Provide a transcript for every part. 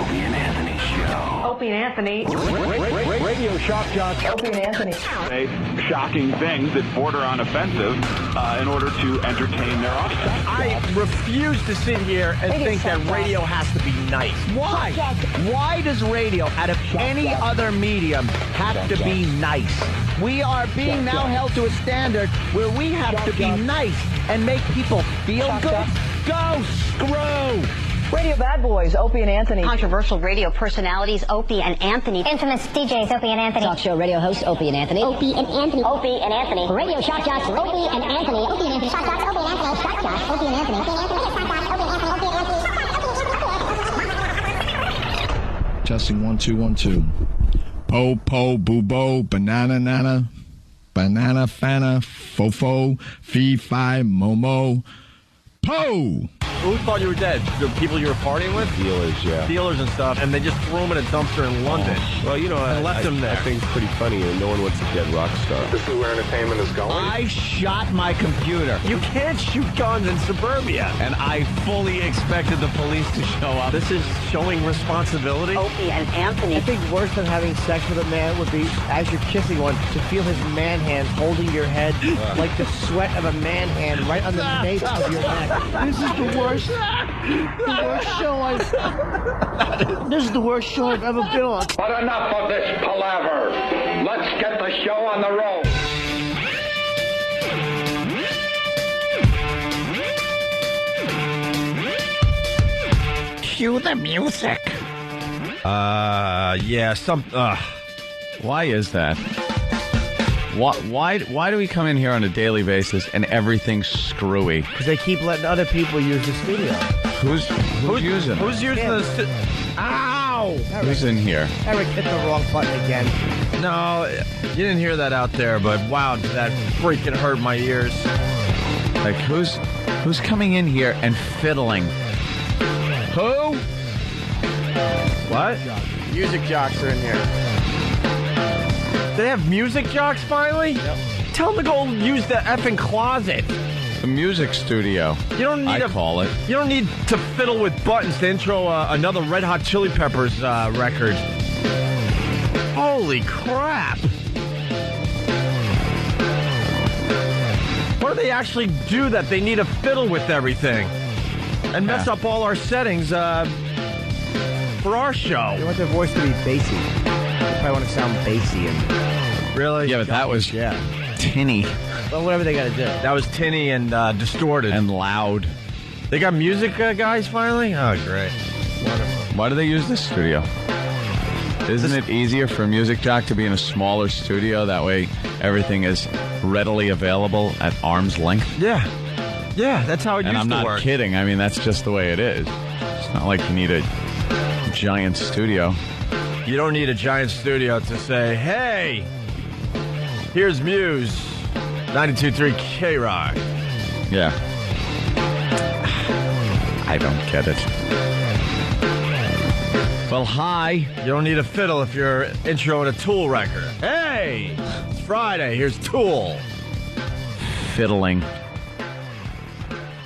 Opie and Anthony Show. Opie and Anthony. Radio shock jocks. Opie and Anthony. Say shocking things that border on offensive in order to entertain their audience. I refuse to sit here and think that radio has to be nice. Why? Why does radio, out of any other medium, have to be nice? We are being now held to a standard where we have to be nice and make people feel good. Go screw! Radio bad boys, Opie and Anthony. Controversial radio personalities, Opie and Anthony. Infamous DJs, Opie and Anthony. Talk show radio hosts, Opie and Anthony. Opie and Anthony. Opie and Anthony. Radio shock jocks, Opie and Anthony. Opie and Anthony. Shock jocks, Opie and Anthony. Shock jocks, Opie and Anthony. Opie and Anthony. Shock jocks, Opie and Anthony. Opie and Anthony. Testing 1 2 1 2. Po boo bo banana nana banana fana fofo fee fi momo po. Who thought you were dead? The people you were partying with? Dealers, yeah. Dealers and stuff, and they just threw them in a dumpster in London. Well, you know, I left them there. I think it's pretty funny, and no one wants a dead rock star. This is where entertainment is going. I shot my computer. You can't shoot guns in suburbia. And I fully expected the police to show up. This is showing responsibility. Opie and Anthony. I think worse than having sex with a man would be, as you're kissing one, to feel his man hand holding your head like the sweat of a man hand right on the base of your neck. This is the worst. The worst show This is the worst show I've ever been on. But enough of this palaver. Let's get the show on the road. Cue the music. Why is that? Why do we come in here on a daily basis and everything's screwy? Because they keep letting other people use the studio. Who's using it? Who's using the... Ow! Who's in here? Eric hit the wrong button again. No, you didn't hear that out there, but wow, that freaking hurt my ears. Like, who's coming in here and fiddling? Who? What? Music jocks are in here. They have music jocks finally? Yep. Tell them to go use the effing closet. The music studio. You don't need call it. You don't need to fiddle with buttons to intro another Red Hot Chili Peppers record. Holy crap! What do they actually do that they need to fiddle with everything and mess up all our settings for our show? They want their voice to be bassy. They probably want to sound bassy and really. Yeah, but that was tinny. Well, whatever they got to do. That was tinny and distorted and loud. They got music guys finally? Oh, great. Wonderful. Why do they use this studio? Isn't it easier for a music jock to be in a smaller studio? That way everything is readily available at arm's length? Yeah. Yeah, that's how it used to work. And I'm not kidding. I mean, that's just the way it is. It's not like you need a giant studio. You don't need a giant studio to say, hey, here's Muse, 92.3 K-Rock. Yeah. I don't get it. Well, hi. You don't need a fiddle if you're introing a Tool record. Hey, it's Friday. Here's Tool. Fiddling.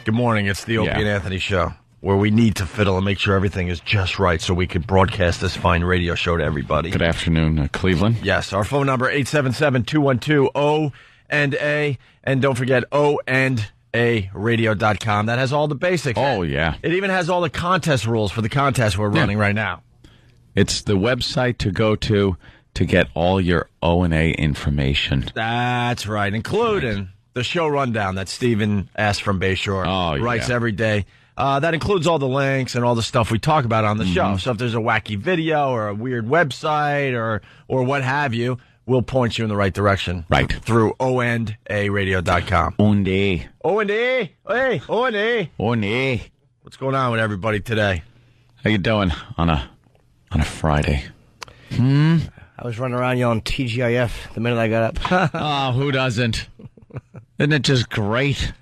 Good morning. It's the Opie and Anthony Show, where we need to fiddle and make sure everything is just right so we can broadcast this fine radio show to everybody. Good afternoon, Cleveland. Yes, our phone number, 877-212-O&A. And don't forget, O&A radio.com. That has all the basics. Oh, yeah. It even has all the contest rules for the contest we're running right now. It's the website to go to get all your O&A information. That's right, including the show rundown that Steven asked from Bayshore. Writes every day. That includes all the links and all the stuff we talk about on the show. So if there's a wacky video or a weird website or what have you, we'll point you in the right direction. Right. Through O&A radio.com. O&A. O&A. Hey, O&A. O&A. What's going on with everybody today? How you doing on a Friday? I was running around yelling TGIF the minute I got up. Oh, who doesn't? Isn't it just great?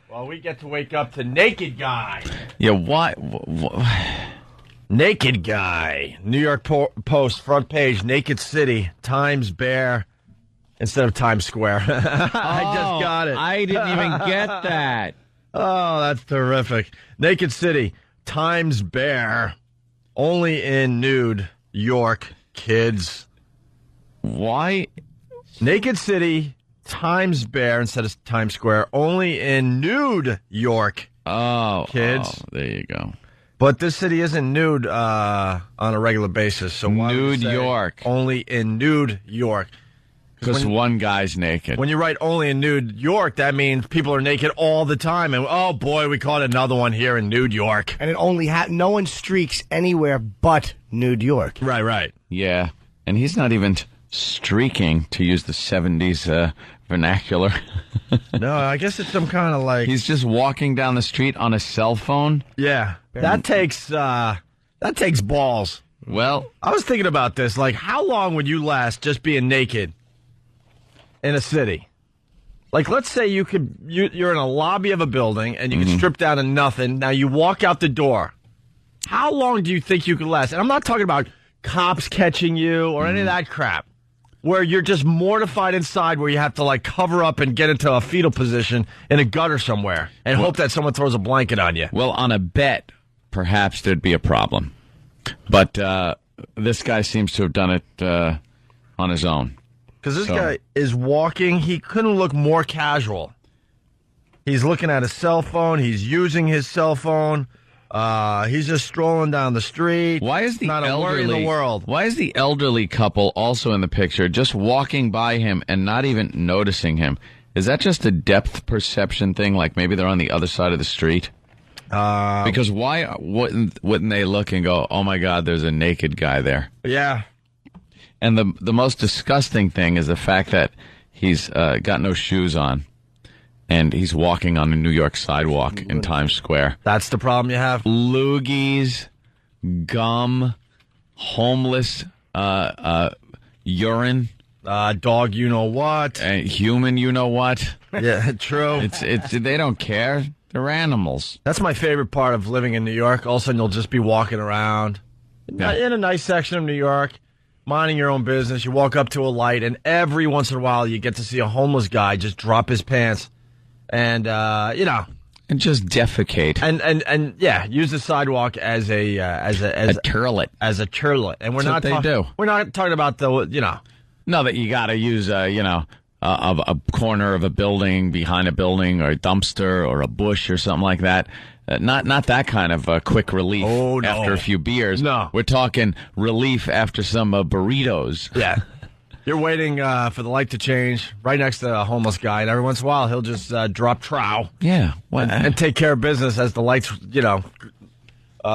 Well, we get to wake up to Naked Guy. Yeah, why? Naked Guy. New York Post, front page, Naked City, Times Bear, instead of Times Square. I just got it. I didn't even get that. Oh, that's terrific. Naked City, Times Bear, Only in nude York, kids. Why? Naked City, Times Bear instead of Times Square. Only in nude York, kids. There you go. But this city isn't nude on a regular basis. So why would you Nude say York. Only in nude York. Because one guy's naked. When you write only in nude York, that means people are naked all the time. And oh boy, we caught another one here in nude York. And it only no one streaks anywhere but nude York. Right. Yeah. And he's not even streaking, to use the 70s vernacular. No, I guess it's some kind of like... He's just walking down the street on a cell phone? Yeah. That takes balls. Well, I was thinking about this. Like, how long would you last just being naked in a city? Like, let's say you're in a lobby of a building and you can strip down to nothing. Now you walk out the door. How long do you think you could last? And I'm not talking about cops catching you or any of that crap, where you're just mortified inside, where you have to like cover up and get into a fetal position in a gutter somewhere and hope that someone throws a blanket on you. Well, on a bet, perhaps there'd be a problem. But this guy seems to have done it on his own. Because this guy is walking. He couldn't look more casual. He's looking at his cell phone. He's using his cell phone. He's just strolling down the street. Why is the not a worry in the world? Why is the elderly couple also in the picture, just walking by him and not even noticing him? Is that just a depth perception thing? Like maybe they're on the other side of the street? Because why wouldn't they look and go, oh my God, there's a naked guy there? Yeah. And the most disgusting thing is the fact that he's got no shoes on. And he's walking on a New York sidewalk in Times Square. That's the problem you have? Loogies, gum, homeless, urine. Dog you know what. Human you know what. Yeah, true. It's they don't care. They're animals. That's my favorite part of living in New York. All of a sudden you'll just be walking around in a nice section of New York, minding your own business. You walk up to a light, and every once in a while you get to see a homeless guy just drop his pants. And and just defecate, and yeah, use the sidewalk as a turlet, and we're not talking about no, that you got to use a corner of a building, behind a building, or a dumpster, or a bush, or something like that. Not that kind of quick relief after a few beers. No, we're talking relief after some burritos. Yeah. You're waiting for the light to change right next to a homeless guy, and every once in a while he'll just drop trow. Yeah. And take care of business as the lights,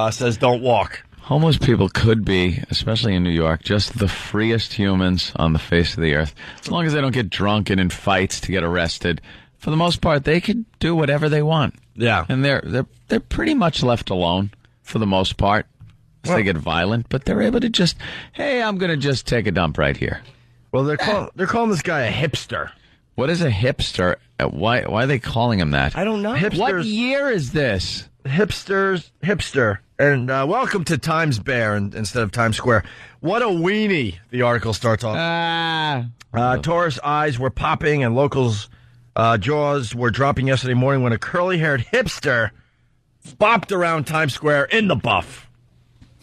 says don't walk. Homeless people could be, especially in New York, just the freest humans on the face of the earth. As long as they don't get drunk and in fights to get arrested, for the most part, they could do whatever they want. Yeah. And they're pretty much left alone for the most part. They get violent, but they're able to just, hey, I'm going to just take a dump right here. Well, they're calling this guy a hipster. What is a hipster? Why are they calling him that? I don't know. What year is this? Hipster. And welcome to Times Bear instead of Times Square. What a weenie, the article starts off. Tourist eyes were popping and locals' jaws were dropping yesterday morning when a curly-haired hipster bopped around Times Square in the buff.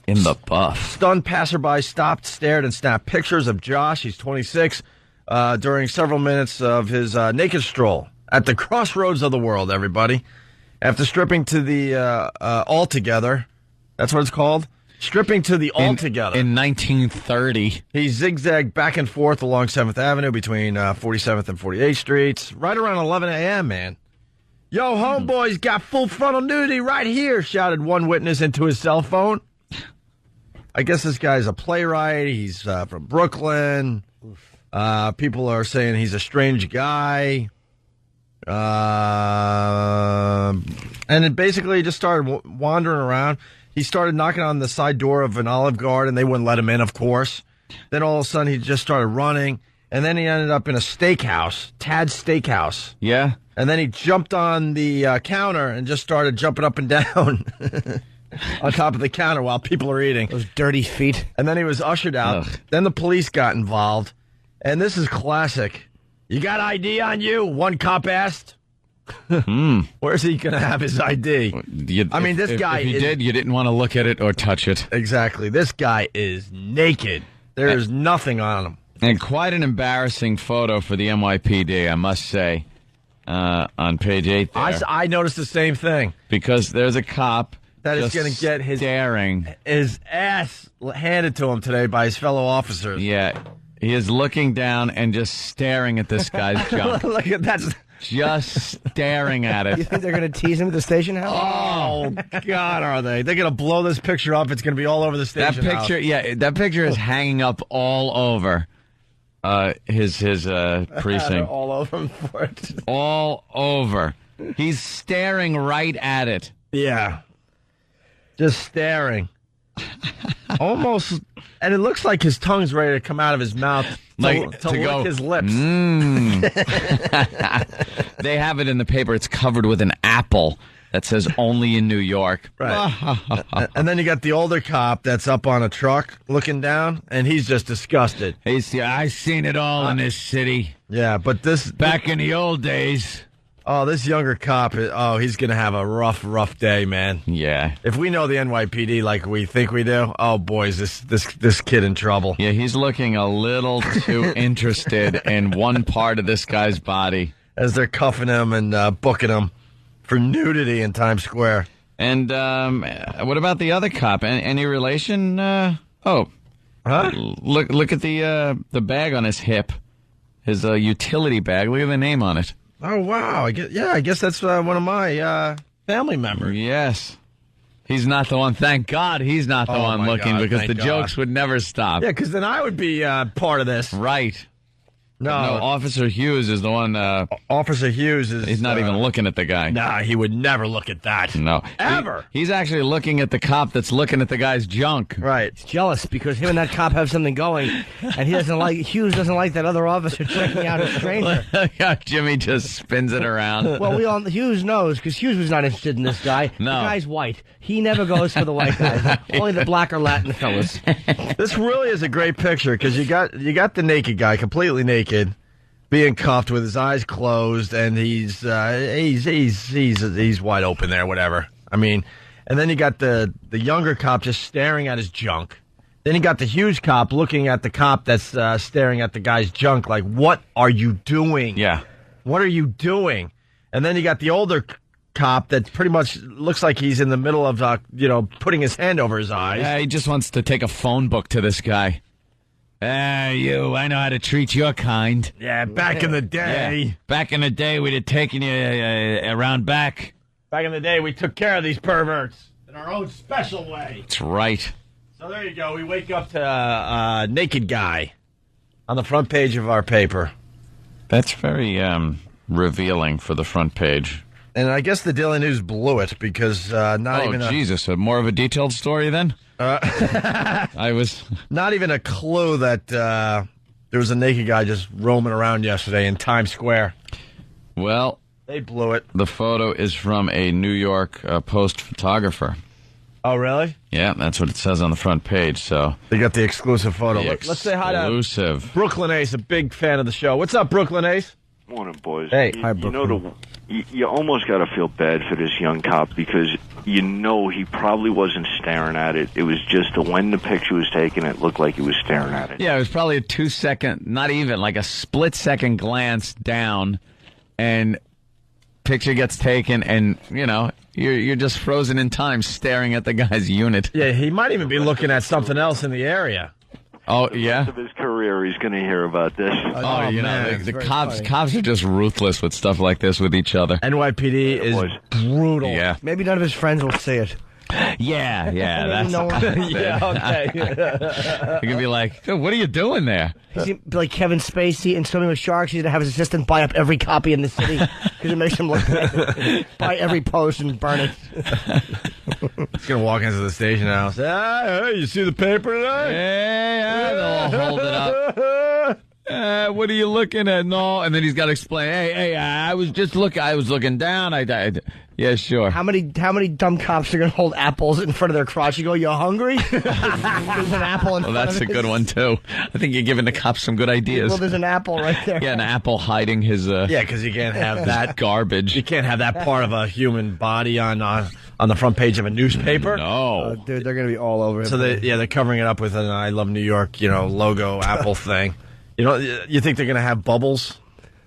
In the buff. Stunned passerby stopped, stared, and snapped pictures of Josh. He's 26. During several minutes of his naked stroll at the crossroads of the world, everybody. After stripping to the altogether, that's what it's called? Stripping to the altogether. In 1930. He zigzagged back and forth along 7th Avenue between 47th and 48th Streets, right around 11 a.m., man. Yo, homeboy's got full frontal nudity right here, shouted one witness into his cell phone. I guess this guy's a playwright. He's from Brooklyn. People are saying he's a strange guy. And it basically just started wandering around. He started knocking on the side door of an Olive Garden. They wouldn't let him in, of course. Then all of a sudden he just started running. And then he ended up in a steakhouse, Tad's Steakhouse. Yeah. And then he jumped on the counter and just started jumping up and down. On top of the counter while people are eating. Those dirty feet. And then he was ushered out. Ugh. Then the police got involved. And this is classic. You got ID on you? One cop asked. Where's he going to have his ID? I mean, this guy If he is... did, you didn't want to look at it or touch it. Exactly. This guy is naked. There is nothing on him. And quite an embarrassing photo for the NYPD, I must say, on page 8 there. I noticed the same thing. Because there's a cop that is just going to get his ass handed to him today by his fellow officers. Yeah. He is looking down and just staring at this guy's junk. Look at that. Just staring at You it. think they're going to tease him at the station house? Oh, God, are they? They're going to blow this picture up. It's going to be all over the That station house. picture, yeah, that picture is hanging up all over his precinct. all over him for it. All over. He's staring right at it. Yeah. Just staring. Almost, and it looks like his tongue's ready to come out of his mouth to lick go, his lips. They have it in the paper. It's covered with an apple that says only in New York. Right. And then you got the older cop that's up on a truck looking down, and he's just disgusted. I've seen it all in this city. Yeah, but Back in the old days. Oh, this younger cop, he's going to have a rough day, man. Yeah. If we know the NYPD like we think we do, oh, boy, is this kid in trouble. Yeah, he's looking a little too interested in one part of this guy's body. As they're cuffing him and booking him for nudity in Times Square. And what about the other cop? Any relation? Huh? Look at the bag on his hip. His utility bag. Look at the name on it. Oh, wow. I guess that's one of my family members. Yes. He's not the one. Thank God he's not the one looking, because the jokes would never stop. Yeah, because then I would be part of this. Right. No, Officer Hughes is the one. Officer Hughes is... He's not even looking at the guy. Nah, he would never look at that. No. Ever. He's actually looking at the cop that's looking at the guy's junk. Right. He's jealous because him and that cop have something going, and Hughes doesn't like that other officer checking out a stranger. Yeah, Jimmy just spins it around. Well, Hughes knows, because Hughes was not interested in this guy. No. The guy's white. He never goes for the white guys. Only the black or Latin fellas. This really is a great picture, because you got the naked guy, completely naked, being cuffed with his eyes closed, and he's wide open there, whatever. I mean, and then you got the younger cop just staring at his junk. Then you got the huge cop looking at the cop that's staring at the guy's junk, like, what are you doing? Yeah. What are you doing? And then you got the older cop that pretty much looks like he's in the middle of, putting his hand over his eyes. Yeah, he just wants to take a phone book to this guy. I know how to treat your kind. Yeah, back in the day. Yeah. Back in the day, we'd have taken you around back. Back in the day, we took care of these perverts in our own special way. That's right. So there you go. We wake up to a naked guy on the front page of our paper. That's very revealing for the front page. And I guess the Daily News blew it because Jesus, more of a detailed story then? I was not even a clue that there was a naked guy just roaming around yesterday in Times Square. Well, they blew it. The photo is from a New York Post photographer. Oh, really? Yeah, that's what it says on the front page. So they got the exclusive photo. Let's say hi to Brooklyn Ace, a big fan of the show. What's up, Brooklyn Ace? Morning, boys. Hey, hi, Brooklyn. You almost got to feel bad for this young cop because he probably wasn't staring at it. It was just when the picture was taken, it looked like he was staring at it. Yeah, it was probably a 2-second, not even, like a split-second glance down, and picture gets taken, and, you're just frozen in time staring at the guy's unit. Yeah, he might even be looking at something else in the area. Oh, yeah? The rest of his career, he's going to hear about this. The cops are just ruthless with stuff like this with each other. NYPD is brutal. Yeah. Maybe none of his friends will see it. Yeah, that's... okay. He can be like, what are you doing there? He's be like Kevin Spacey in Swimming with Sharks. He's going to have his assistant buy up every copy in the city because it makes him look bad. Buy every post and burn it. He's going to walk into the station house. Hey, you see the paper today? Yeah, they'll hold it up. What are you looking at? No, and then he's got to explain. Hey, I was looking down. Yeah, sure. How many dumb cops are going to hold apples in front of their crotch? You go, you hungry? There's an apple in front Well, that's of a good his- one, too. I think you're giving the cops some good ideas. Well, there's an apple right there. Yeah, an apple hiding his Yeah, because you can't have that garbage. You can't have that part of a human body on the front page of a newspaper. No. Dude, they're going to be all over it. So they're covering it up with an "I Love New York" logo apple thing. You think they're going to have bubbles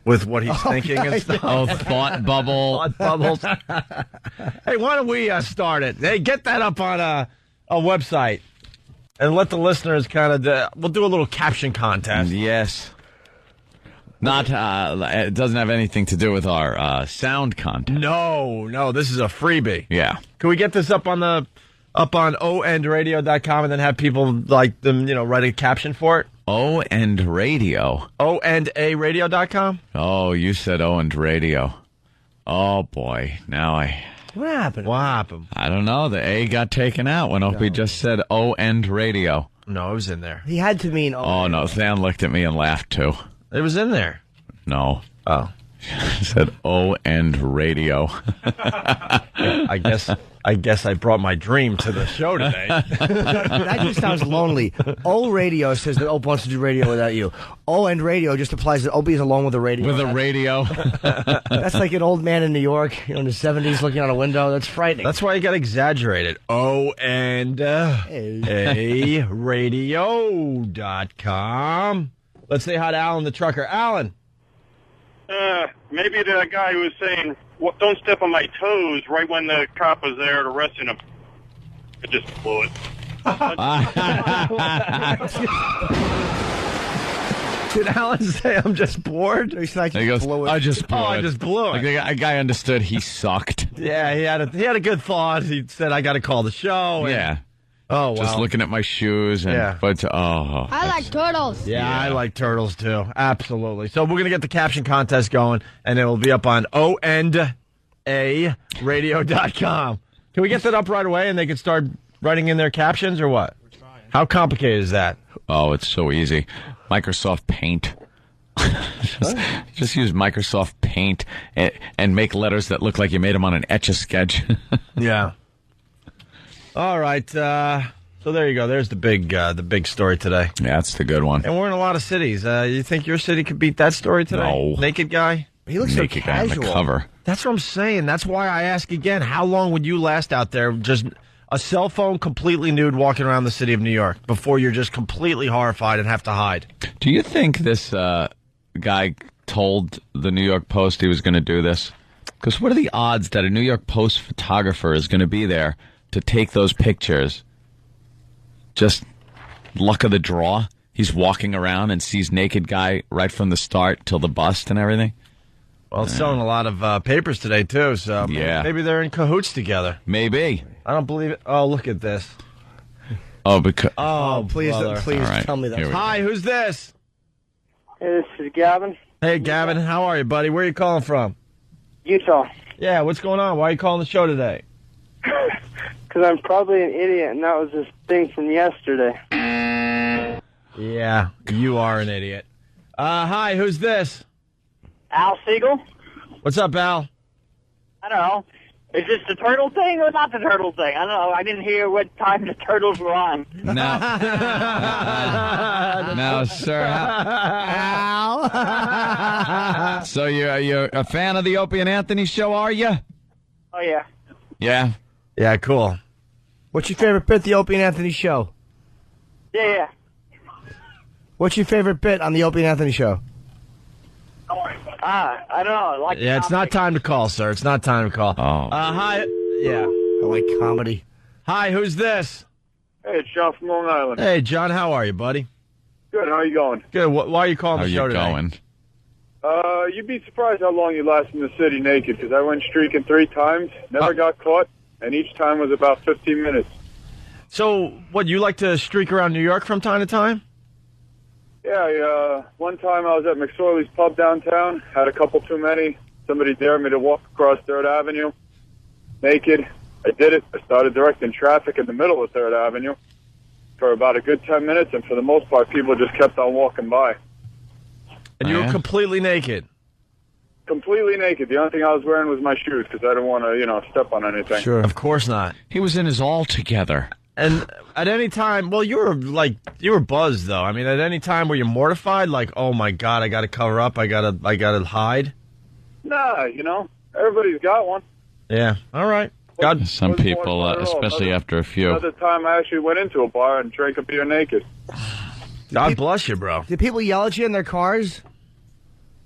with what he's thinking and stuff? Oh, thought bubble. Thought bubbles. Hey, why don't we start it? Hey, get that up on a website and let the listeners kind of. We'll do a little caption contest. Yes. Not. It doesn't have anything to do with our sound content. No, this is a freebie. Yeah. Can we get this up on ondradio.com and then have people like them, write a caption for it? O and Radio. OandARadio.com? Oh, you said O and Radio. Oh boy. Now What happened? What happened? I don't know. The A got taken out when Opie just said O and Radio. No, it was in there. He had to mean. Oh no, Than looked at me and laughed too. It was in there. No. Oh. He said O and Radio. I guess I brought my dream to the show today. That just sounds lonely. O Radio says that Opie wants to do radio without you. O and Radio just applies that Opie is alone with a radio. With a radio. That's like an old man in New York, in his 70s, looking out a window. That's frightening. That's why you got to exaggerate it. OandARadio.com. Let's say hi to Alan the trucker. Alan. Maybe the guy who was saying, don't step on my toes right when the cop was there arresting him. I just blew it. Did Alan say I'm just bored? He's like, He goes, I just blew it. I just blew it. Like the guy understood he sucked. Yeah, he had a good thought. He said, I got to call the show. Yeah. Oh, wow. Just looking at my shoes and Yeah. I like turtles. Yeah, I like turtles too. Absolutely. So we're going to get the caption contest going, and it will be up on OandARadio.com. Can we get that up right away, and they can start writing in their captions, or what? How complicated is that? Oh, it's so easy. Microsoft Paint. just use Microsoft Paint and make letters that look like you made them on an Etch-a-Sketch. Yeah. All right. So there you go. There's the big story today. Yeah, that's the good one. And we're in a lot of cities. You think your city could beat that story today? No. Naked guy? He looks so Naked guy on casual. the cover. That's what I'm saying. That's why I ask again, how long would you last out there just a cell phone completely nude walking around the city of New York before you're just completely horrified and have to hide? Do you think this guy told the New York Post he was going to do this? Because what are the odds that a New York Post photographer is going to be there to take those pictures? Just luck of the draw. He's walking around and sees naked guy right from the start till the bust and everything. Well, it's selling a lot of papers today, too, so Yeah. maybe they're in cahoots together. Maybe. I don't believe it. Oh, look at this. Oh, because Oh, please, brother. please All right, tell me here that. we go. Hi, who's this? Hey, this is Gavin, Hey, Gavin, how are you, buddy? Where are you calling from? Utah. Yeah, what's going on? Why are you calling the show today? Because I'm probably an idiot, and that was this thing from yesterday. Yeah, you are an idiot. Hi, who's this? Al Siegel? What's up, Al? I don't know. Is this the turtle thing or not the turtle thing? I don't know. I didn't hear what time the turtles were on. No. No, sir. Al. So you're a fan of the Opie and Anthony show, are you? Oh, yeah. Yeah. Yeah, cool. What's your favorite bit, the Opie and Anthony show? Yeah. What's your favorite bit on the Opie and Anthony show? I don't know. Like Yeah, it's not time to call, sir. It's not time to call. Oh. Hi. Yeah. I like comedy. Hi, who's this? Hey, it's John from Long Island. Hey, John, how are you, buddy? Good, how you going? Good. Why are you calling How the show you today? going? You'd be surprised how long you last in the city naked, because I went streaking 3 times, never got caught, and each time was about 15 minutes. So, what, you like to streak around New York from time to time? Yeah, one time I was at McSorley's Pub downtown, had a couple too many. Somebody dared me to walk across 3rd Avenue, naked. I did it. I started directing traffic in the middle of 3rd Avenue for about a good 10 minutes, and for the most part, people just kept on walking by. And you were completely naked? completely naked. The only thing I was wearing was my shoes because I didn't want to, step on anything. Sure. Of course not. He was in his all together. And at any time, well, you were buzzed though. I mean, at any time were you mortified? Like, oh my God, I got to cover up. I gotta hide. Nah, everybody's got one. Yeah. All right. God. Some people, especially after a few. Another time I actually went into a bar and drank a beer naked. God bless you, bro. Did people yell at you in their cars?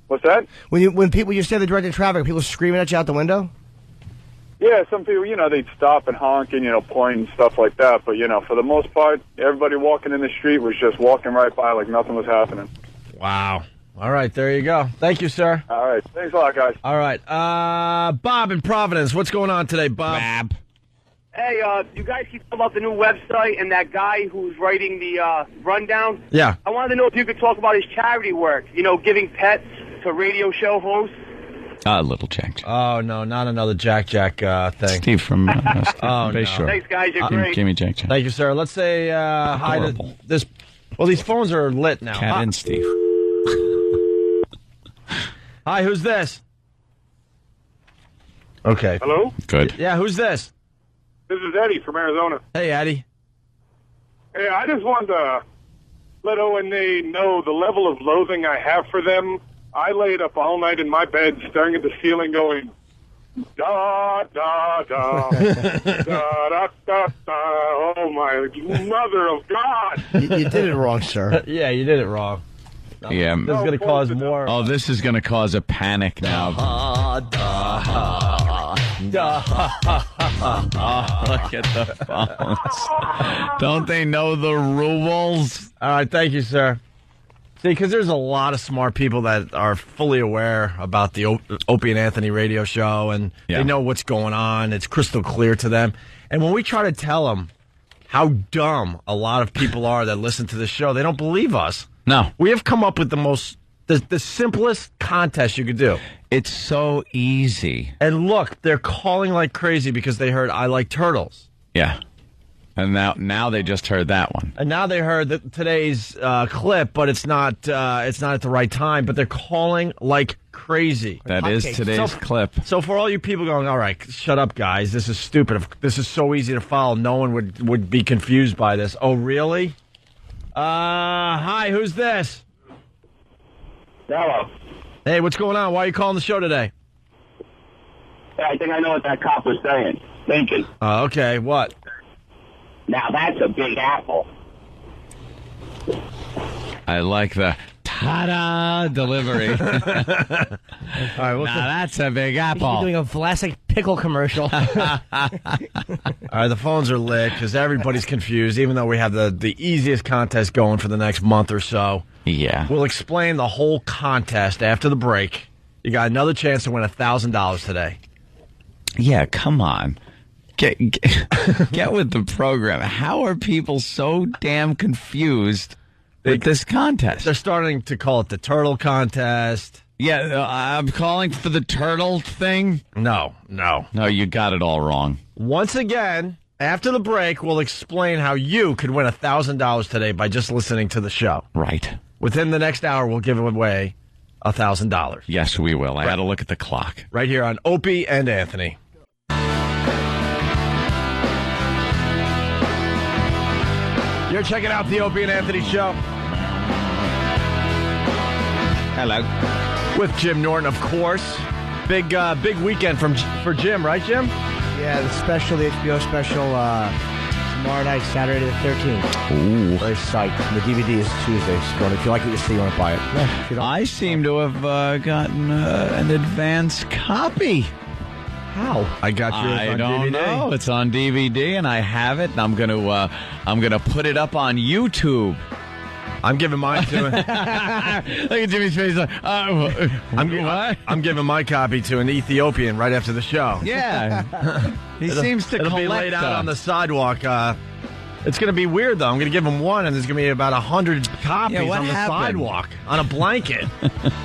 What's that? When people, you said they're directing traffic, people screaming at you out the window? Yeah, some people, they'd stop and honk and, point and stuff like that. But, for the most part, everybody walking in the street was just walking right by like nothing was happening. Wow. All right, there you go. Thank you, sir. All right. Thanks a lot, guys. All right. Bob in Providence. What's going on today, Bob? Hey, you guys keep talking about the new website and that guy who's writing the rundown. Yeah. I wanted to know if you could talk about his charity work, giving pets to radio show hosts. Little Jack. Oh, no, not another Jack thing. Steve from oh, Bay no. Shore. Thanks, guys. You're great. Give me Jack. Thank you, sir. Let's say hi to this. Well, these phones are lit now. Cat and Steve. Hi, who's this? Okay. Hello? Good. Yeah, who's this? This is Eddie from Arizona. Hey, Eddie. Hey, I just wanted to let O&A know the level of loathing I have for them. I laid up all night in my bed staring at the ceiling going, da, da, da, da, da, da, da. Oh, my mother of God. You did it wrong, sir. Yeah, you did it wrong. Yeah. This is going to cause more. Oh, this is going to cause a panic now. Oh, look at the phones. Don't they know the rules? All right, thank you, sir. See, because there's a lot of smart people that are fully aware about the Opie and Anthony radio show, and they know what's going on. It's crystal clear to them. And when we try to tell them how dumb a lot of people are that listen to the show, they don't believe us. No. We have come up with the simplest contest you could do. It's so easy. And look, they're calling like crazy because they heard I Like Turtles. Yeah. And now they just heard that one. And now they heard today's clip, but it's not at the right time. But they're calling like crazy. That is today's clip. So for all you people going, all right, shut up, guys. This is stupid. This is so easy to follow. No one would be confused by this. Oh, really? Hi, who's this? Hello. Hey, what's going on? Why are you calling the show today? I think I know what that cop was saying. Thinking. Okay, what? Now that's a big apple. I like the ta-da delivery. All right, now that's a big apple. You're doing a Vlasic pickle commercial. All right, the phones are lit because everybody's confused, even though we have the easiest contest going for the next month or so. Yeah. We'll explain the whole contest after the break. You got another chance to win $1,000 today. Yeah, come on. Get with the program. How are people so damn confused with this contest? They're starting to call it the turtle contest. Yeah, I'm calling for the turtle thing. No, you got it all wrong. Once again, after the break, we'll explain how you could win $1,000 today by just listening to the show. Right. Within the next hour, we'll give away $1,000. Yes, we will. I had to look at the clock. Right here on Opie and Anthony. You're checking out the Opie and Anthony show. Hello. With Jim Norton, of course. Big weekend for Jim, right, Jim? Yeah, the HBO special, tomorrow night, Saturday the 13th. Ooh. Very psyched. The DVD is Tuesday, so if you like what you see, you want to buy it. Yeah, I seem to have gotten an advance copy. How? I got yours on DVD. I don't know. It's on DVD, and I have it, and I'm gonna put it up on YouTube. I'm giving mine to him. Look at Jimmy's face. Like, I'm giving my copy to an Ethiopian right after the show. Yeah. He seems to It'll collect be laid out them. on the sidewalk. It's going to be weird, though. I'm going to give him one, and there's going to be about 100 copies on the sidewalk on a blanket.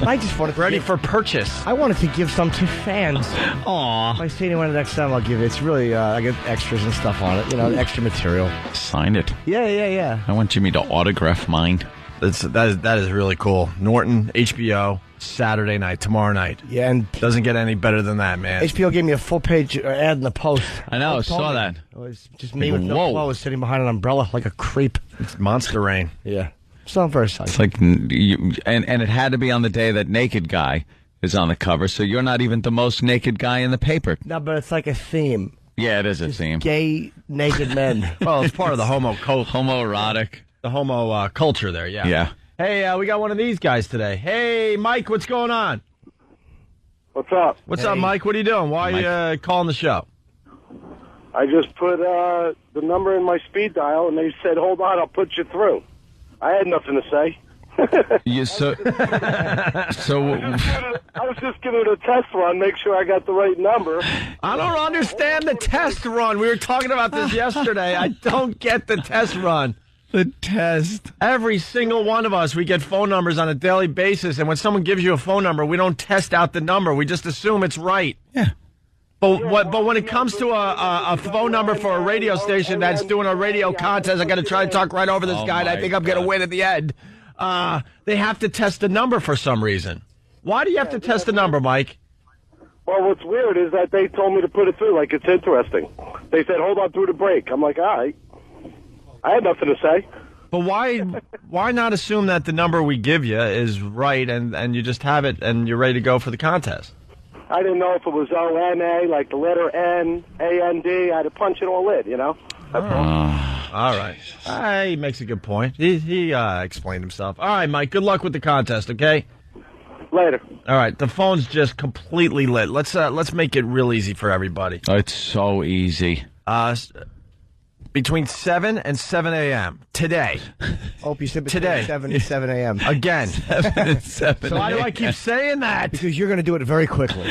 I just wanted ready for purchase. I wanted to give some to fans. Aw. If I see anyone next time, I'll give it. It's really, I get extras and stuff on it. Extra material. Sign it. Yeah. I want Jimmy to autograph mine. That is really cool. Norton, HBO, Saturday night, tomorrow night. Yeah, and doesn't get any better than that, man. HBO gave me a full-page ad in the Post. I know, saw that. It was just me with no clothes sitting behind an umbrella like a creep. It's monster rain. Yeah. So I'm very excited. It's like, and it had to be on the day that Naked Guy is on the cover, so you're not even the most naked guy in the paper. No, but it's like a theme. Yeah, it is a theme. Gay, naked men. Well, it's part of the homoerotic. The homo culture there, yeah. Yeah. Hey, we got one of these guys today. Hey, Mike, what's going on? What's up? What's up, Mike? What are you doing? Why are you calling the show? I just put the number in my speed dial, and they said, hold on, I'll put you through. I had nothing to say. I was just giving it a test run, make sure I got the right number. I don't understand the test run. We were talking about this yesterday. I don't get the test run. The test. Every single one of us, we get phone numbers on a daily basis, and when someone gives you a phone number, we don't test out the number. We just assume it's right. Yeah. But when it comes to a phone number for a radio station that's doing a radio contest, I got to try to talk right over this guy, and I think I'm going to win at the end. They have to test a number for some reason. Why do you have to test a number, Mike? Well, what's weird is that they told me to put it through, like it's interesting. They said, hold on through the break. I'm like, all right. I had nothing to say. But why not assume that the number we give you is right and you just have it and you're ready to go for the contest? I didn't know if it was O-N-A, like the letter N, A-N-D. I had to punch it all in, you know? That's all right. He makes a good point. He explained himself. All right, Mike, good luck with the contest, okay? Later. All right, the phone's just completely lit. Let's make it real easy for everybody. Oh, it's so easy. Between 7 and 7 a.m. today. Hope you said between 7 and 7 a.m. Again. 7 and 7 So why do I keep saying that? Because you're going to do it very quickly.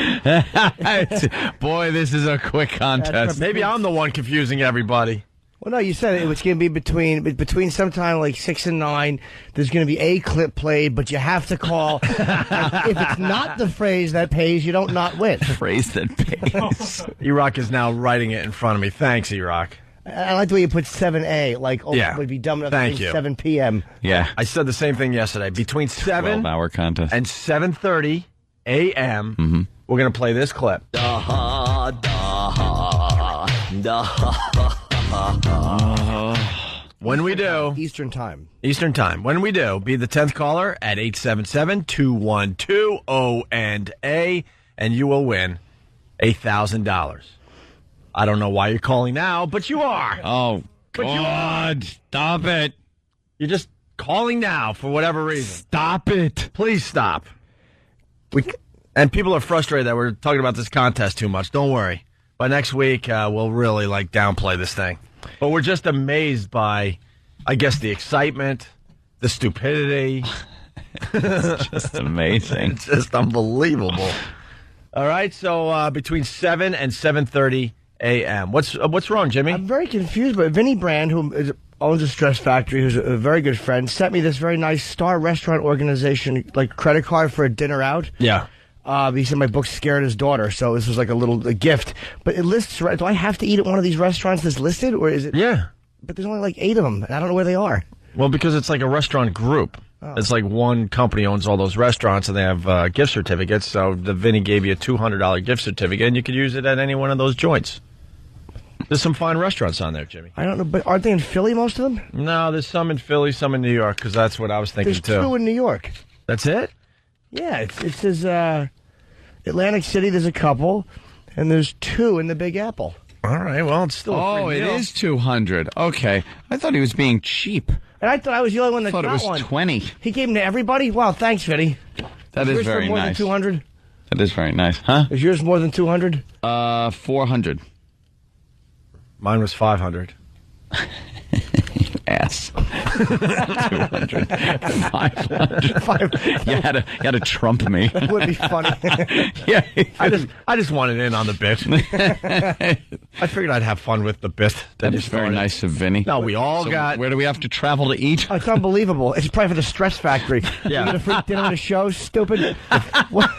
Boy, this is a quick contest. Maybe I'm the one confusing everybody. Well, no, you said it was going to be between sometime like 6 and 9. There's going to be a clip played, but you have to call. If it's not the phrase that pays, you don't not win. Phrase that pays. E-Rock is now writing it in front of me. Thanks, E-Rock. I like the way you put 7A, like, Yeah. would be dumb enough Thank to you. think 7 p.m. Yeah. I said the same thing yesterday. Between 7 12-hour contest. and 7:30 a.m., we're going to play this clip. When we do... Eastern time. When we do, be the 10th caller at 877-212-O&A, and you will win $1,000. I don't know why you're calling now, but you are. Oh, But you God. Stop it. You're just calling now for whatever reason. Stop it. Please stop. And people are frustrated that we're talking about this contest too much. Don't worry. By next week, we'll really, downplay this thing. But we're just amazed by, I guess, the excitement, the stupidity. It's just amazing. It's just unbelievable. All right, so between 7 and 7:30 a.m. What's wrong, Jimmy? I'm very confused, but Vinny Brand, who owns a Stress Factory, who's a very good friend, sent me this very nice Star Restaurant Organization credit card for a dinner out. Yeah. He said my book scared his daughter, so this was like a gift. But it lists, do I have to eat at one of these restaurants that's listed, or is it? Yeah. But there's only 8 of them, and I don't know where they are. Well, because it's like a restaurant group. Oh. It's like one company owns all those restaurants, and they have gift certificates. So the Vinny gave you a $200 gift certificate, and you could use it at any one of those joints. There's some fine restaurants on there, Jimmy. I don't know, but aren't they in Philly, most of them? No, there's some in Philly, some in New York, because that's what I was thinking, There's too. 2 in New York. That's it? Yeah, it says Atlantic City, there's a couple, and there's 2 in the Big Apple. All right, well, it's still a free it meal. is 200. Okay. I thought he was being cheap. And I thought I was the only one that thought got it was one. 20. He gave them to everybody? Wow, thanks, Vinny. That is yours very more nice. Than 200? That is very nice. Huh? Is yours more than 200? 400. Mine was 500. Ass. 200. 500. You had to trump me. That would be funny. Yeah. I just wanted in on the bit. I figured I'd have fun with the bit. That is very nice of Vinny. No, we all got... Where do we have to travel to eat? Oh, it's unbelievable. It's probably for the Stress Factory. Yeah. You get a free dinner at a show, stupid. What?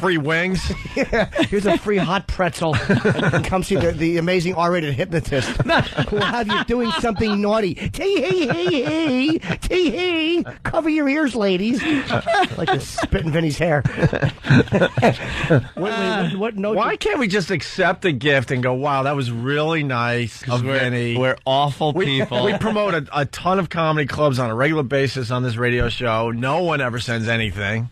Free wings? Yeah, here's a free hot pretzel. Come see the amazing R-rated hypnotist who will have you doing something naughty. Tee-hee. Cover your ears, ladies. Like to spit in Vinny's hair. What note? Why can't we just accept a gift and go, wow, that was really nice of Vinny? We're awful people. We promote a ton of comedy clubs on a regular basis on this radio show. No one ever sends anything.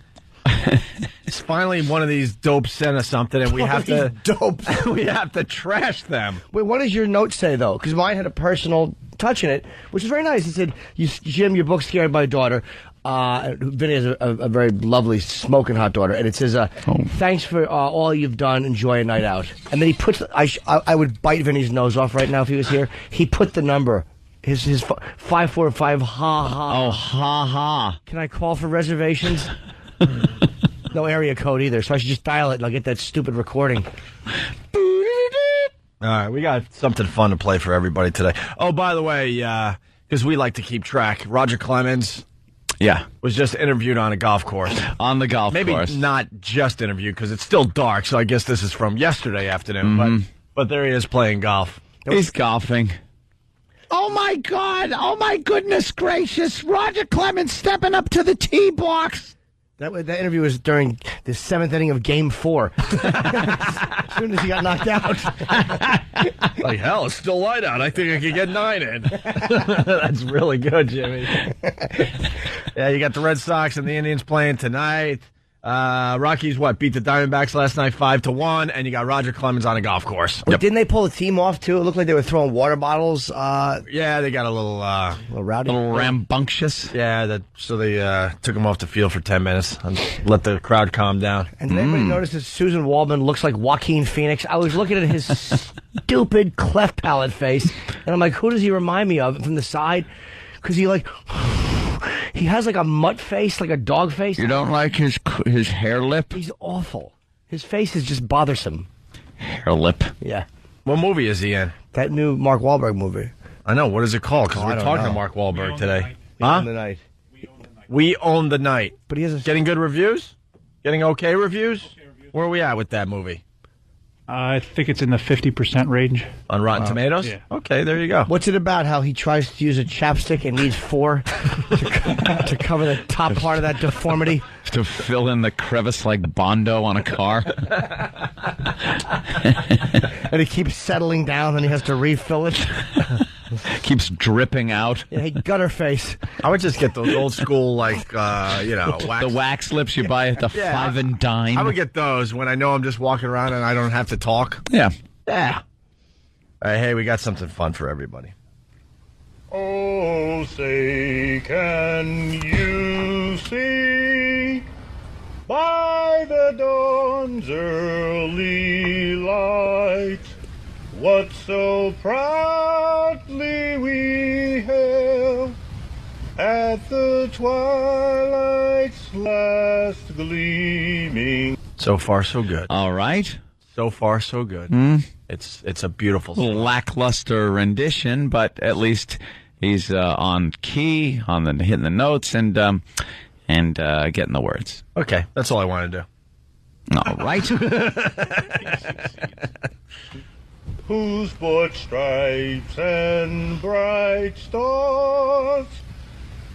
It's finally one of these dopes sent us something, and we have to trash them. Wait, what does your note say, though? Because mine had a personal touch in it, which is very nice. It said, Jim, your book's scared by daughter. Vinny has a very lovely smoking hot daughter, and it says, thanks for all you've done. Enjoy a night out. And then he puts, I would bite Vinny's nose off right now if he was here. He put the number, his 545 ha. Oh, ha ha. Can I call for reservations? No area code either, so I should just dial it and I'll get that stupid recording. All right, we got something fun to play for everybody today. Oh, by the way, because we like to keep track, Roger Clemens was just interviewed on a golf course. On the golf course. Maybe not just interviewed, because it's still dark, so I guess this is from yesterday afternoon. But there he is playing golf. He's golfing. Oh, my God. Oh, my goodness gracious. Roger Clemens stepping up to the tee box. That interview was during the 7th inning of Game 4. As soon as he got knocked out. Like, hell, it's still light out. I think I could get 9 in. That's really good, Jimmy. Yeah, you got the Red Sox and the Indians playing tonight. Rockies, beat the Diamondbacks last night 5-1, and you got Roger Clemens on a golf course. Well, didn't they pull the team off, too? It looked like they were throwing water bottles. Yeah, they got a little rowdy. A little rambunctious. Yeah, so they took him off the field for 10 minutes and let the crowd calm down. And did anybody notice that Susan Waldman looks like Joaquin Phoenix? I was looking at his stupid cleft palate face, and I'm like, who does he remind me of from the side? Because he has like a mutt face, like a dog face. You don't like his hair lip? He's awful. His face is just bothersome. Hair lip. Yeah. What movie is he in? That new Mark Wahlberg movie. I know. What is it called? Because we're talking to Mark Wahlberg today. We Own the Night. We Own the Night. But he has getting good reviews? Getting okay reviews? Where are we at with that movie? I think it's in the 50% range. On Rotten Tomatoes? Yeah. Okay, there you go. What's it about? How he tries to use a chapstick and needs 4 to cover the top part of that deformity? To fill in the crevice like Bondo on a car. And he keeps settling down and he has to refill it. Keeps dripping out. Yeah, hey, gutter face. I would just get those old school, wax. The wax lips you buy at the 5 and dime. I would get those when I know I'm just walking around and I don't have to talk. Yeah. Yeah. All right, hey, we got something fun for everybody. Oh, say, can you see by the dawn's early light what so proudly we hailed at the twilight's last gleaming? So far, so good. All right. So far, so good. It's a beautiful song. Lackluster rendition, but at least he's on key, hitting the notes, and getting the words. Okay, that's all I want to do. All right. Whose broad stripes and bright stars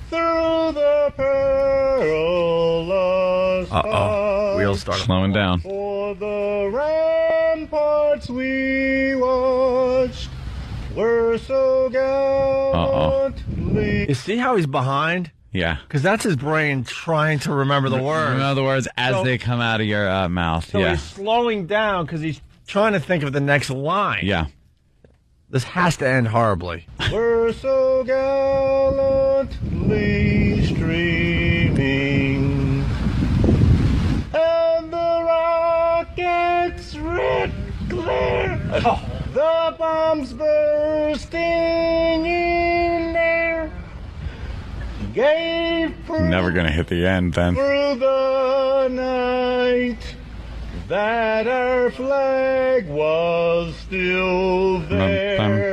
through the perilous Wheels start slowing down. For the ramparts we watched were so gallantly. You see how he's behind? Yeah. Because that's his brain trying to remember the words. Remember the words as they come out of your mouth. So he's slowing down because he's trying to think of the next line. Yeah. This has to end horribly. We're so gallantly streaming, and the rockets red glare, the bombs bursting in air, gave proof Never going to hit the end then. through the night that our flag was still there.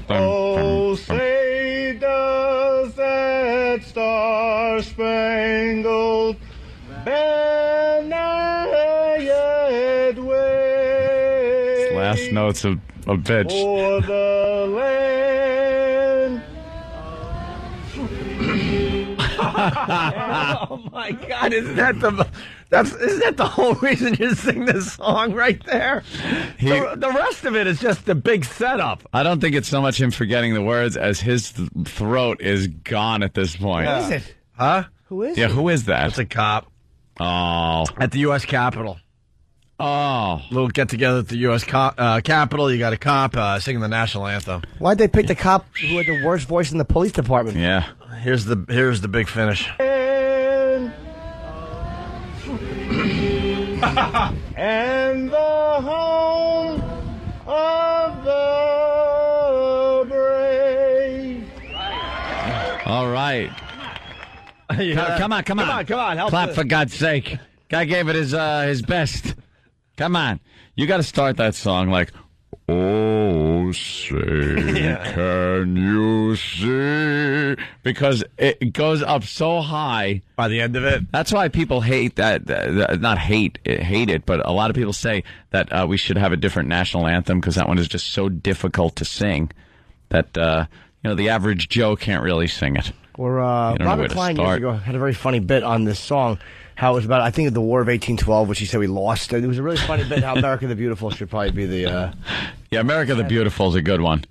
Oh, say does that star-spangled banner yet wave? Last notes of bitch. For the land Oh my God! Isn't that the whole reason you sing this song right there? The rest of it is just the big setup. I don't think it's so much him forgetting the words as his throat is gone at this point. What is it? Huh? Who is Yeah, it? who is that? It's a cop. Oh. At the U.S. Capitol. Oh. Little get-together at the U.S. Capitol. You got a cop singing the national anthem. Why'd they pick the cop who had the worst voice in the police department? Yeah. Here's the big finish. And the home of the brave. All right. Yeah. Come on. Come on. Help Clap us. for God's sake. Guy gave it his best. Come on. You got to start that song like, oh, say, can you see? Because it goes up so high. By the end of it. That's why people hate that. Not hate it, but a lot of people say that we should have a different national anthem because that one is just so difficult to sing that the average Joe can't really sing it. Or You don't know where Robert to Klein start. years ago had a very funny bit on this song. How it was about, I think, the War of 1812, which he said we lost. It was a really funny bit how America the Beautiful should probably be the... Yeah, America the Beautiful is a good one.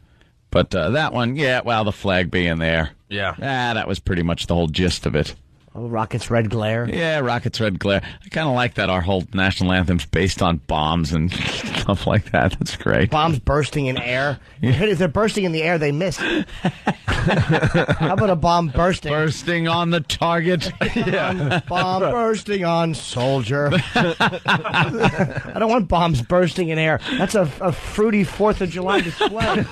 But that one, the flag being there. Yeah. That was pretty much the whole gist of it. Oh, Rocket's Red Glare. Yeah, Rocket's Red Glare. I kind of like that our whole national anthem's based on bombs and stuff like that. That's great. Bombs bursting in air. If they're bursting in the air, they miss. How about a bomb bursting? Bursting on the target. Bomb bursting on soldier. I don't want bombs bursting in air. That's a fruity 4th of July display.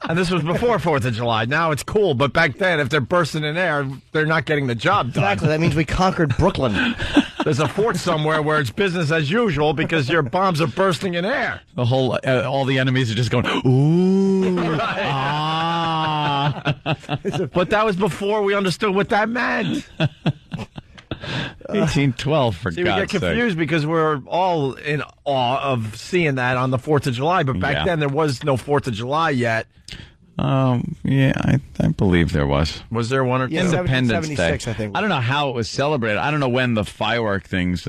And this was before 4th of July. Now it's cool, but back then, if they're bursting in air, they're not getting the job done. Exactly. That means we conquered Brooklyn. There's a fort somewhere where it's business as usual because your bombs are bursting in air. The whole, all the enemies are just going, ooh, But that was before we understood what that meant. 1812, for See, we God's get sake. confused because we're all in awe of seeing that on the 4th of July. But back then, there was no 4th of July yet. Yeah, I believe there was. Was there one or two? Yeah, Independence Day. 76, I think. I don't know how it was celebrated. I don't know when the firework things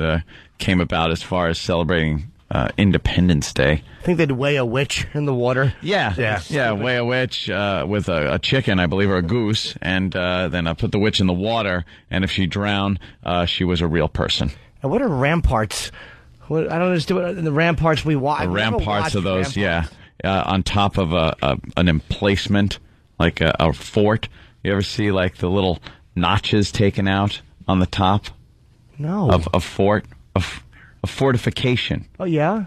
came about as far as celebrating Independence Day. I think they'd weigh a witch in the water. Yeah, weigh a witch with a chicken, I believe, or a goose, and then put the witch in the water, and if she drowned, she was a real person. And what are ramparts? I don't understand. The ramparts we watch. The ramparts of those, on top of an emplacement, like a fort. You ever see like the little notches taken out on the top? No. Of a fort, a fortification. Oh yeah.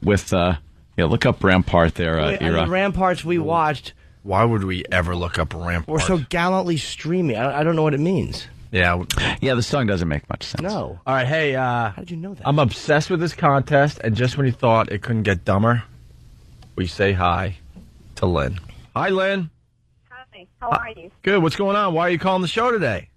With look up rampart there, And Ira. the ramparts we watched Why would we ever look up rampart? were so gallantly streamy. I don't know what it means. Yeah. Yeah, the song doesn't make much sense. No. All right, hey. How did you know that? I'm obsessed with this contest, and just when you thought it couldn't get dumber, we say hi to Lynn. Hi, Lynn. Hi, how are you? Good. What's going on? Why are you calling the show today?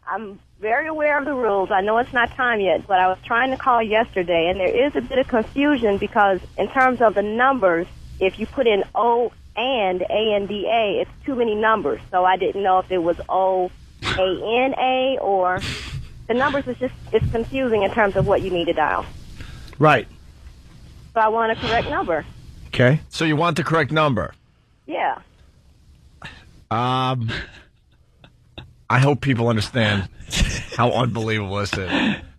I'm very aware of the rules. I know it's not time yet, but I was trying to call yesterday, and there is a bit of confusion because in terms of the numbers, if you put in O and A-N-D-A, it's too many numbers. So I didn't know if it was O-A-N-A or the numbers is just, it's confusing in terms of what you need to dial. Right. So I want a correct number. Okay. So you want the correct number? Yeah. I hope people understand how unbelievable this is.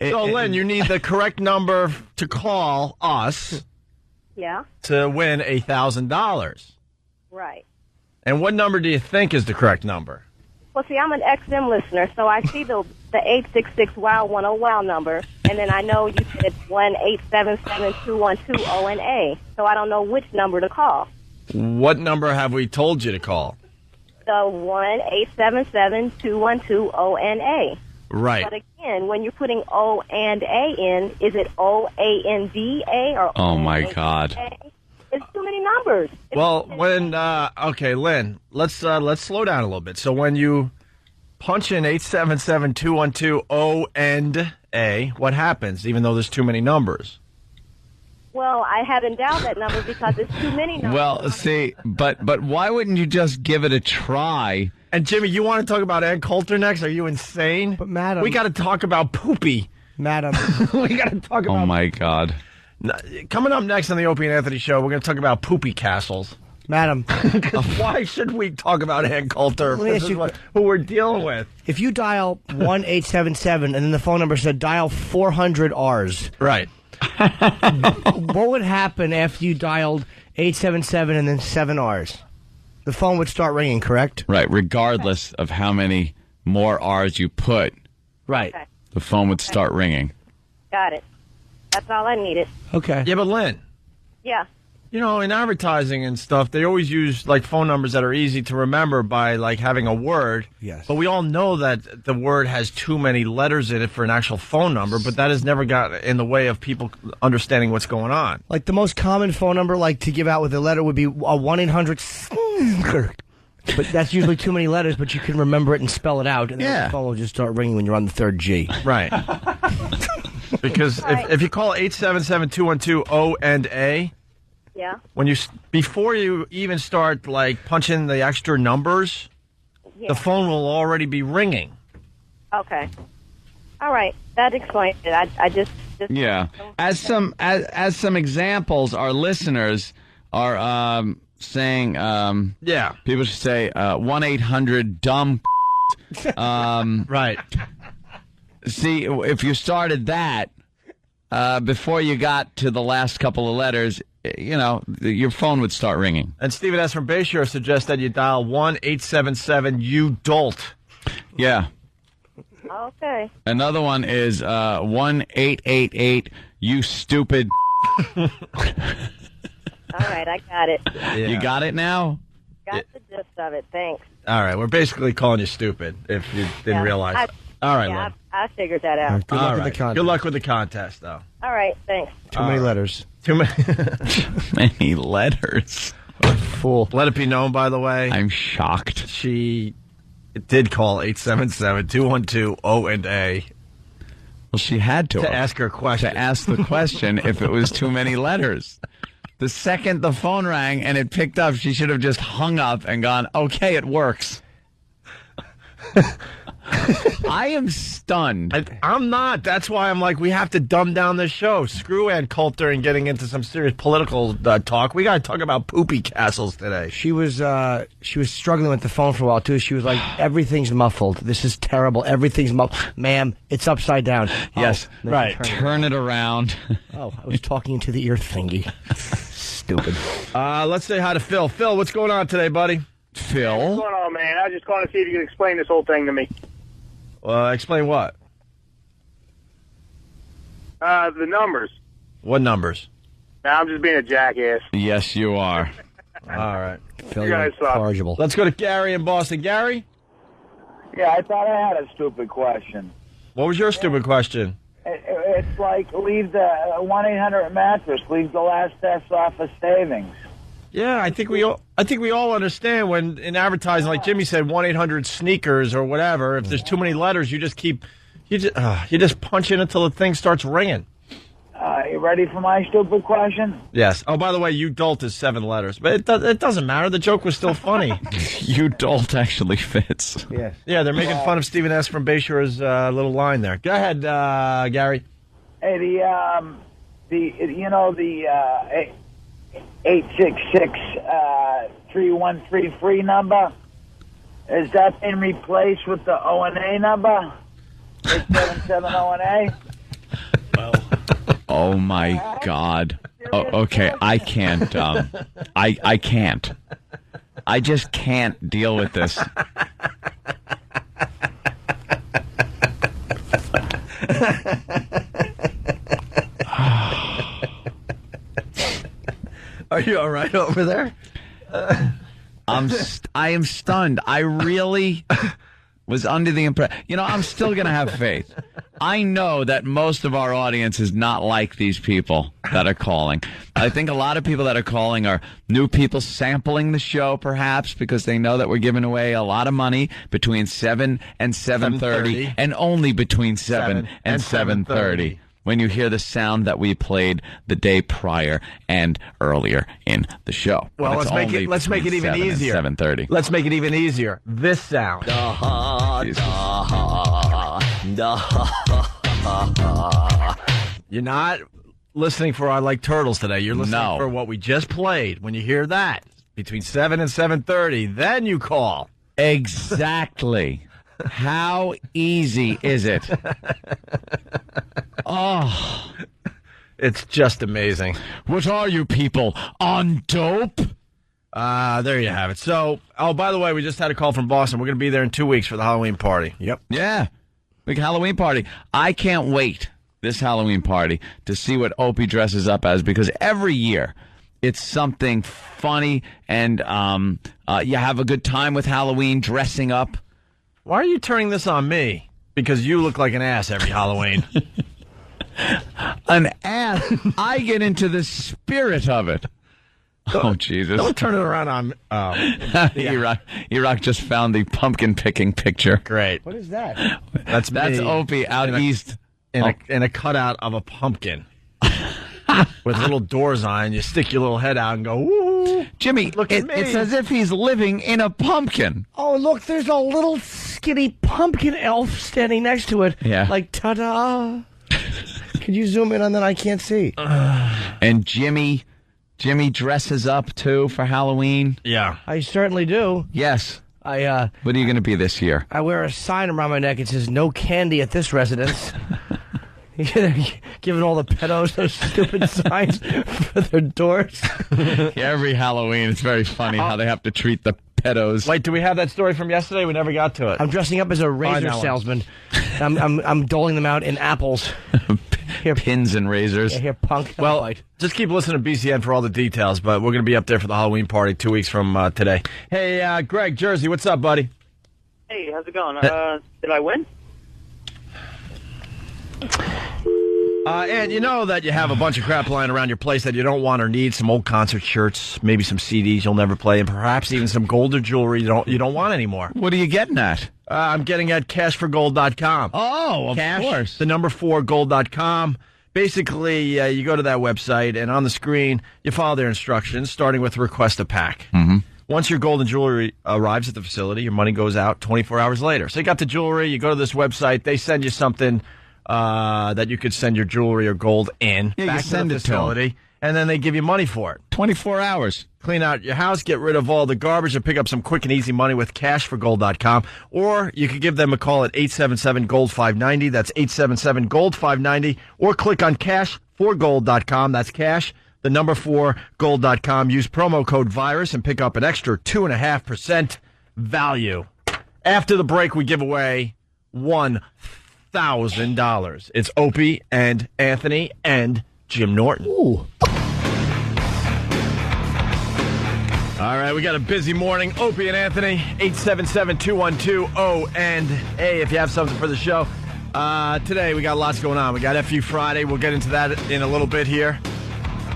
So, Lynn, you need the correct number to call us Yeah. to win $1,000. Right. And what number do you think is the correct number? Well, see, I'm an XM listener, so I see the 866-WOW-10-WOW number, and then I know you said 1-877-212-ONA, so I don't know which number to call. What number have we told you to call? The 1-877-212-ONA. Right. But again, when you're putting O and A in, is it O-A-N-D-A or Oh, my God. It's too many numbers. Well, when okay, Lynn, let's slow down a little bit. So when you punch in 877-212-O-N-A, what happens? Even though there's too many numbers. Well, I haven't dialed that number because it's too many numbers. Well, see, but why wouldn't you just give it a try And Jimmy, you want to talk about Ann Coulter next? Are you insane? But madam, we got to talk about poopy. Madam, we got to talk about. Oh my God! Coming up next on the Opie and Anthony show, we're going to talk about poopy castles. Madam, why should we talk about Ann Coulter? Let me This ask is you- who we're dealing with. if you dial 1-877 and then the phone number said dial 400 R's, Right. what would happen after you dialed 877 and then 7 R's? The phone would start ringing, correct? Right. Regardless of how many more R's you put, Right. Okay. the phone would start ringing. Got it. That's all I needed. Okay. Yeah, but Lynn, Yeah. you know, in advertising and stuff, they always use like phone numbers that are easy to remember by like having a word. Yes. But we all know that the word has too many letters in it for an actual phone number, but that has never got in the way of people understanding what's going on. Like the most common phone number, like to give out with a letter, would be a 1-800. But that's usually too many letters. But you can remember it and spell it out, and then Yeah. the phone will just start ringing when you're on the third G. Right. Because if you call 877-212-O&A, Yeah. when you before you even start like punching the extra numbers, Yeah. the phone will already be ringing. Okay. All right. That explains it. I just Yeah. As some examples, our listeners are saying Yeah. people should say 1-800-DUMB. Right. See, if you started that before you got to the last couple of letters, you know, your phone would start ringing. And Stephen S. from Bayshore suggests that you dial 1-877-U-DOLT. Yeah. Okay. Another one is 1-888 you stupid. All right. I got it. You got it now? Got the gist of it. Thanks. All right, we're basically calling you stupid if you didn't Yeah. realize. All right, Yeah, Lynn. I figured that out. Good luck with the contest. Good luck with the contest, though. All right. Thanks. Too many letters. Too many. Many letters. Fool. Let it be known, by the way, I'm shocked. she did call 877-212-O&A Well, she had to ask her question. to ask the question if it was too many letters. The second the phone rang and it picked up, she should have just hung up and gone, okay, it works. I am stunned. I'm not. That's why I'm like, we have to dumb down this show. Screw Ann Coulter and getting into some serious political talk. We got to talk about poopy castles today. She was struggling with the phone for a while too. She was like, "Everything's muffled. This is terrible. Everything's muffled, ma'am. It's upside down." Yes, Oh, right. Turn it around. Oh, I was talking into the ear thingy. Stupid. Let's say hi to Phil. Phil, what's going on today, buddy? Phil? What's going on, man? I was just calling to see if you can explain this whole thing to me. Explain what? The numbers. What numbers? Now, I'm just being a jackass. Yes, you are. All right. Phil, You guys suck. incorrigible. Let's go to Gary in Boston. Gary, Yeah, I thought I had a stupid question. what was your stupid question? It's like leave the 1-800 mattress, leave the last S off of savings. Yeah, I think we all understand when in advertising, like Jimmy said, 1-800-SNEAKERS or whatever. If there's too many letters, you just punch in until the thing starts ringing. You ready for my stupid question? Yes. Oh, by the way, you dolt is 7 letters, but it doesn't matter. The joke was still funny. You dolt actually fits. Yes. Yeah, they're making fun of Stephen S. from Bayshore's little line there. Go ahead, Gary. Hey, the 866-3133 free number, is that been replaced with the O&A number? 877 O&A? Oh my God. Oh, okay, I can't. I can't. I just can't deal with this. Are you all right over there? I am stunned. I really was under the impression. You know, I'm still going to have faith. I know that most of our audience is not like these people that are calling. I think a lot of people that are calling are new people sampling the show, perhaps, because they know that we're giving away a lot of money between 7 and 7:30, and only between 7 and 7:30. when you hear the sound that we played the day prior and earlier in the show. Well, And it's let's make it even only easier. 7:30. Let's make it even easier. This sound. You're not listening for I Like Turtles today. You're listening for what we just played. When you hear that, between 7 and 7:30, then you call. Exactly. How easy is it? Oh. It's just amazing. What are you people, on dope? There you have it. So, by the way, we just had a call from Boston. We're going to be there in 2 weeks for the Halloween party. Yep. Yeah. Big Halloween party. I can't wait this Halloween party to see what Opie dresses up as, because every year it's something funny and you have a good time with Halloween dressing up. Why are you turning this on me? Because you look like an ass every Halloween. An ass? I get into the spirit of it. Oh, Jesus. Don't turn it around on... E-Rock just found the pumpkin picking picture. Great. What is that? That's me Opie out east. In a cutout of a pumpkin. With little doors on, you stick your little head out and go, woo! Jimmy, look at me. It's as if he's living in a pumpkin. Oh, look, there's a little skinny pumpkin elf standing next to it. Yeah. Like, ta-da. Could you zoom in on that? I can't see. And Jimmy dresses up, too, for Halloween. Yeah. I certainly do. Yes. What are you going to be this year? I wear a sign around my neck. It says, "No candy at this residence." Giving all the pedos those stupid signs for their doors. Every Halloween, it's very funny how they have to treat the pedos. Wait, do we have that story from yesterday? We never got to it. I'm dressing up as a razor salesman. I'm doling them out in apples. Here, pins and razors. Yeah, here, punk. Well, just keep listening to BCN for all the details, but we're going to be up there for the Halloween party 2 weeks from today. Hey, Greg, Jersey, what's up, buddy? Hey, how's it going? Did I win? And you know that you have a bunch of crap lying around your place that you don't want or need. Some old concert shirts, maybe some CDs you'll never play, and perhaps even some gold or jewelry you don't want anymore. What are you getting at? I'm getting at cashforgold.com. Oh, of course. The number 4 gold.com. Basically, you go to that website, and on the screen, you follow their instructions, starting with request a pack. Mm-hmm. Once your gold and jewelry arrives at the facility, your money goes out 24 hours later. So you got the jewelry, you go to this website, they send you something that you could send your jewelry or gold in back to the facility, and then they give you money for it. 24 hours. Clean out your house, get rid of all the garbage, and pick up some quick and easy money with cashforgold.com. Or you could give them a call at 877-GOLD-590. That's 877-GOLD-590. Or click on cashforgold.com. That's cash, the number 4 gold.com. Use promo code VIRUS and pick up an extra 2.5% value. After the break, we give away $1,000. It's Opie and Anthony and Jim Norton. Ooh. All right, we got a busy morning. Opie and Anthony, 877-212-O&A if you have something for the show. Today, we got lots going on. We got FU Friday. We'll get into that in a little bit here.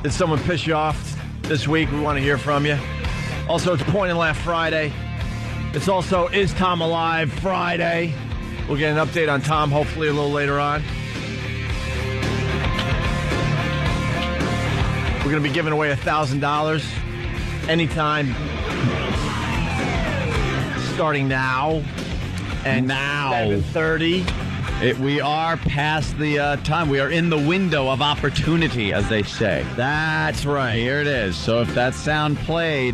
Did someone piss you off this week? We want to hear from you. Also, it's Point and Laugh Friday. It's also Is Tom Alive Friday. We'll get an update on Tom hopefully a little later on. We're going to be giving away $1,000 anytime starting now. And now 7:30. We are past the time. We are in the window of opportunity, as they say. That's right. Here it is. So if that sound played,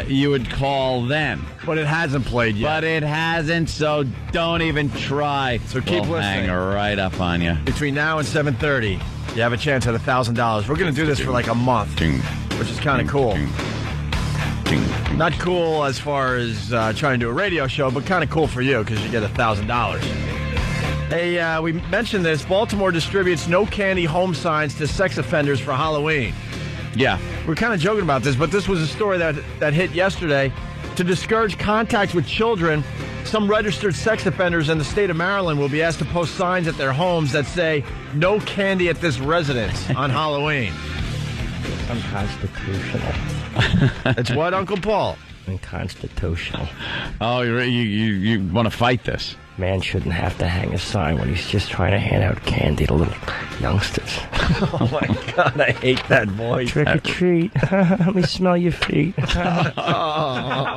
you would call then. But it hasn't played yet. But it hasn't, so don't even try. So keep listening. Hang right up on you. Between now and 7:30, you have a chance at $1,000. We're going to do this for like a month, which is kind of cool. Not cool as far as trying to do a radio show, but kind of cool for you because you get $1,000. Hey, we mentioned this. Baltimore distributes no candy home signs to sex offenders for Halloween. Yeah. We're kind of joking about this, but this was a story that hit yesterday. To discourage contact with children, some registered sex offenders in the state of Maryland will be asked to post signs at their homes that say, "No candy at this residence" on Halloween. Unconstitutional. It's what, Uncle Paul? Unconstitutional. Oh, you want to fight this? Man shouldn't have to hang a sign when he's just trying to hand out candy to little youngsters. Oh, my God, I hate that voice. Trick or treat. Let me smell your feet.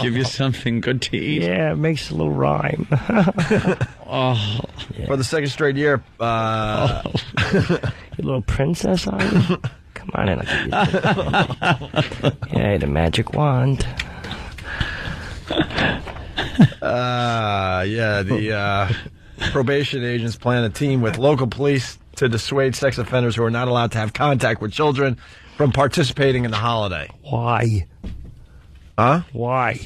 Give you something good to eat. Yeah, it makes a little rhyme. Oh. Yeah. For the second straight year. You little princess, are you? Come on in, I'll give you yeah, the magic wand. The probation agents plan a team with local police to dissuade sex offenders who are not allowed to have contact with children from participating in the holiday. Why? Huh? Why?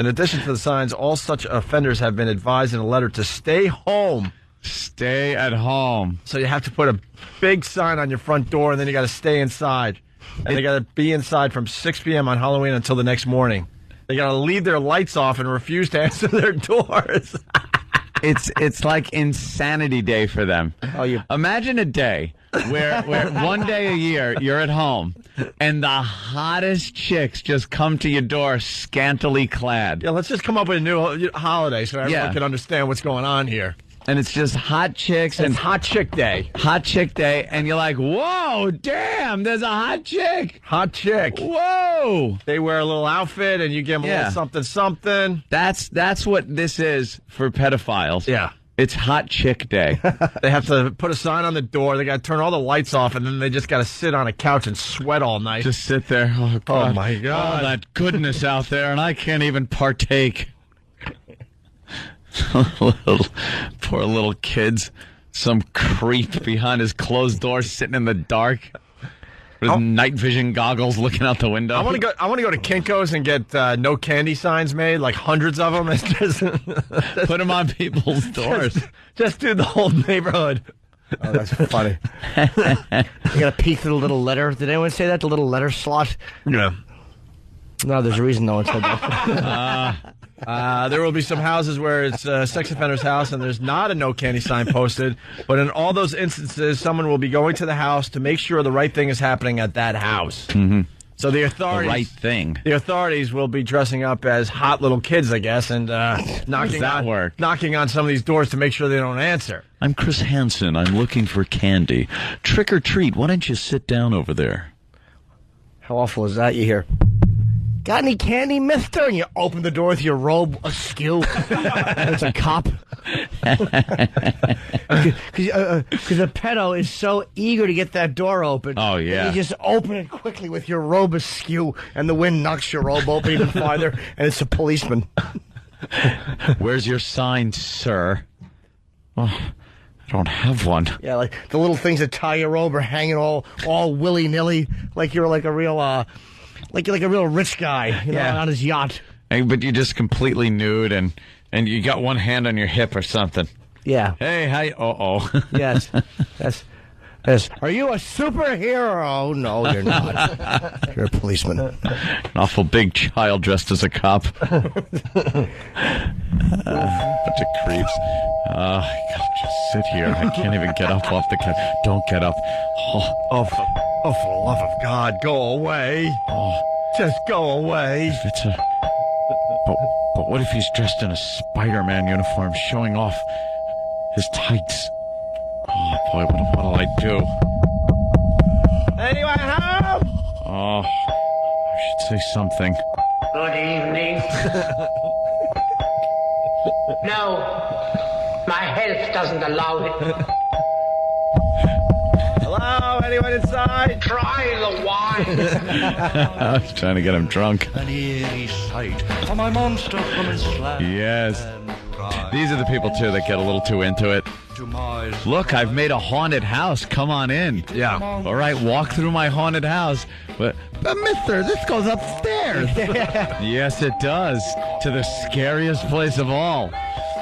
In addition to the signs, all such offenders have been advised in a letter to stay home. Stay at home. So you have to put a big sign on your front door, and then you got to stay inside. And they got to be inside from 6 p.m. on Halloween until the next morning. They got to leave their lights off and refuse to answer their doors. It's like insanity day for them. Imagine a day where one day a year you're at home and the hottest chicks just come to your door scantily clad. Yeah, let's just come up with a new holiday so everyone can understand what's going on here. And it's just hot chicks and it's Hot Chick Day. Hot Chick Day, and you're like, whoa, damn, there's a hot chick. Hot chick. Whoa. They wear a little outfit, and you give them a little something. That's what this is for pedophiles. Yeah. It's Hot Chick Day. They have to put a sign on the door. They got to turn all the lights off, and then they just got to sit on a couch and sweat all night. Just sit there. Oh, God. Oh, my God. All that goodness out there, and I can't even partake. Poor little kids. Some creep behind his closed door sitting in the dark with his night vision goggles looking out the window. I want to go to Kinko's and get no candy signs made, like hundreds of them. Just put them on people's doors. Just do the whole neighborhood. Oh, that's funny. You got to peek through the little letter. Did anyone say that? The little letter slot? Yeah. No, there's a reason no one said that. There will be some houses where it's a sex offender's house and there's not a no candy sign posted. But in all those instances, someone will be going to the house to make sure the right thing is happening at that house. Mm-hmm. So the authorities, the right thing. The authorities will be dressing up as hot little kids, I guess, and knocking on some of these doors to make sure they don't answer. I'm Chris Hansen. I'm looking for candy. Trick or treat. Why don't you sit down over there? How awful is that? You hear, got any candy, mister? And you open the door with your robe askew. And it's a cop. Because a pedo is so eager to get that door open. Oh, yeah. You just open it quickly with your robe askew, and the wind knocks your robe open even farther, and it's a policeman. Where's your sign, sir? Oh, I don't have one. Yeah, like the little things that tie your robe are hanging all willy-nilly, like you're like a real... Like you're like a real rich guy, you know, on his yacht. But you're just completely nude, and you got one hand on your hip or something. Yeah. Hey, hi. Uh-oh. Yes. Yes. Are you a superhero? No, you're not. You're a policeman. An awful big child dressed as a cop. Bunch of creeps. God, just sit here. I can't even get up off the couch. Don't get up. Oh, for the love of God, go away. Oh. Just go away. But what if he's dressed in a Spider-Man uniform showing off his tights? Oh, boy, what'll I do? Anyone home? Oh, I should say something. Good evening. No, my health doesn't allow it. Hello, anyone inside? Try the wine. I was trying to get him drunk. An eerie sight for my monster from his slab. Yes. These are the people, too, that get a little too into it. Look, I've made a haunted house. Come on in. Yeah. All right, walk through my haunted house. But mister, this goes upstairs. Yes, it does. To the scariest place of all.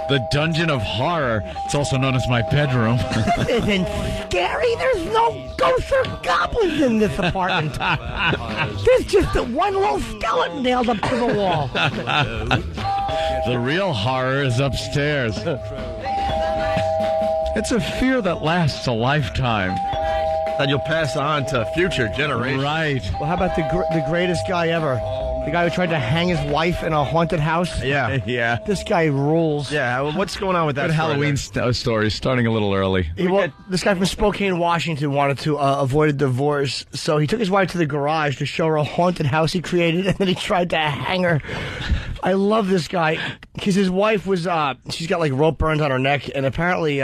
The Dungeon of Horror. It's also known as my bedroom. This isn't scary. There's no ghosts or goblins in this apartment. There's just one little skeleton nailed up to the wall. The real horror is upstairs. It's a fear that lasts a lifetime. That you'll pass on to future generations. Right. Well, how about the greatest guy ever? The guy who tried to hang his wife in a haunted house? Yeah. Yeah. This guy rules. Yeah, what's going on with that Good Halloween story starting a little early. This guy from Spokane, Washington wanted to avoid a divorce, so he took his wife to the garage to show her a haunted house he created, and then he tried to hang her. I love this guy, because his wife was, she's got like rope burns on her neck, and apparently,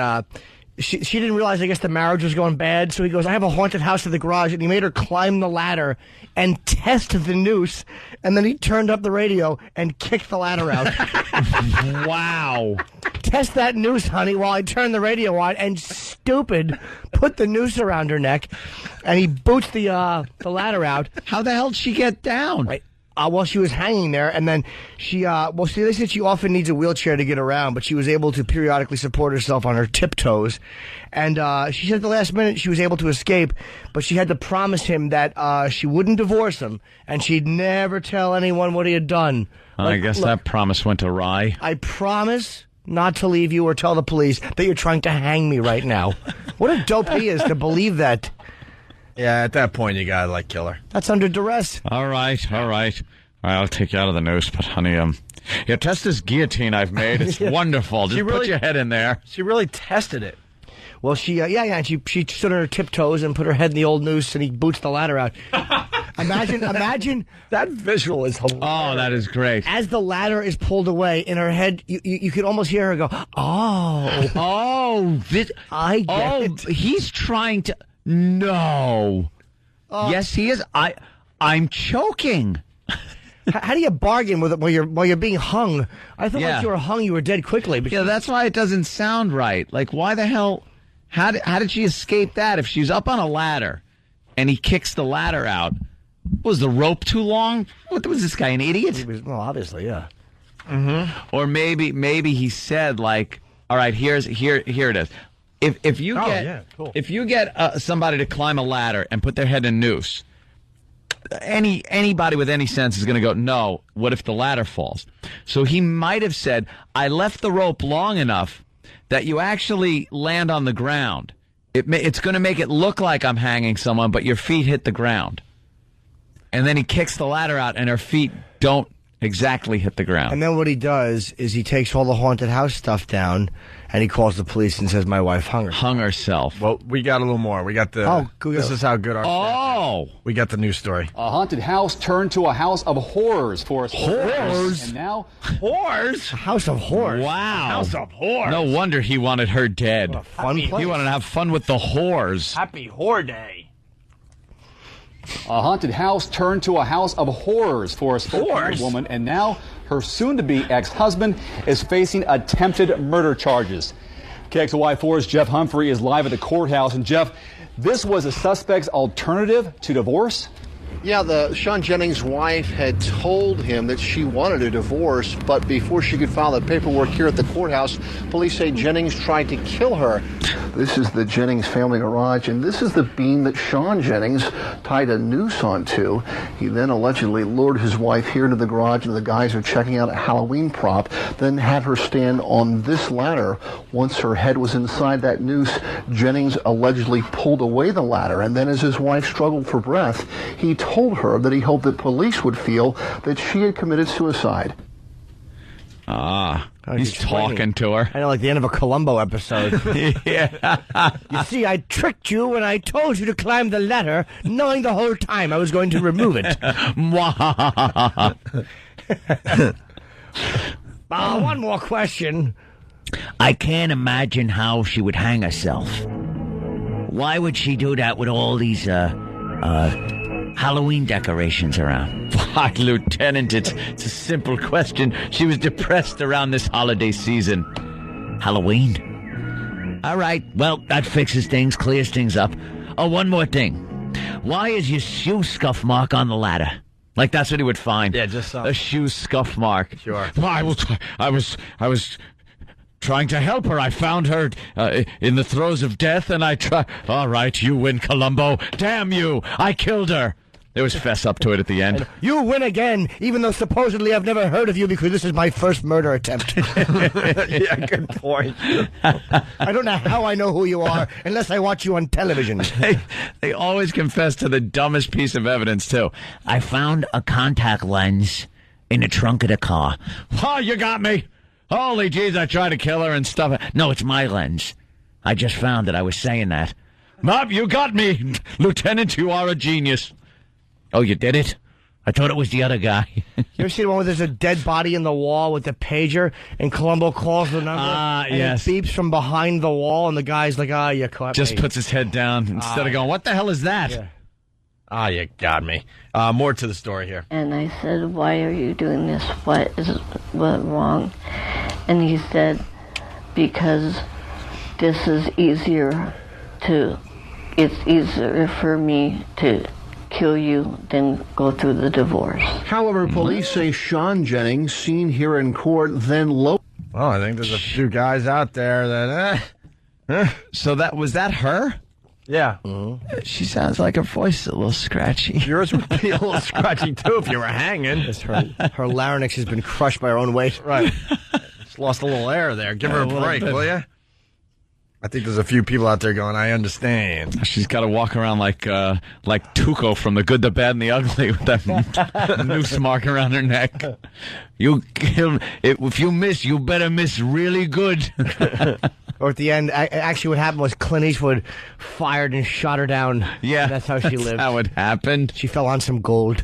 she didn't realize, I guess, the marriage was going bad, so he goes, I have a haunted house in the garage, and he made her climb the ladder and test the noose, and then he turned up the radio and kicked the ladder out. Wow. Test that noose, honey, while I turn the radio on, and stupid put the noose around her neck, and he boots the ladder out. How the hell did she get down? Right. Well, she was hanging there, and then she, they said she often needs a wheelchair to get around, but she was able to periodically support herself on her tiptoes. And she said at the last minute she was able to escape, but she had to promise him that she wouldn't divorce him, and she'd never tell anyone what he had done. I guess that promise went awry. I promise not to leave you or tell the police that you're trying to hang me right now. What a dope he is to believe that. Yeah, at that point, you gotta, kill her. That's under duress. All right. I'll take you out of the noose, but honey, test this guillotine I've made. It's wonderful. Just put your head in there. She really tested it. Well, she stood on her tiptoes and put her head in the old noose, and he boots the ladder out. Imagine that visual is hilarious. Oh, that is great. As the ladder is pulled away in her head, you could almost hear her go, I get it. He's trying to... No. Yes, he is. I'm choking. How do you bargain with it while you're being hung? I thought once you were hung, you were dead quickly. Yeah, that's why it doesn't sound right. Like, why the hell? How did she escape that? If she's up on a ladder and he kicks the ladder out, was the rope too long? What was this guy, an idiot? Well, obviously, yeah. Mm-hmm. Or maybe he said, like, all right, here it is. If you get somebody to climb a ladder and put their head in a noose, anybody with any sense is going to go, no, what if the ladder falls? So he might have said, I left the rope long enough that you actually land on the ground. It's going to make it look like I'm hanging someone, but your feet hit the ground. And then he kicks the ladder out and her feet don't exactly hit the ground. And then what he does is he takes all the haunted house stuff down and he calls the police and says, my wife hung herself. Well, we got a little more. We got the... this is how good our... We got the news story. A haunted house turned to a house of horrors for horrors. And now... Horrors? A house of horrors. Wow. House of horrors. No wonder he wanted her dead. What a fun place. He wanted to have fun with the whores. Happy Whore Day. A haunted house turned to a house of horrors for a Spokane woman, and now her soon-to-be ex-husband is facing attempted murder charges. KXLY4's Jeff Humphrey is live at the courthouse. And Jeff, this was a suspect's alternative to divorce? Yeah, Sean Jennings' wife had told him that she wanted a divorce, but before she could file the paperwork here at the courthouse, police say Jennings tried to kill her. This is the Jennings family garage, and this is the beam that Sean Jennings tied a noose onto. He then allegedly lured his wife here to the garage, and the guys are checking out a Halloween prop, then had her stand on this ladder. Once her head was inside that noose, Jennings allegedly pulled away the ladder, and then as his wife struggled for breath, he told her that he hoped that police would feel that she had committed suicide. He's talking to her. I know, like the end of a Columbo episode. Yeah. You see, I tricked you when I told you to climb the ladder, knowing the whole time I was going to remove it. One more question. I can't imagine how she would hang herself. Why would she do that with all these Halloween decorations around? Why, Lieutenant, it's a simple question. She was depressed around this holiday season. Halloween? All right, well, that fixes things, clears things up. Oh, one more thing. Why is your shoe scuff mark on the ladder? Like that's what he would find. Yeah, just a shoe scuff mark. Sure. I was trying to help her. I found her in the throes of death, and I tried. All right, you win, Columbo. Damn you! I killed her. There was fess up to it at the end. You win again, even though supposedly I've never heard of you because this is my first murder attempt. Yeah, good point. I don't know how I know who you are unless I watch you on television. They always confess to the dumbest piece of evidence, too. I found a contact lens in the trunk of the car. Oh, you got me. Holy jeez, I tried to kill her and stuff. No, it's my lens. I just found it. I was saying that. Mom, you got me. Lieutenant, you are a genius. Oh, you did it? I thought it was the other guy. You ever see the one where there's a dead body in the wall with the pager, and Columbo calls the number, and yes. it beeps from behind the wall, and the guy's like, you caught Just me. puts his head down instead of going, what the hell is that? Yeah. You got me. More to the story here. And I said, why are you doing this? What wrong? And he said, because this is it's easier for me to kill you than go through the divorce. However, police say Sean Jennings, seen here in court, then Well, I think there's a few guys out there that... So was that her? Yeah. She sounds like her voice is a little scratchy. Yours would be a little scratchy, too, if you were hanging. Her larynx has been crushed by her own weight. Right. Just lost a little air there. Give her a break, will you? I think there's a few people out there going, I understand. She's got to walk around like Tuco from The Good, the Bad, and the Ugly with that noose mark around her neck. If you miss, you better miss really good. Or at the end, actually what happened was Clint Eastwood fired and shot her down. Yeah. That's how she lived. That's how it happened. She fell on some gold.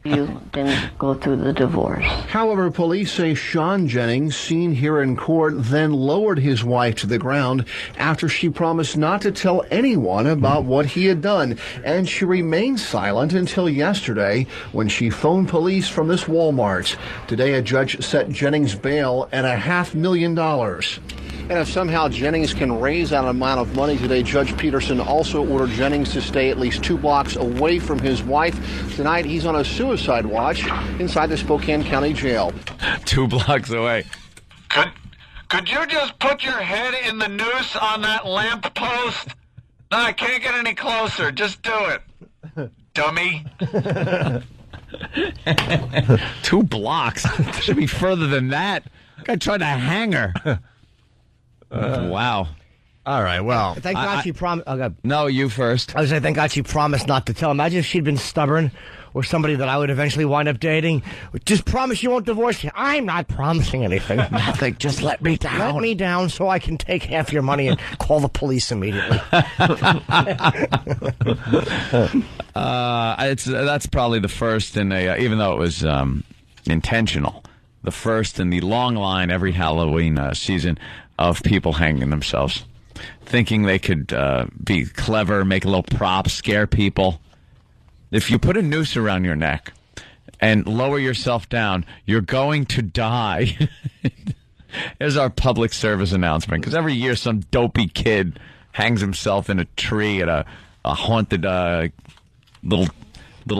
You then go through the divorce. However, police say Sean Jennings, seen here in court, then lowered his wife to the ground after she promised not to tell anyone about what he had done. And she remained silent until yesterday when she phoned police from this Walmart. Today, a judge set Jennings bail at $500,000. And if somehow Jennings can raise that amount of money today, Judge Peterson also ordered Jennings to stay at least 2 blocks away from his wife. Tonight, he's on a suicide watch inside the Spokane County Jail. 2 blocks away. Could you just put your head in the noose on that lamp post? No, I can't get any closer. Just do it, dummy. 2 blocks? Should be further than that. I tried to hang her. Wow. All right, well. Thank God she promised. No, you first. I was saying, thank God she promised not to tell. Imagine if she'd been stubborn or somebody that I would eventually wind up dating. Just promise you won't divorce me. I'm not promising anything. Nothing. Just let me down. Let me down so I can take half your money and call the police immediately. That's probably the first in a, even though it was intentional, the first in the long line every Halloween season of people hanging themselves, thinking they could be clever, make a little prop, scare people. If you put a noose around your neck and lower yourself down, you're going to die. There's our public service announcement, because every year some dopey kid hangs himself in a tree at a haunted little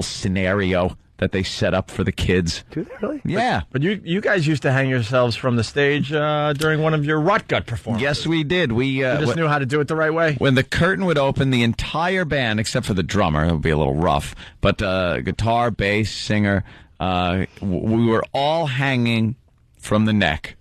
scenario that they set up for the kids. Do they really? Yeah. But you guys used to hang yourselves from the stage during one of your Rot Gut performances. Yes, we did. We just knew how to do it the right way. When the curtain would open, the entire band, except for the drummer, it would be a little rough, but guitar, bass, singer, we were all hanging from the neck.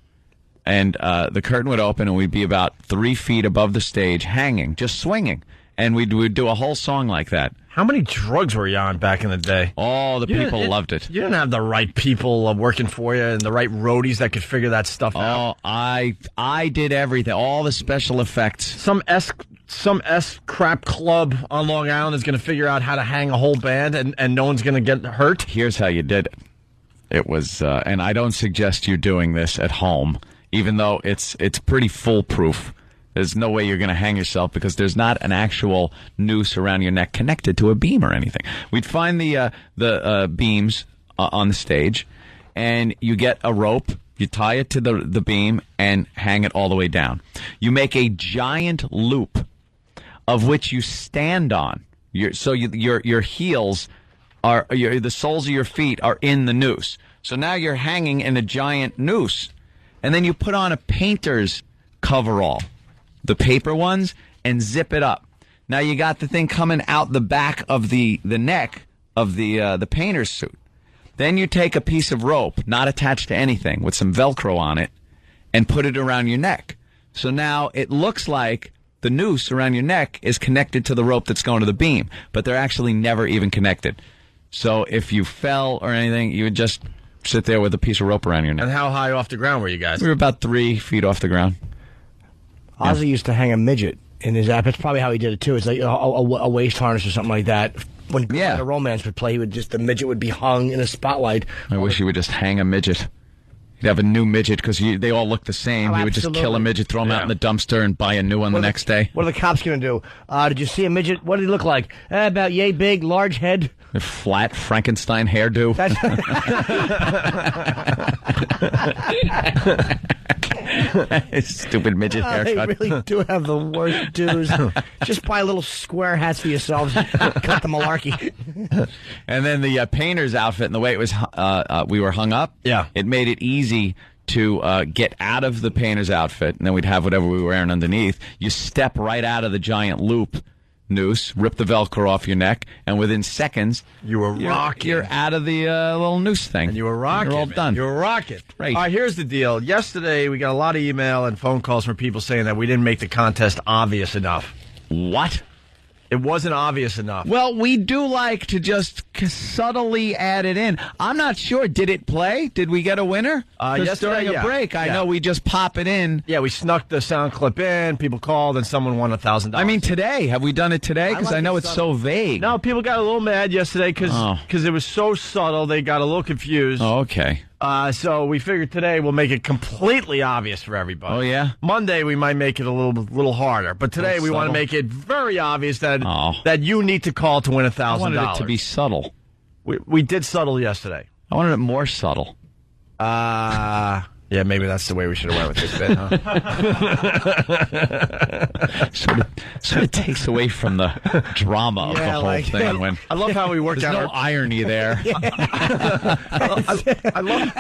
And the curtain would open, and we'd be about 3 feet above the stage, hanging, just swinging. And we'd do a whole song like that. How many drugs were you on back in the day? Oh, the people loved it. You didn't have the right people working for you and the right roadies that could figure that stuff out. Oh, I did everything, all the special effects. Some S crap club on Long Island is going to figure out how to hang a whole band and no one's going to get hurt. Here's how you did it. It was, and I don't suggest you doing this at home, even though it's pretty foolproof. There's no way you're going to hang yourself because there's not an actual noose around your neck connected to a beam or anything. We'd find the beams on the stage, and you get a rope, you tie it to the beam, and hang it all the way down. You make a giant loop of which you stand on. Your heels are the soles of your feet are in the noose. So now you're hanging in a giant noose, and then you put on a painter's coverall, the paper ones, and zip it up. Now you got the thing coming out the back of the neck of the painter's suit. Then you take a piece of rope, not attached to anything, with some Velcro on it, and put it around your neck. So now it looks like the noose around your neck is connected to the rope that's going to the beam, but they're actually never even connected. So if you fell or anything, you would just sit there with a piece of rope around your neck. And how high off the ground were you guys? We were about 3 feet off the ground. Ozzy used to hang a midget in his app. That's probably how he did it, too. It's like a waist harness or something like that. When the Romance would play, the midget would be hung in a spotlight. I wish he would just hang a midget. He'd have a new midget because they all look the same. He would just kill a midget, throw him out in the dumpster, and buy a new one the next day. What are the cops going to do? Did you see a midget? What did he look like? About yay big, large head. A flat Frankenstein hairdo. Stupid midget haircut. They really do have the worst dudes. Just buy little square hats for yourselves. Cut the malarkey. And then the painter's outfit and the way it was, we were hung up. Yeah, it made it easy to get out of the painter's outfit, and then we'd have whatever we were wearing underneath. You step right out of the giant loop noose, rip the Velcro off your neck, and within seconds, you're out of the little noose thing. And you were rocking. You're all done. You were rocking. Right. All right, here's the deal. Yesterday, we got a lot of email and phone calls from people saying that we didn't make the contest obvious enough. What? It wasn't obvious enough. Well, we do like to just subtly add it in. I'm not sure. Did it play? Did we get a winner? Yes, during a break, I know we just pop it in. Yeah, we snuck the sound clip in. People called, and someone won $1,000. I mean, today. Have we done it today? Because I know it's so vague. No, people got a little mad yesterday because it was so subtle. They got a little confused. Oh, okay. So we figured today we'll make it completely obvious for everybody. Oh, yeah? Monday we might make it a little harder. But today we want to make it very obvious that you need to call to win $1,000. I wanted it to be subtle. We did subtle yesterday. I wanted it more subtle. Yeah, maybe that's the way we should have went with this bit, huh? sort of takes away from the drama of the whole thing. When I love how we worked out. There's no irony there. I love,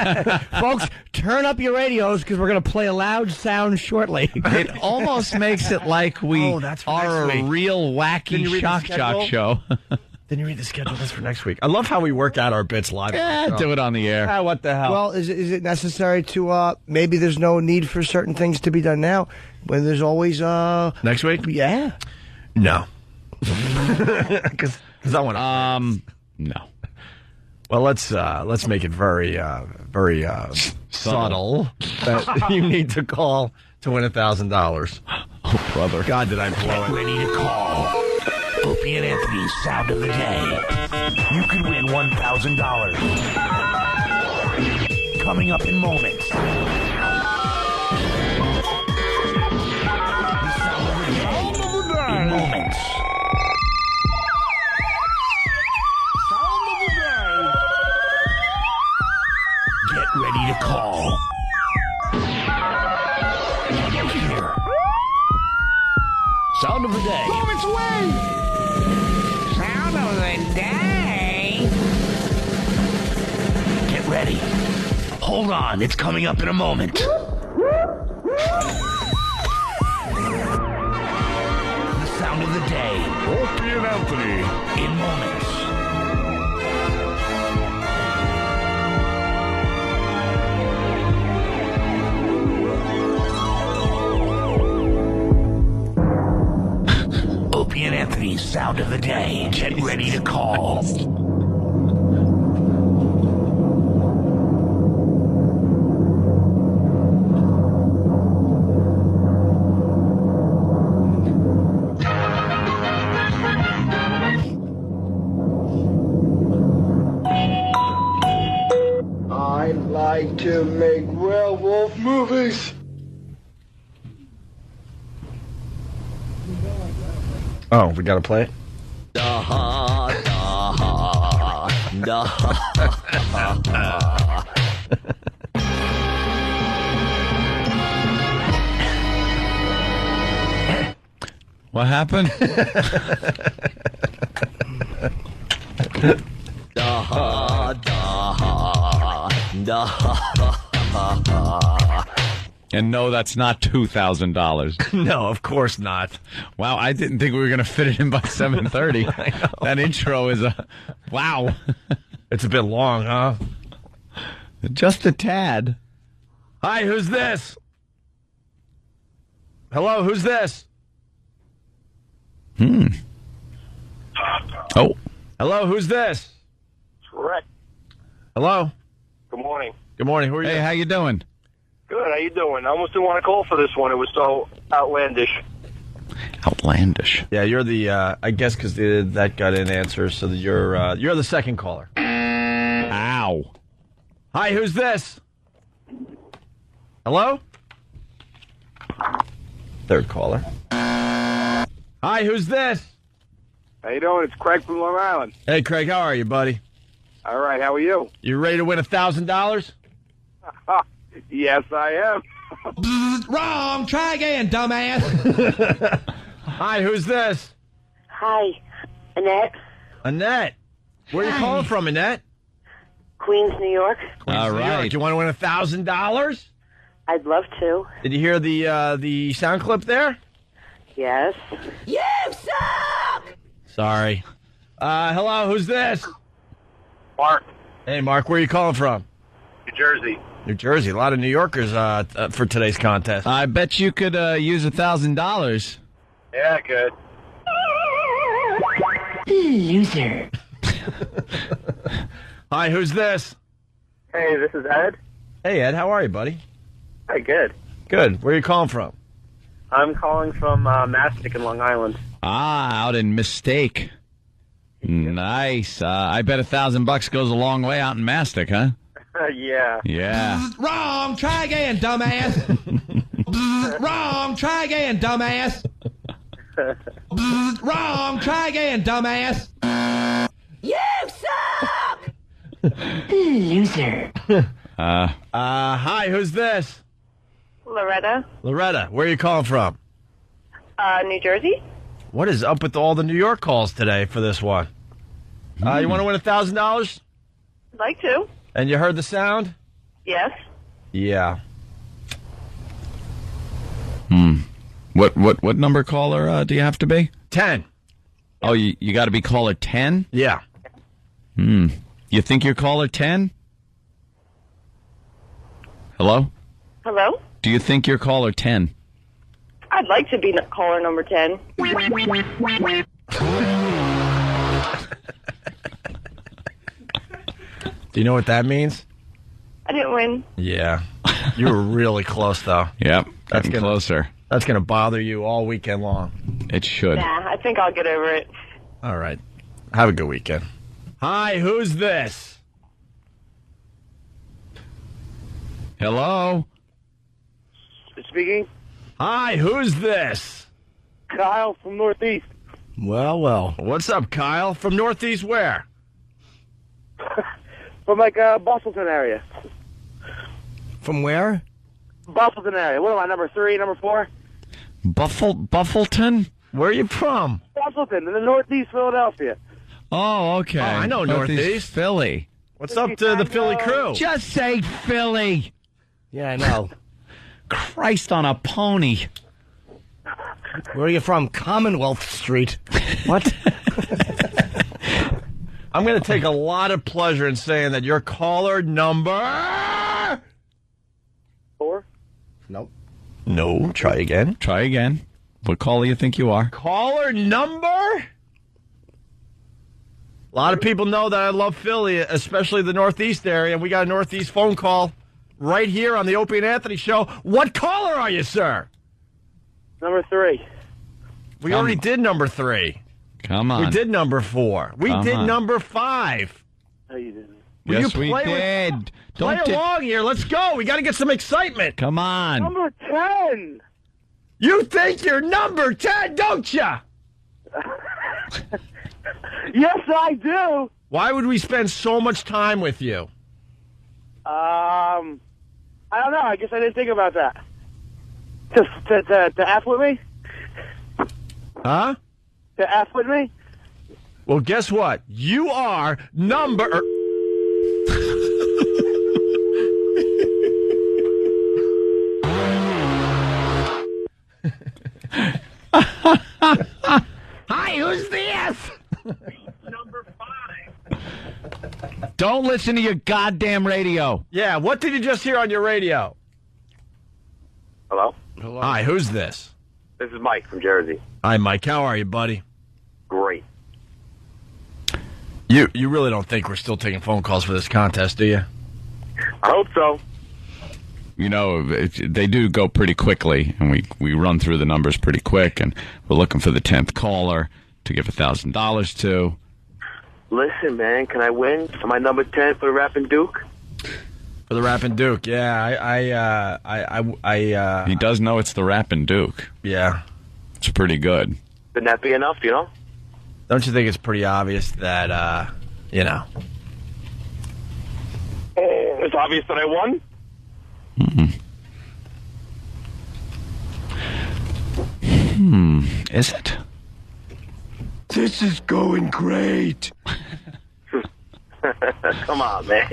folks, turn up your radios because we're going to play a loud sound shortly. It almost makes it like we are a real wacky shock jock show. Didn't you read the schedule? That's for next week. I love how we work out our bits live. Yeah, do it on the air. What the hell? Well, is it necessary to, maybe there's no need for certain things to be done now, when there's always, next week? Yeah. No. Because I want to. No. Well, let's make it very subtle that you need to call to win $1,000. Oh, brother. God, did I blow it. Ready to call. Opie and Anthony's Sound of the Day. You can win $1,000. Coming up in moments. The Sound of the Day. In moments. Sound of the Day. Get ready to call. Here. Sound of the Day. Move its way! Sound of the Day. Get ready. Hold on, it's coming up in a moment. The Sound of the Day. Opie and Anthony. In moments. Opie and Anthony's Sound of the Day. Get ready to call. I like to make werewolf movies. Oh, we gotta play it? What happened? And no, that's not $2,000. No, of course not. Wow, I didn't think we were going to fit it in by 7:30. That intro is wow. It's a bit long, huh? Just a tad. Hi, who's this? Hello, who's this? Oh. Hello, who's this? Rick. Hello. Good morning. Good morning. Who are you? Hey, how you doing? Good. How you doing? I almost didn't want to call for this one. It was so outlandish. Outlandish. Yeah, you're the. I guess because that got an answer, so that you're the second caller. Ow. Hi, who's this? Hello. Third caller. Hi, who's this? How you doing? It's Craig from Long Island. Hey, Craig. How are you, buddy? All right. How are you? You ready to win $1,000? Yes, I am. Wrong. Try again, dumbass. Hi, who's this? Hi, Annette. Annette. Where are you calling from, Annette? Queens, New York. All New right. York. You want to win $1,000? I'd love to. Did you hear the sound clip there? Yes. You suck! Sorry. Hello, who's this? Mark, Hey, Mark, where are you calling from? New Jersey. New Jersey. A lot of New Yorkers for today's contest. I bet you could use $1,000. Yeah, good. Loser. Hi, who's this? Hey, this is Ed. Hey, Ed, how are you, buddy? Hi, good. Good. Where are you calling from? I'm calling from Mastic in Long Island. Ah, out in Mistake. Nice. I bet $1,000 goes a long way out in Mastic, huh? Yeah. Yeah. Wrong. Try again, dumbass. Wrong. Try again, dumbass. Wrong. Try again, dumbass. You suck! Loser. Hi, who's this? Loretta, Loretta, where are you calling from? New Jersey. What is up with all the New York calls today for this one? You want to win $1,000? I'd like to. And you heard the sound? Yes. Yeah. What number caller do you have to be? 10. Oh, you got to be caller 10? Yeah. You think you're caller 10? Hello? Hello? Do you think you're caller 10? I'd like to be caller number 10. Do you know what that means? I didn't win. Yeah. You were really close, though. Yep. That's Getting closer. That's going to bother you all weekend long. It should. Nah, I think I'll get over it. All right. Have a good weekend. Hi, who's this? Hello? Speaking. Hi, who's this? Kyle from Northeast. Well, well. What's up, Kyle? From Northeast where? From Bustleton area. From where? Bustleton area. What am I, number 3, number 4? Buffleton? Where are you from? Bustleton, in the Northeast Philadelphia. Oh, okay. Oh, I know Northeast. Philly. What's up to the Philly crew? Just say Philly. Yeah, I know. Christ on a pony. Where are you from? Commonwealth Street. What? I'm going to take a lot of pleasure in saying that you're caller number 4? Nope. No, try again. Try again. What caller you think you are? Caller number? A lot of people know that I love Philly, especially the Northeast area, and we got a Northeast phone call right here on the Opie and Anthony show. What caller are you, sir? Number 3. We already did number 3. Come on. We did number 4. We Come did on. number 5. No, you didn't. Will Yes, you we play did. Play along here. Let's go. We got to get some excitement. Come on. Number 10. You think you're number 10, don't ya? Yes, I do. Why would we spend so much time with you? I don't know. I guess I didn't think about that. To F with me? Huh? To F with me? Well, guess what? You are number... Don't listen to your goddamn radio. Yeah, what did you just hear on your radio? Hello? Hi, who's this? This is Mike from Jersey. Hi, Mike. How are you, buddy? Great. You really don't think we're still taking phone calls for this contest, do you? I hope so. You know, they do go pretty quickly, and we run through the numbers pretty quick, and we're looking for the 10th caller to give $1,000 to. Listen, man, can I win? Am I number 10 for the Rappin' Duke? For the Rappin' Duke, yeah. He does know it's the Rappin' Duke. Yeah. It's pretty good. Wouldn't that be enough, you know? Don't you think it's pretty obvious that, you know? It's obvious that I won? Is it? This is going great. Come on, man.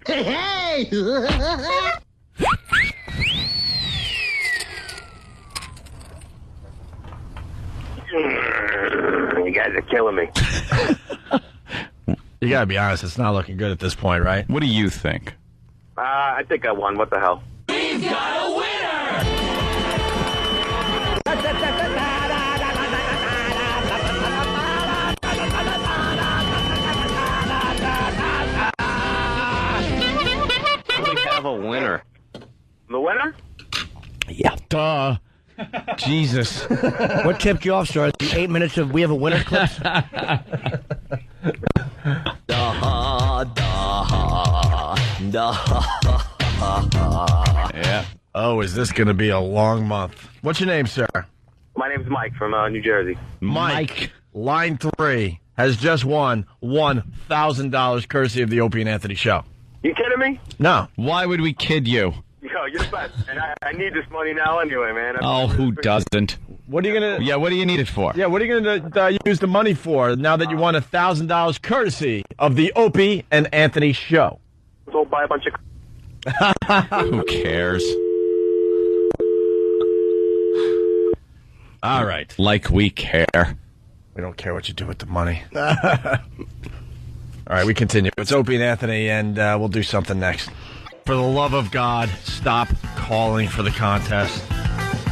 Hey! You guys are killing me. You gotta be honest, it's not looking good at this point, right? What do you think? I think I won. What the hell? We've got a winner! We have a winner. The winner? Yeah. Duh. Jesus. What tipped you off, sir? The 8 minutes of We Have a Winner clips? Yeah. Oh, is this going to be a long month? What's your name, sir? My name's Mike from New Jersey. Mike, line 3, has just won $1,000 courtesy of the Opie and Anthony Show. You kidding me? No. Why would we kid you? Yo, you're the best. And I need this money now anyway, man. Oh, who doesn't? What are you going to... Yeah, what do you need it for? Yeah, what are you going to use the money for now that you won $1,000 courtesy of the Opie and Anthony Show? Go buy a bunch of... Who cares? All right. Like we care. We don't care what you do with the money. All right, we continue. It's Opie and Anthony, and we'll do something next. For the love of God, stop calling for the contest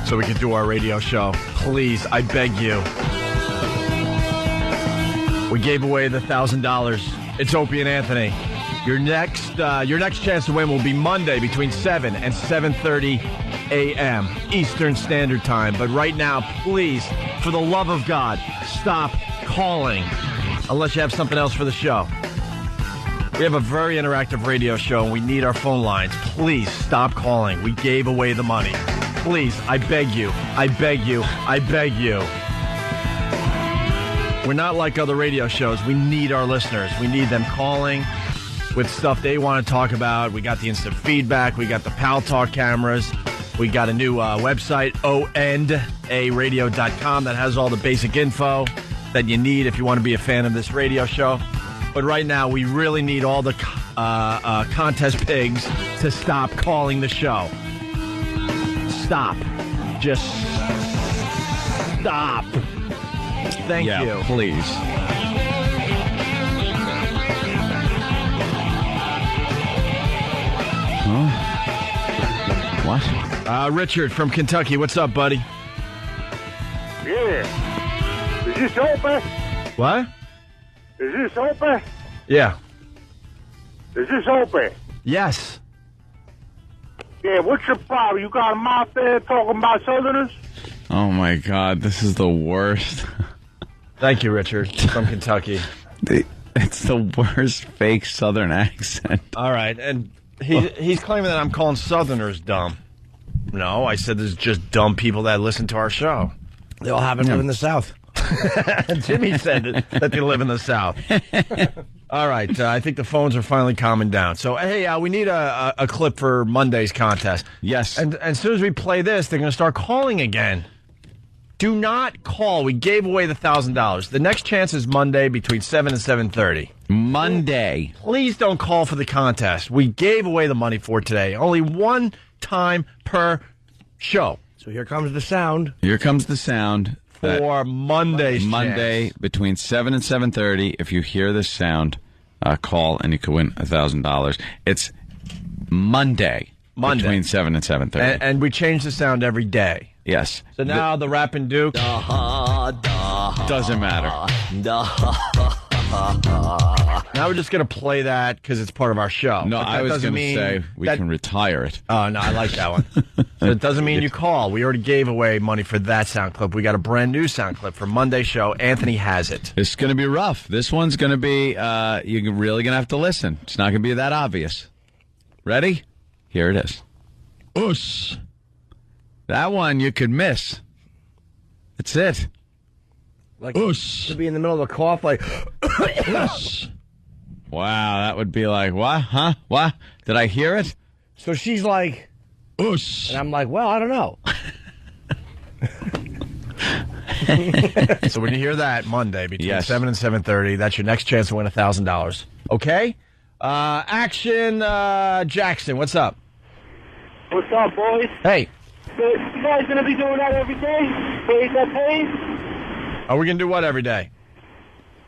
so we can do our radio show. Please, I beg you. We gave away the $1,000. It's Opie and Anthony. Your next chance to win will be Monday between 7 and 7:30 a.m. Eastern Standard Time. But right now, please, for the love of God, stop calling unless you have something else for the show. We have a very interactive radio show, and we need our phone lines. Please stop calling. We gave away the money. Please, I beg you. I beg you. I beg you. We're not like other radio shows. We need our listeners. We need them calling with stuff they want to talk about. We got the instant feedback. We got the Pal Talk cameras. We got a new website, onaradio.com, that has all the basic info that you need if you want to be a fan of this radio show. But right now, we really need all the contest pigs to stop calling the show. Stop. Just stop. Thank you. Please. Huh? What? Richard from Kentucky. What's up, buddy? Yeah. Is this open? What? Is this open? Yeah. Is this open? Yes. Yeah, what's your problem? You got them out there talking about Southerners? Oh, my God. This is the worst. Thank you, Richard, from Kentucky. It's the worst fake Southern accent. All right, and he's claiming that I'm calling Southerners dumb. No, I said there's just dumb people that listen to our show. They all happen to live in the South. Jimmy said that they live in the South. All right, I think the phones are finally calming down. So, hey, we need a clip for Monday's contest. Yes. And as soon as we play this, they're going to start calling again. Do not call. We gave away the $1,000. The next chance is Monday between 7 and 7:30. Monday. Please don't call for the contest. We gave away the money for today. Only one time per show. So here comes the sound. Here comes the sound. For Monday's Monday between 7 and 7:30. If you hear this sound, call and you could win $1,000. It's Monday between 7 and 7:30. And we change the sound every day. Yes. So now the Rappin' Duke. Doesn't matter. Now we're just going to play that because it's part of our show. No, But that I was doesn't going to mean say we that- can retire it. Oh, no, I like that one. So it doesn't mean you call. We already gave away money for that sound clip. We got a brand new sound clip for Monday's show. Anthony has it. It's going to be rough. This one's going to be, you're really going to have to listen. It's not going to be that obvious. Ready? Here it is. Us. That one you could miss. That's it. Like to be in the middle of a cough, like Us. Wow, that would be like, what? Huh? What? Did I hear it? So she's like, Us. and I'm like, well, I don't know. So when you hear that Monday between Yes. 7 and 7:30, that's your next chance to win $1,000. Okay? Action, Jackson, what's up? What's up, boys? Hey. You guys gonna be doing that every day? Pays that pays? Are we going to do what every day?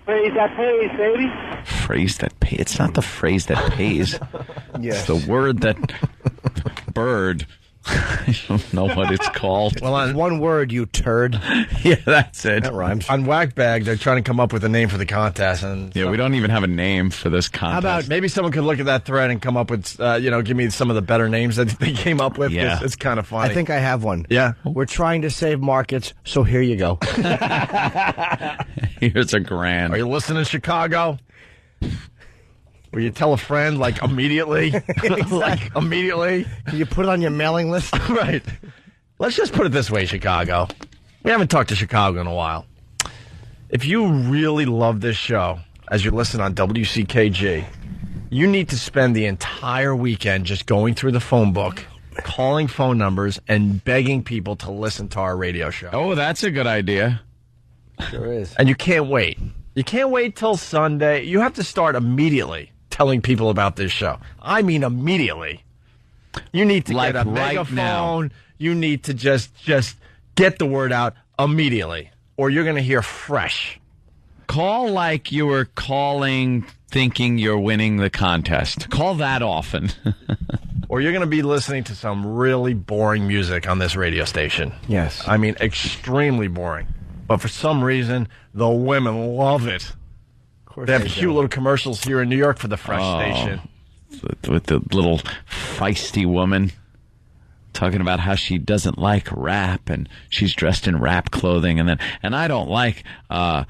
Pays that pays, baby. Phrase that pays. It's not the phrase that pays. Yes. It's the word that bird. I don't know what it's called. Well, on one word, you turd. Yeah, that's it. That rhymes. On Whackbag, they're trying to come up with a name for the contest. And Yeah, we don't even have a name for this contest. How about maybe someone could look at that thread and come up with, give me some of the better names that they came up with? 'Cause Yeah. It's kind of funny. I think I have one. Yeah. We're trying to save markets, so here you go. Here's a grand. Are you listening, Chicago? Will you tell a friend, like, immediately? Like, immediately? Can you put it on your mailing list? Right. Let's just put it this way, Chicago. We haven't talked to Chicago in a while. If you really love this show, as you listen on WCKG, you need to spend the entire weekend just going through the phone book, calling phone numbers, and begging people to listen to our radio show. Oh, that's a good idea. Sure is. And you can't wait. You can't wait till Sunday. You have to start immediately telling people about this show. I mean immediately. You need to Like get a right megaphone. now. You need to just get the word out immediately, or you're going to hear fresh. Call like you were calling thinking you're winning the contest. Call that often. Or you're going to be listening to some really boring music on this radio station. Yes. I mean, extremely boring. But for some reason, the women love it. They have cute little commercials here in New York for the Fresh Station. With the little feisty woman talking about how she doesn't like rap and she's dressed in rap clothing, and I don't like rock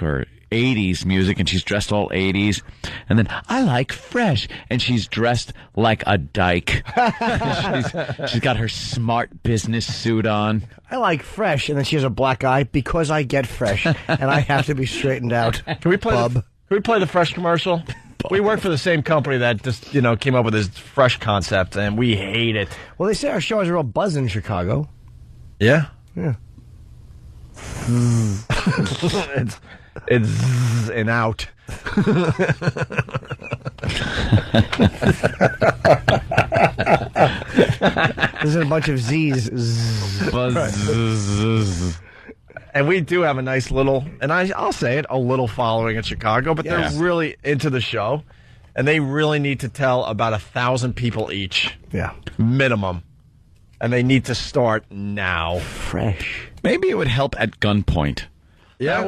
or 80s music, and she's dressed all 80s, and then I like Fresh, and she's dressed like a dyke. she's got her smart business suit on. I like Fresh, and then she has a black eye because I get fresh, and I have to be straightened out. Can we play the Fresh commercial? We work for the same company that just, came up with this Fresh concept, and we hate it. Well, they say our show has a real buzz in Chicago. Yeah? Yeah. It's zzz and out. There's a bunch of Z's. Zzz. Buzz. And we do have a nice little, and I'll say it, a little following in Chicago, but Yeah. they're really into the show, and they really need to tell about 1,000 people each. Yeah. Minimum. And they need to start now. Fresh. Maybe it would help at gunpoint. Yeah.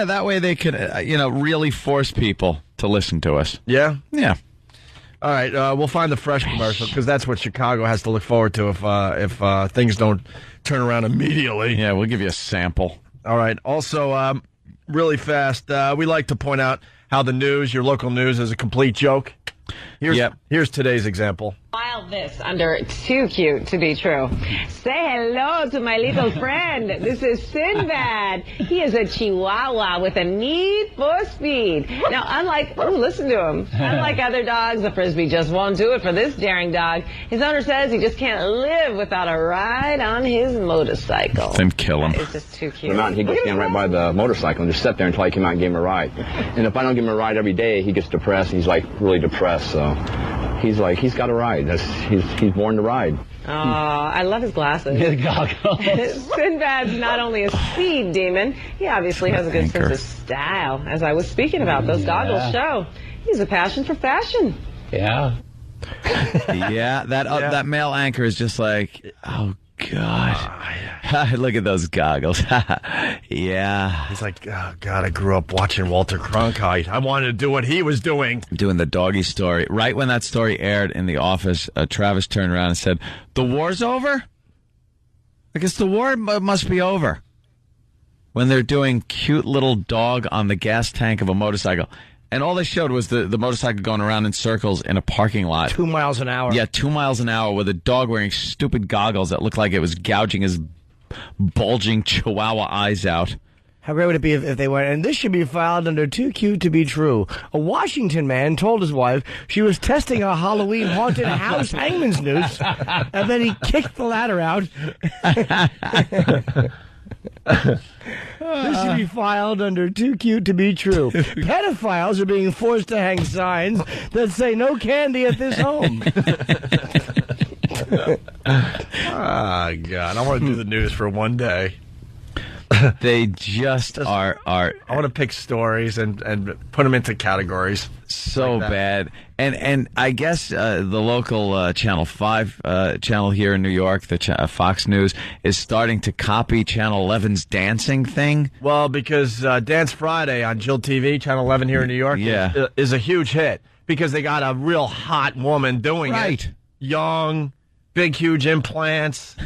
That way they could, really force people to listen to us. Yeah? Yeah. All right, we'll find the Fresh commercial, because that's what Chicago has to look forward to if things don't turn around immediately. Yeah, we'll give you a sample. All right. Also, really fast, we like to point out how the news, your local news, is a complete joke. Here's today's example. File this under too cute to be true. Say hello to my little friend. This is Sinbad. He is a Chihuahua with a need for speed. Now, listen to him. Unlike other dogs, the Frisbee just won't do it for this daring dog. His owner says he just can't live without a ride on his motorcycle. Then kill him. It's just too cute. He could stand right by the motorcycle and just sit there until I came out and gave him a ride. And if I don't give him a ride every day, he gets depressed. He's like really depressed. So he's got a ride. He's born to ride. I love his glasses. His goggles. Sinbad's not only a speed demon, he obviously has a good sense of style. As I was speaking about, those goggles show he's a passion for fashion. Yeah. That male anchor is just like, oh, God. Look at those goggles. Yeah. He's like, oh, God, I grew up watching Walter Cronkite. I wanted to do what he was doing. Doing the doggy story. Right when that story aired in The Office, Travis turned around and said, the war's over? I guess the war must be over. When they're doing cute little dog on the gas tank of a motorcycle. And all they showed was the motorcycle going around in circles in a parking lot. 2 miles an hour. Yeah, 2 miles an hour with a dog wearing stupid goggles that looked like it was gouging his bulging chihuahua eyes out. How great would it be if they went, and this should be filed under too cute to be true. A Washington man told his wife she was testing a Halloween haunted house hangman's noose, and then he kicked the ladder out. This should be filed under too cute to be true. Pedophiles are being forced to hang signs that say no candy at this home. Oh, God. I want to do the news for one day. They just are. I want to pick stories and put them into categories. So like bad. And I guess the local Channel 5 channel here in New York, the Fox News, is starting to copy Channel 11's dancing thing. Well, because Dance Friday on Jill TV, Channel 11 here in New York, is a huge hit. Because they got a real hot woman doing it. Young, big, huge implants.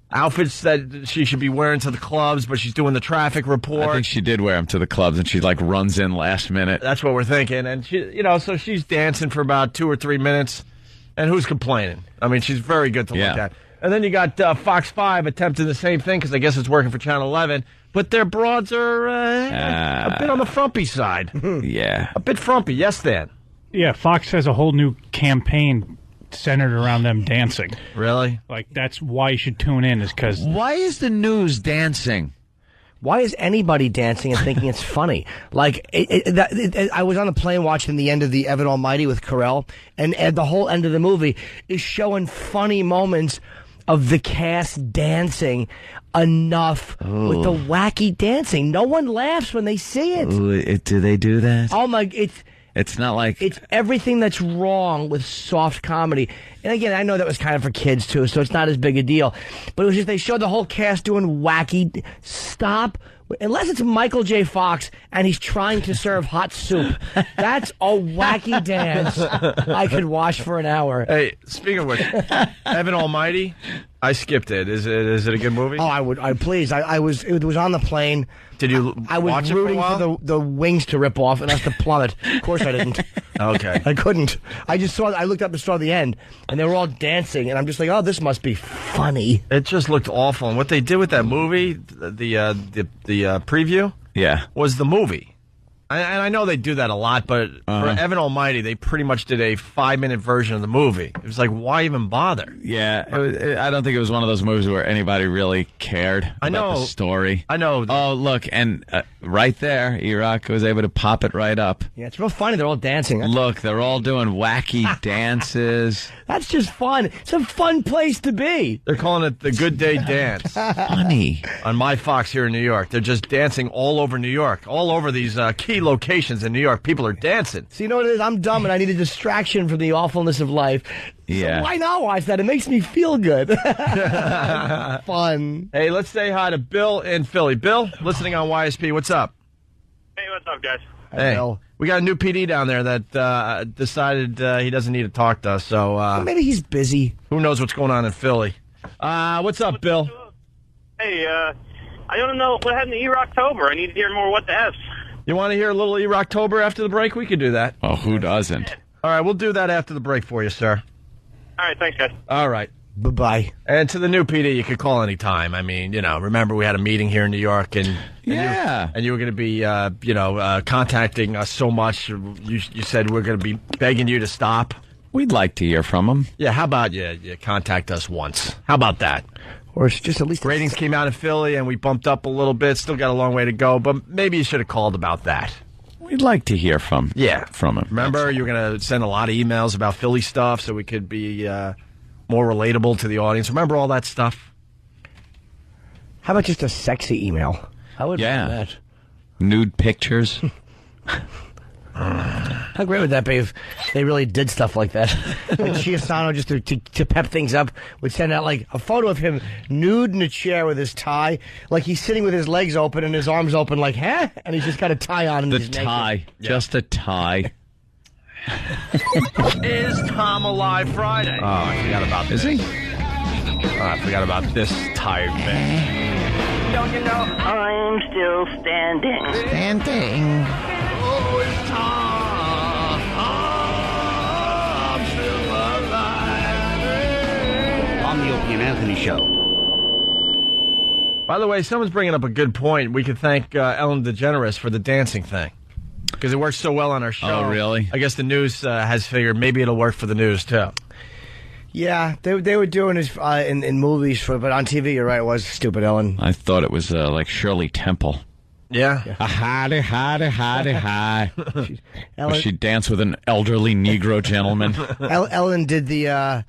Outfits that she should be wearing to the clubs, but she's doing the traffic report. I think she did wear them to the clubs, and she runs in last minute. That's what we're thinking, and she, so she's dancing for about 2 or 3 minutes, and who's complaining? I mean, she's very good to look at. And then you got Fox 5 attempting the same thing because I guess it's working for Channel 11, but their broads are a bit on the frumpy side. Yeah, a bit frumpy. Yes, Dan. Yeah, Fox has a whole new campaign centered around them dancing. Really? Like, that's why you should tune in, is because... Why is the news dancing? Why is anybody dancing and thinking it's funny? Like, I was on a plane watching the end of the Evan Almighty with Carell, and the whole end of the movie is showing funny moments of the cast dancing enough with the wacky dancing. No one laughs when they see it. Ooh, do they do that? Oh, my... It's not like... It's everything that's wrong with soft comedy. And again, I know that was kind of for kids, too, so it's not as big a deal. But it was just they showed the whole cast doing wacky... Stop. Unless it's Michael J. Fox and he's trying to serve hot soup. That's a wacky dance I could watch for an hour. Hey, speaking of which, Evan Almighty, I skipped it. Is it a good movie? Oh, please. It was on the plane. Did you I was watch it rooting for a while? for the wings to rip off and us to plummet. Of course I didn't. Okay. I couldn't. I looked up and saw the end, and they were all dancing, and I'm just like, oh, this must be funny. It just looked awful. And what they did with that movie, the preview, was the movie. And I know they do that a lot, but for Evan Almighty, they pretty much did a 5-minute version of the movie. It was like, why even bother? Yeah, I don't think it was one of those movies where anybody really cared about the story. I know. Oh, look, and right there, E-Rock was able to pop it right up. Yeah, it's real funny. They're all dancing. Look, they're all doing wacky dances. That's just fun. It's a fun place to be. They're calling it the Good Day Dance. Funny. On My Fox here in New York. They're just dancing all over New York. All over these key locations in New York. People are dancing. So you know what it is? I'm dumb and I need a distraction from the awfulness of life. Yeah. So why not watch that? It makes me feel good. Fun. Hey, let's say hi to Bill in Philly. Bill, listening on YSP. What's up? Hey, what's up, guys? Hey, Bill. We got a new PD down there that decided he doesn't need to talk to us. So well, maybe he's busy. Who knows what's going on in Philly? What's up, Bill? Hey, I don't know what happened to E-Rocktober. I need to hear more what the F's. You want to hear a little E-Rocktober after the break? We could do that. Oh, who doesn't? All right, we'll do that after the break for you, sir. All right, thanks, guys. All right. Bye-bye. And to the new PD, you could call any time. I mean, remember we had a meeting here in New York, and you were going to be, contacting us so much. You said we're going to be begging you to stop. We'd like to hear from them. Yeah, how about you contact us once? How about that? Or it's just at least ratings came out in Philly, and we bumped up a little bit. Still got a long way to go, but maybe you should have called about that. We'd like to hear from him. Remember, you were going to send a lot of emails about Philly stuff so we could be more relatable to the audience. Remember all that stuff? How about just a sexy email? I would love that. Nude pictures. How great would that be if they really did stuff like that? Like Chiasano, just to pep things up, would send out like a photo of him nude in a chair with his tie, like he's sitting with his legs open and his arms open, like, huh? And he's just got a tie on. And The he's tie. naked. Just a tie. Is Tom alive Friday? Oh, I forgot about this. Is he? I forgot about this tired man. Don't you know I'm still standing? Standing. Oh, it's Tom. I'm still alive. On the Opie and Anthony Show. By the way, someone's bringing up a good point. We could thank Ellen DeGeneres for the dancing thing. Because it works so well on our show. Oh, really? I guess the news has figured maybe it'll work for the news, too. Yeah, they were doing this in movies, but on TV, you're right, it was Stupid Ellen. I thought it was like Shirley Temple. Yeah. Hidey, hidey, hidey, hi. Ellen, She danced with an elderly Negro gentleman. Ellen did the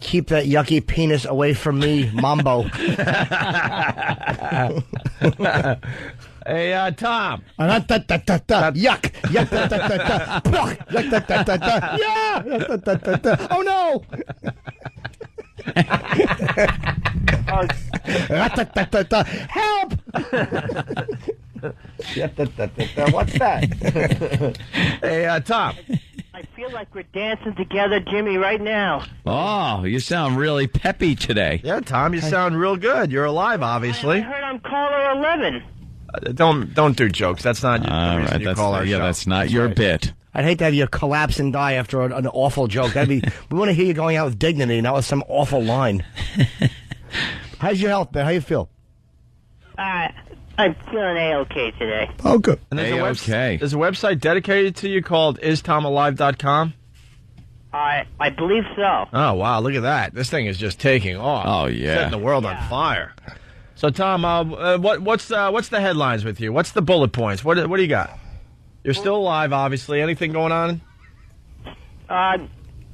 keep that yucky penis away from me mambo. Hey, Tom. Yuck. Yuck. Yeah. Oh, no. Help. What's that? Hey, Tom. I feel like we're dancing together, Jimmy, right now. Oh, you sound really peppy today. Yeah, Tom, you sound real good. You're alive, obviously. I heard I'm caller 11. Don't do jokes. That's not the reason you call our show. That's not your bit. I'd hate to have you collapse and die after an awful joke. We want to hear you going out with dignity, not with some awful line. How's your health, Ben? How you feel? I'm feeling A-okay today. Oh, good. And there's a website dedicated to you called istomalive.com? I believe so. Oh, wow. Look at that. This thing is just taking off. Oh, yeah. Setting the world on fire. So, Tom, what's the headlines with you? What's the bullet points? What do you got? You're still alive, obviously. Anything going on?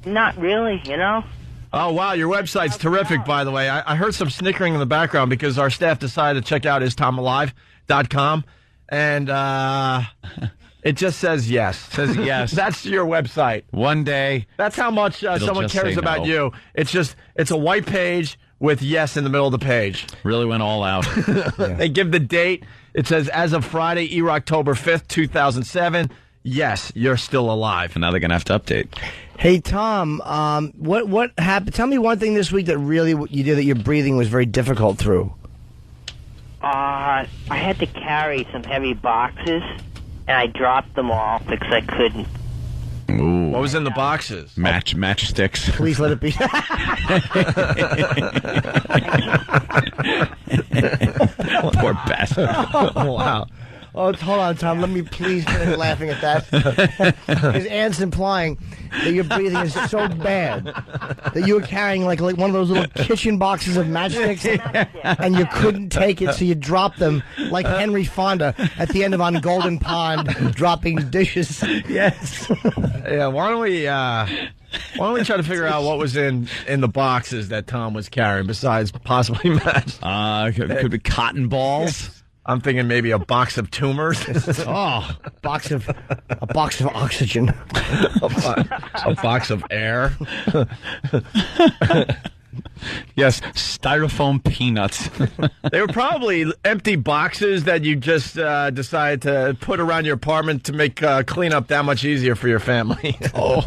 Not really, you know. Oh, wow. Your website's terrific, by the way. I heard some snickering in the background because our staff decided to check out istomalive.com, and it just says yes. Says yes. That's your website. One day. That's how much someone cares about you. It's a white page with yes in the middle of the page. Really went all out. They give the date. It says, as of Friday, October 5th, 2007, yes, you're still alive. And now they're going to have to update. Hey, Tom, what happened? Tell me one thing this week that really you did that your breathing was very difficult through. I had to carry some heavy boxes, and I dropped them all because I couldn't. Ooh. What was in the boxes? Matchsticks. Please let it be. Poor bastard. Oh, wow. Oh, hold on, Tom. Let me please finish laughing at that. Because Ant's implying that your breathing is so bad that you were carrying like one of those little kitchen boxes of matchsticks and you couldn't take it, so you dropped them like Henry Fonda at the end of On Golden Pond dropping dishes. Yes. Yeah, why don't we try to figure out what was in the boxes that Tom was carrying besides possibly match? Could be cotton balls. I'm thinking maybe a box of tumors. Oh, a box of oxygen. a box of air. Yes, styrofoam peanuts. They were probably empty boxes that you just decided to put around your apartment to make cleanup that much easier for your family. Oh,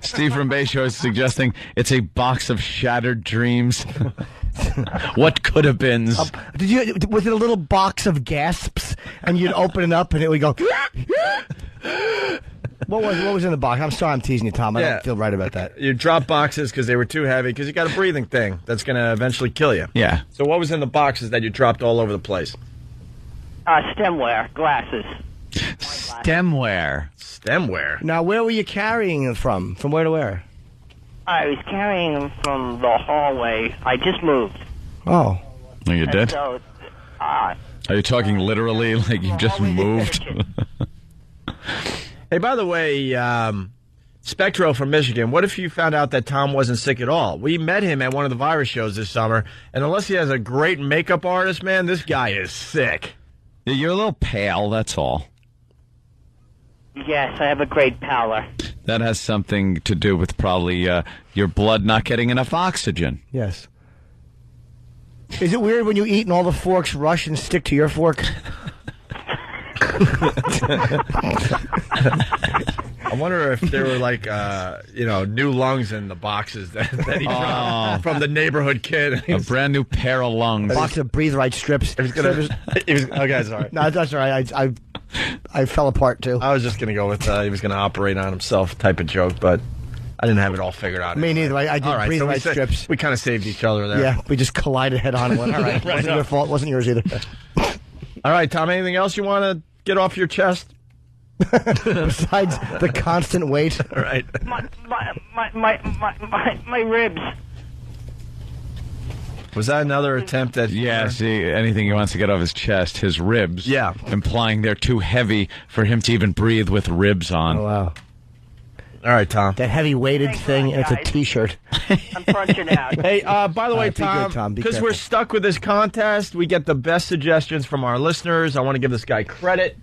Steve from Bay Show is suggesting it's a box of shattered dreams. What could have been? Was it a little box of gasps, and you'd open it up, and it would go. What was in the box? I'm sorry, I'm teasing you, Tom. I don't feel right about that. You dropped boxes because they were too heavy, because you got a breathing thing that's going to eventually kill you. Yeah. So what was in the boxes that you dropped all over the place? Stemware, glasses. Stemware. Now, where were you carrying them from? From where to where? I was carrying them from the hallway. I just moved. Oh. No, you did? So, Are you talking literally, like you just moved? Hey, by the way, Spectro from Michigan, what if you found out that Tom wasn't sick at all? We met him at one of the virus shows this summer, and unless he has a great makeup artist, man, this guy is sick. Yeah, you're a little pale, that's all. Yes, I have a great pallor. That has something to do with probably your blood not getting enough oxygen. Yes. Is it weird when you eat and all the forks rush and stick to your fork? I wonder if there were like, new lungs in the boxes that he brought from the neighborhood kid. A brand new pair of lungs. A box of Breathe Right strips. Okay, sorry. No, that's all right. I fell apart too. I was just going to go with he was going to operate on himself type of joke, but I didn't have it all figured out. Me neither. I did all right, Breathe so Right strips. We kind of saved each other there. Yeah, we just collided head on. All right, wasn't your fault. Wasn't yours either. All right, Tom. Anything else you want to get off your chest? Besides the constant weight. All right. My ribs. Was that another attempt at... Yeah, see, anything he wants to get off his chest, his ribs. Yeah. Implying they're too heavy for him to even breathe with ribs on. Oh, wow. All right, Tom. That heavy weighted thing, and it's a T-shirt. I'm punching out. Hey, by the way, be good, Tom. Be because careful. we're stuck with this contest, we get the best suggestions from our listeners. I want to give this guy credit.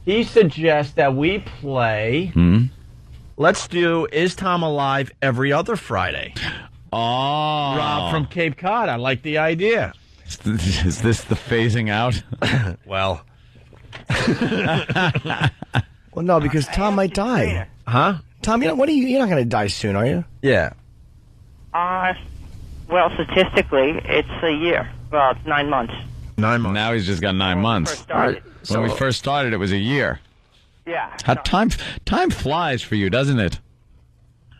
He suggests that we play... Let's do Is Tom Alive every other Friday. Oh. Rob from Cape Cod. I like the idea. Is this the phasing out? Well. Well, no, because Tom might die. Huh? Tom, you're not going to die soon, are you? Yeah. Well, statistically, it's a year. Well, it's 9 months. 9 months. Now he's just got 9 months. When we first started, it was a year. Yeah. How time flies for you, doesn't it?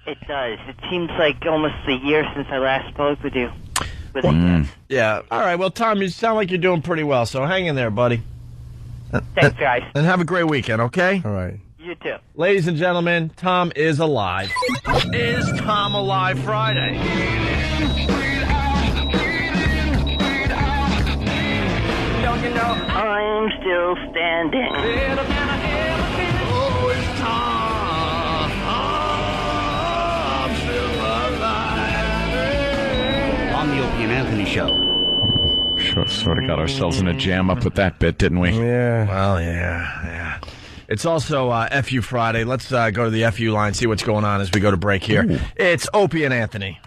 It does. It seems like almost a year since I last spoke with you. Yeah. All right. Well, Tom, you sound like you're doing pretty well, so hang in there, buddy. Thanks, guys. And have a great weekend, okay? All right. You too. Ladies and gentlemen, Tom is alive. Is Tom Alive Friday? Don't you know I'm still standing? Oh, it's Tom. I'm still alive. On the Opie and Anthony Show. Sort of got ourselves in a jam up with that bit, didn't we? Yeah. Well, yeah. It's also FU Friday. Let's go to the FU line, see what's going on as we go to break here. Ooh. It's Opie and Anthony.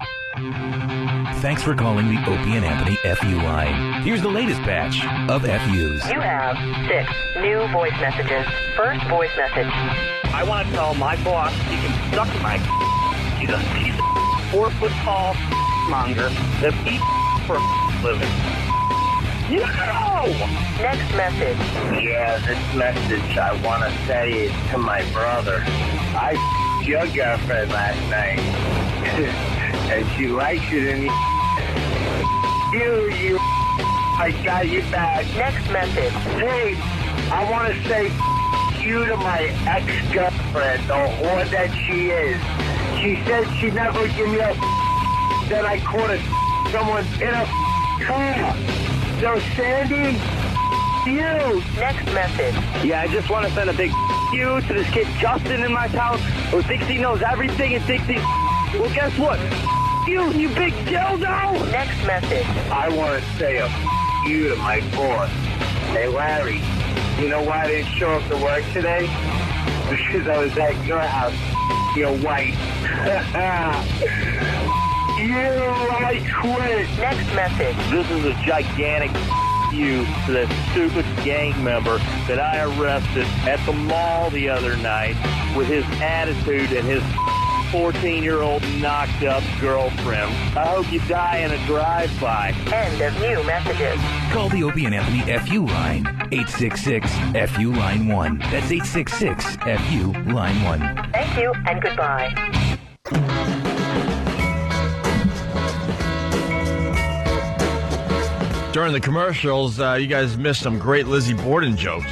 Thanks for calling the Opie and Anthony FU line. Here's the latest batch of FUs. You have 6 new voice messages. First voice message. I want to tell my boss he can suck my he's a 4-foot-tall monger that eats for a living. No! Next message. Yeah, this message I want to say is to my brother. I f***ed your girlfriend last night. And she likes it and you I got you back. Next message. Hey, I want to say you to my ex-girlfriend, the whore that she is. She said she'd never give me a then I caught someone in a car. So, Sandy, you. Next message. Yeah, I just want to send a big you to this kid Justin in my town who thinks he knows everything and thinks he's... Well, guess what? You big dildo! Next message. I want to say a you to my boss. Hey, Larry, you know why I didn't show up to work today? Because I was at your house, your wife. I quit. Next message. This is a gigantic you to that stupid gang member that I arrested at the mall the other night with his attitude and his 14-year-old knocked-up girlfriend. I hope you die in a drive-by. End of new messages. Call the Opie and Anthony FU line. 866-FU line 1. That's 866-FU line 1. Thank you and goodbye. During the commercials, you guys missed some great Lizzie Borden jokes.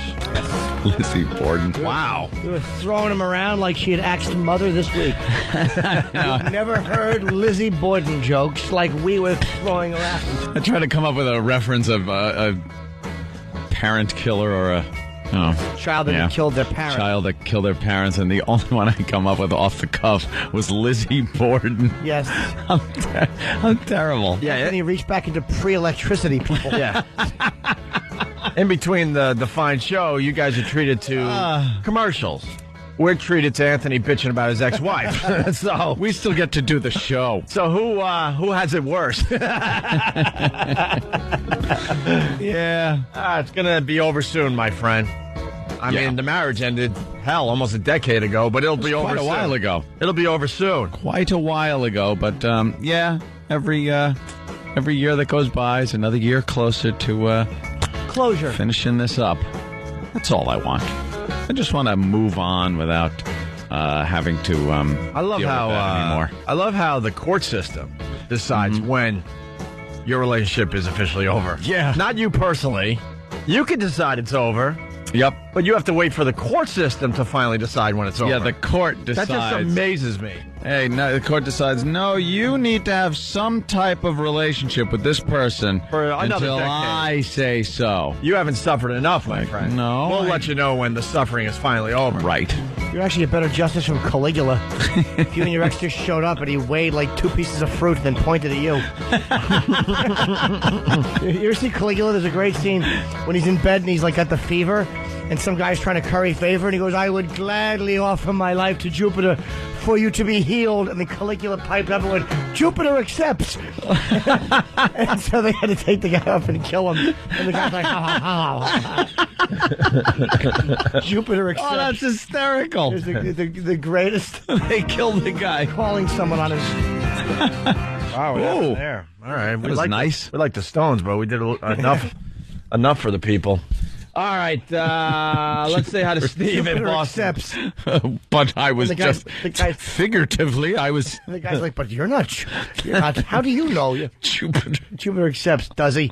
Lizzie Borden. Wow. We were throwing him around like she had axed mother this week. You've never heard Lizzie Borden jokes like we were throwing around. I tried to come up with a reference of a parent killer or a Child that killed their parents. Child that killed their parents, and the only one I come up with off the cuff was Lizzie Borden. Yes. I'm terrible. Yeah, and he reached back into pre-electricity people. Yeah. In between the fine show, you guys are treated to commercials. We're treated to Anthony bitching about his ex-wife. So we still get to do the show. So who has it worse? Yeah. It's going to be over soon, my friend. I mean, the marriage ended, almost a decade ago, but it'll be over quite a soon. while ago. It'll be over soon. Quite a while ago, but every year that goes by is another year closer to closure. Finishing this up. That's all I want. I just want to move on without having to deal with that anymore. I love how the court system decides when your relationship is officially over. Yeah. Not you personally. You can decide it's over. Yep. But you have to wait for the court system to finally decide when it's over. Yeah, the court decides. That just amazes me. Hey, no, the court decides, no, you need to have some type of relationship with this person for another until decade. I say so. You haven't suffered enough, my friend. No. We'll let you know when the suffering is finally over. Right. You're actually a better justice from Caligula. If you and your ex just showed up and he weighed like 2 pieces of fruit and then pointed at you. You ever see Caligula? There's a great scene when he's in bed and he's like got the fever and some guy's trying to curry favor and he goes, I would gladly offer my life to Jupiter for you to be healed. And the Caligula piped up and went, Jupiter accepts. And so they had to take the guy up and kill him. And the guy's like, ha, ha, ha. Jupiter accepts. Oh, that's hysterical. It was the greatest. They killed the guy. Calling someone on his... Wow, what happened there? All right. That was nice. We like the Stones, but we did enough for the people. All right, let's say hi to Steve in Boston. But I was the guy, figuratively, I was... The guy's like, but you're not. How do you know? Jupiter accepts, does he?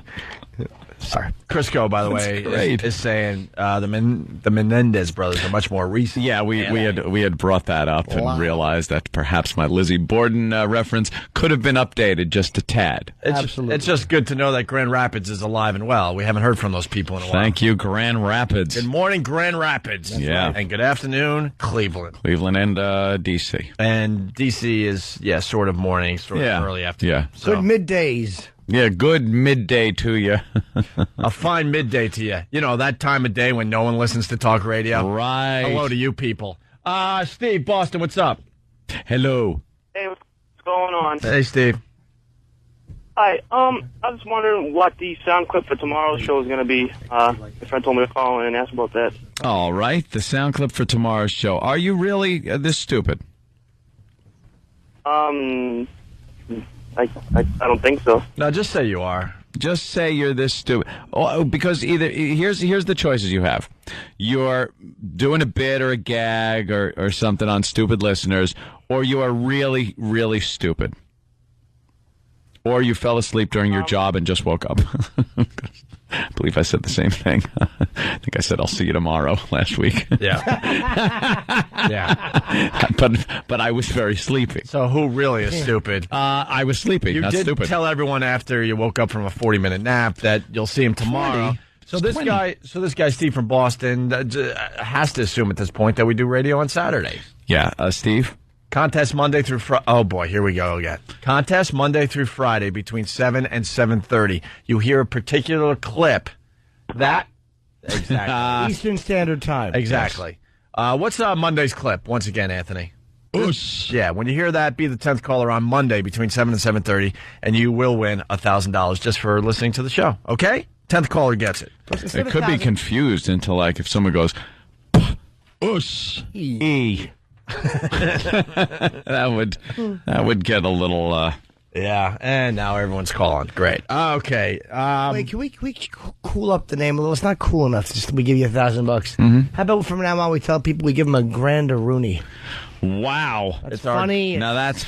Sorry. Crisco, by the way, is saying the Menendez brothers are much more recent. Yeah, we had brought that up and realized that perhaps my Lizzie Borden reference could have been updated just a tad. Absolutely. It's just good to know that Grand Rapids is alive and well. We haven't heard from those people in a while. Thank you, Grand Rapids. Good morning, Grand Rapids. Yeah. And good afternoon, Cleveland. Cleveland and D.C. And D.C. is, sort of morning, sort of early afternoon. Yeah. So. Good middays. Yeah, good midday to you. A fine midday to you. You know, that time of day when no one listens to talk radio. Right. Hello to you people. Steve, Boston, what's up? Hello. Hey, what's going on? Hey, Steve. Hi. I was wondering what the sound clip for tomorrow's show is going to be. My friend told me to call in and ask about that. All right, the sound clip for tomorrow's show. Are you really this stupid? I don't think so. No, just say you are. Just say you're this stupid. Oh, because either here's the choices you have. You're doing a bit or a gag or something on stupid listeners, or you are really, really stupid. Or you fell asleep during your job and just woke up. I believe I said the same thing. I think I said I'll see you tomorrow last week. Yeah. Yeah. But I was very sleepy. So who really is stupid? I was sleepy, you not did stupid. Tell everyone after you woke up from a 40-minute nap that you'll see him tomorrow. 20? So this guy Steve from Boston has to assume at this point that we do radio on Saturdays. Yeah, Steve? Contest Monday through Friday. Oh, boy, here we go again. Contest Monday through Friday between 7 and 7:30. You hear a particular clip. That? Exactly. Eastern Standard Time. Exactly. What's Monday's clip, once again, Anthony? Oosh. Yeah, when you hear that, be the 10th caller on Monday between 7 and 7:30, and you will win $1,000 just for listening to the show. Okay? 10th caller gets it. It could be confused into, like, if someone goes, oosh, E. that would get a little yeah, and now everyone's calling. Great. Okay. Wait, can we cool up the name a little? It's not cool enough. Just we give you $1,000. Mm-hmm. How about from now on we tell people we give them a Grandaroonie? Wow, That's funny. Now it's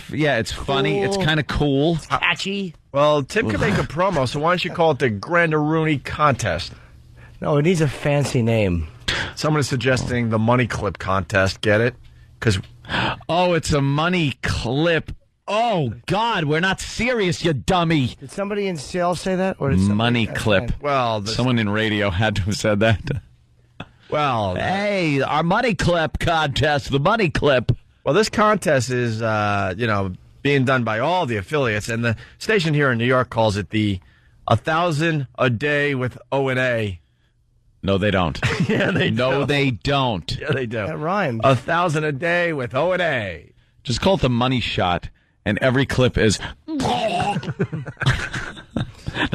funny. It's kind of cool. It's catchy. Well, Tim can make a promo, so why don't you call it the Grandaroonie contest? No, it needs a fancy name. Someone is suggesting the money clip contest. Get it? Oh, it's a money clip. Oh, God, we're not serious, you dummy. Did somebody in sales say that? Or did money clip. Well, someone in radio had to have said that. Well, hey, our money clip contest, the money clip. Well, this contest is, being done by all the affiliates, and the station here in New York calls it the 1,000 a day with O&A. No, they don't. Yeah, they do. No, they don't. Yeah, they do. That rhymes. 1,000 a day with O&A. Just call it the money shot, and every clip is. No,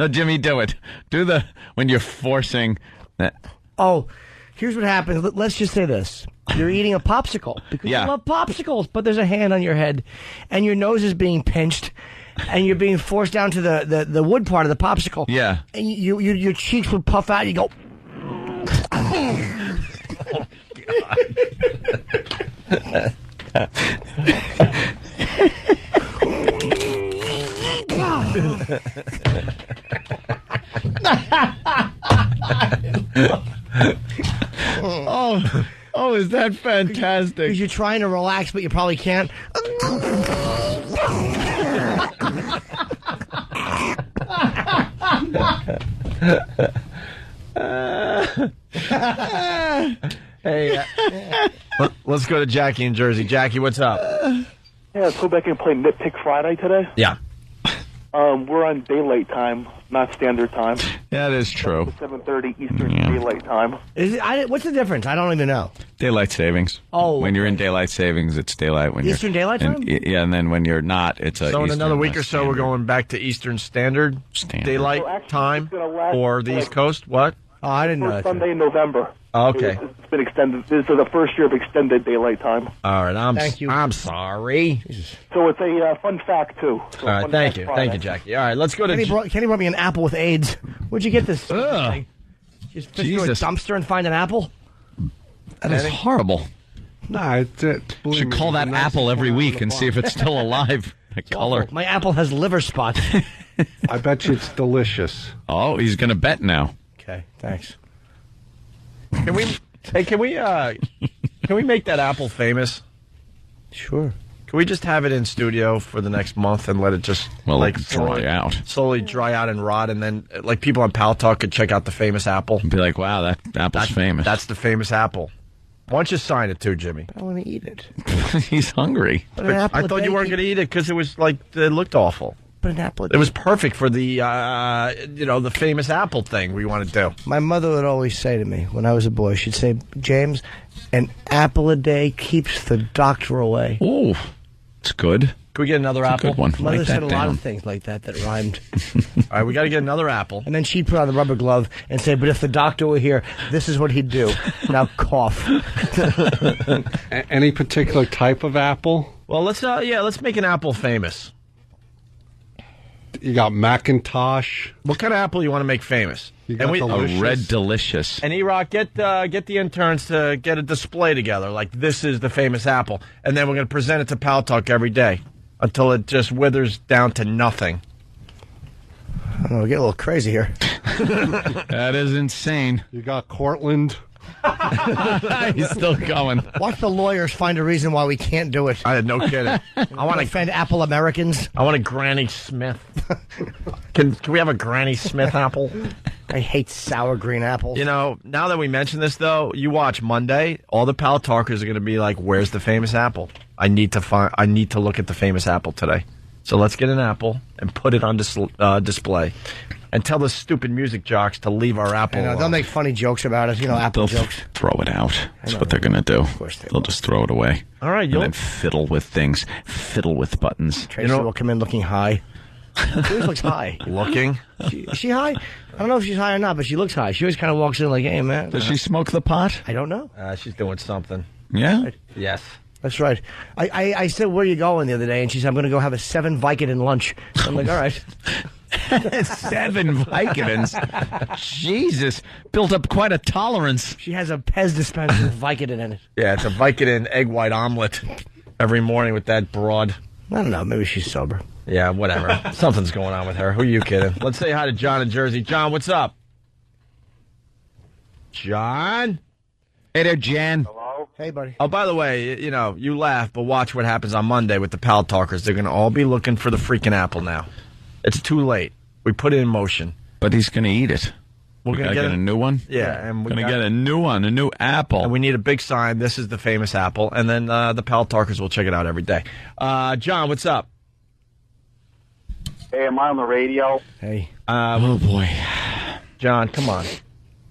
Jimmy, do it. Do the when you're forcing that. Oh, here's what happens. Let's just say this. You're eating a popsicle because you love popsicles, but there's a hand on your head, and your nose is being pinched, and you're being forced down to the wood part of the popsicle. Yeah. And your cheeks would puff out, and you go... Oh, is that fantastic? Because you're trying to relax, but you probably can't. Hey, let's go to Jackie in Jersey. Jackie, what's up? Yeah, let's go back and play Nitpick Friday today. Yeah. We're on daylight time, not standard time. Yeah, that is true. 7:30 Eastern Daylight Time. What's the difference? I don't even know. Daylight savings. Oh. When you're in daylight savings, it's daylight. When Eastern Daylight Time? Yeah, and then when you're not, it's a So in Eastern another week or so, Standard. we're going back to Eastern Standard Daylight Time for the East Coast. What? Oh, I didn't know First that. Sunday in November. Oh, okay. It's been extended. This is the first year of extended daylight time. All right. Thank you. I'm sorry. So it's a fun fact, too. So All right. fun Thank fact you. Friday. Thank you, Jackie. All right. Let's go to. Kenny brought me an apple with AIDS. Where'd you get this? Thing? Just fish through a Jesus. dumpster and find an apple? That is horrible. No, it's Should call that apple every week and see if it's still alive. The color. My apple has liver spots. I bet you it's delicious. Oh, he's going to bet now. Okay, thanks. Can we? Hey, can we make that apple famous? Sure. Can we just have it in studio for the next month and let it just dry out, slowly dry out and rot, and then like people on Pal Talk could check out the famous apple and be like, "Wow, that apple's famous." That's the famous apple. Why don't you sign it too, Jimmy? I want to eat it. He's hungry. But an apple I a thought day you weren't going to eat it because it was like it looked awful. But an apple a It was perfect for the the famous apple thing we want to do. My mother would always say to me when I was a boy, she'd say, James, an apple a day keeps the doctor away. Ooh, it's good. Can we get another apple? Good one. Mother Write said that a lot down. of things like that rhymed. All right, we got to get another apple. And then she'd put on the rubber glove and say, but if the doctor were here, this is what he'd do. Now cough. Any particular type of apple? Well, let's make an apple famous. You got Macintosh. What kind of apple you want to make famous? You got A delicious. red delicious. And E-Rock, get the interns to get a display together, like this is the famous apple. And then we're going to present it to Pal Talk every day until it just withers down to nothing. I don't know, we're getting a little crazy here. That is insane. You got Cortland. He's still going. Watch the lawyers find a reason why we can't do it. I had no kidding. I want to offend Apple Americans. I want a Granny Smith. Can we have a Granny Smith apple? I hate sour green apples. You know, now that we mention this, though, you watch Monday, all the Pal Talkers are going to be like, where's the famous apple? I need to look at the famous apple today. So let's get an apple and put it on display. And tell the stupid music jocks to leave our apple alone. They'll make funny jokes about us, apple They'll jokes. throw it out. That's what they're going to do. Of course they'll just throw it away. All right, and then fiddle with things. Fiddle with buttons. Tracy will come in looking high. She always looks high. Looking? Is she high? I don't know if she's high or not, but she looks high. She always kind of walks in like, hey, man. Does she smoke the pot? I don't know. She's doing something. Yeah? Yes. That's right. I said, where are you going the other day? And she said, I'm going to go have a 7 Vicodin lunch. I'm like, all right. 7 Vicodins. Jesus. Built up quite a tolerance. She has a Pez dispenser with Vicodin in it. Yeah, it's a Vicodin egg white omelet every morning with that broad. I don't know. Maybe she's sober. Yeah, whatever. Something's going on with her. Who are you kidding? Let's say hi to John in Jersey. John, what's up? John? Hey there, Jan. Hello? Hey, buddy. Oh, by the way, you laugh, but watch what happens on Monday with the Pal Talkers. They're going to all be looking for the freaking apple now. It's too late. We put it in motion. But he's going to eat it. We're gonna get a new one. Yeah, and we're gonna get a new one, a new Apple. And we need a big sign. This is the famous Apple, and then the Pal Talkers will check it out every day. John, what's up? Hey, am I on the radio? Hey. Oh boy, John, come on.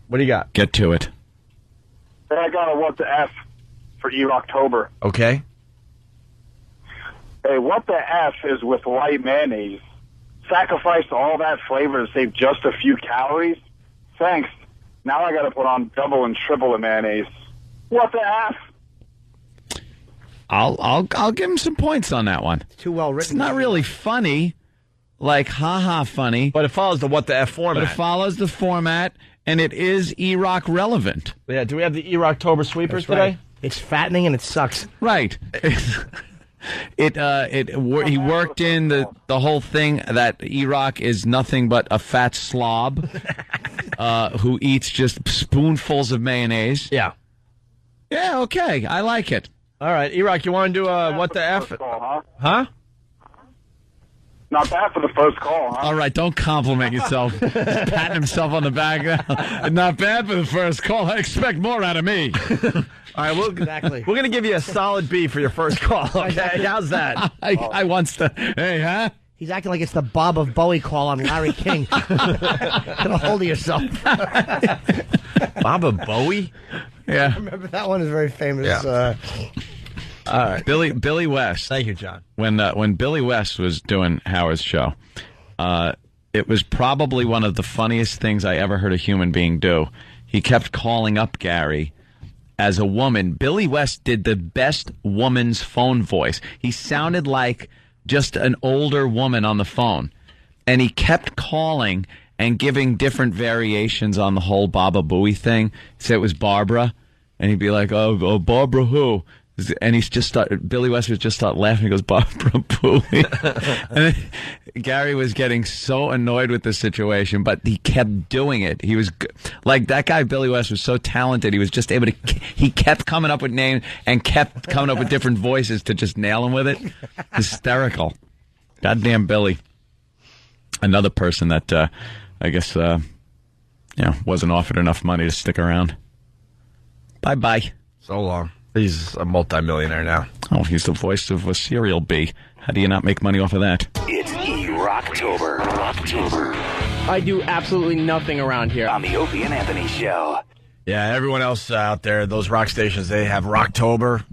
What do you got? Get to it. Hey, I got a what the F for October. Okay. Hey, what the F is with light mayonnaise? Sacrifice all that flavor to save just a few calories? Thanks. Now I got to put on double and triple the mayonnaise. What the F? I'll give him some points on that one. Too well written. It's not really funny, like ha funny, but it follows the what the F format. But it follows the format, and it is E-Rock relevant. Yeah. Do we have the E-Rocktober sweepers today? Right. It's fattening and it sucks. Right. He worked in the whole thing that E-Rock is nothing but a fat slob who eats just spoonfuls of mayonnaise. Yeah. Yeah, okay. I like it. All right, E-Rock, you want to do what the F? Call, huh? Not bad for the first call, huh? All right, don't compliment yourself. Just patting himself on the back. Not bad for the first call. I expect more out of me. All right, exactly. We're going to give you a solid B for your first call, okay? How's that? I wants to, hey, huh? He's acting like it's the Bob of Bowie call on Larry King. Get a hold of yourself. Bob of Bowie? Yeah. I remember that one is very famous. Yeah. All right, Billy West. Thank you, John. When Billy West was doing Howard's show, it was probably one of the funniest things I ever heard a human being do. He kept calling up Gary as a woman. Billy West did the best woman's phone voice. He sounded like just an older woman on the phone, and he kept calling and giving different variations on the whole Baba Booey thing. Say it was Barbara, and he'd be like, "Oh, Barbara who?" And Billy West would just start laughing. He goes, Barbara Booey. And then Gary was getting so annoyed with the situation, but he kept doing it. He was like, that guy, Billy West, was so talented. He was just able to, he kept coming up with names and kept coming up with different voices to just nail him with it. Hysterical. Goddamn Billy. Another person that, I guess, wasn't offered enough money to stick around. Bye-bye. So long. He's a multimillionaire now. Oh, he's the voice of a cereal bee. How do you not make money off of that? It's E-Rocktober. I do absolutely nothing around here. On the Opie and Anthony Show. Yeah, everyone else out there, those rock stations, they have Rocktober.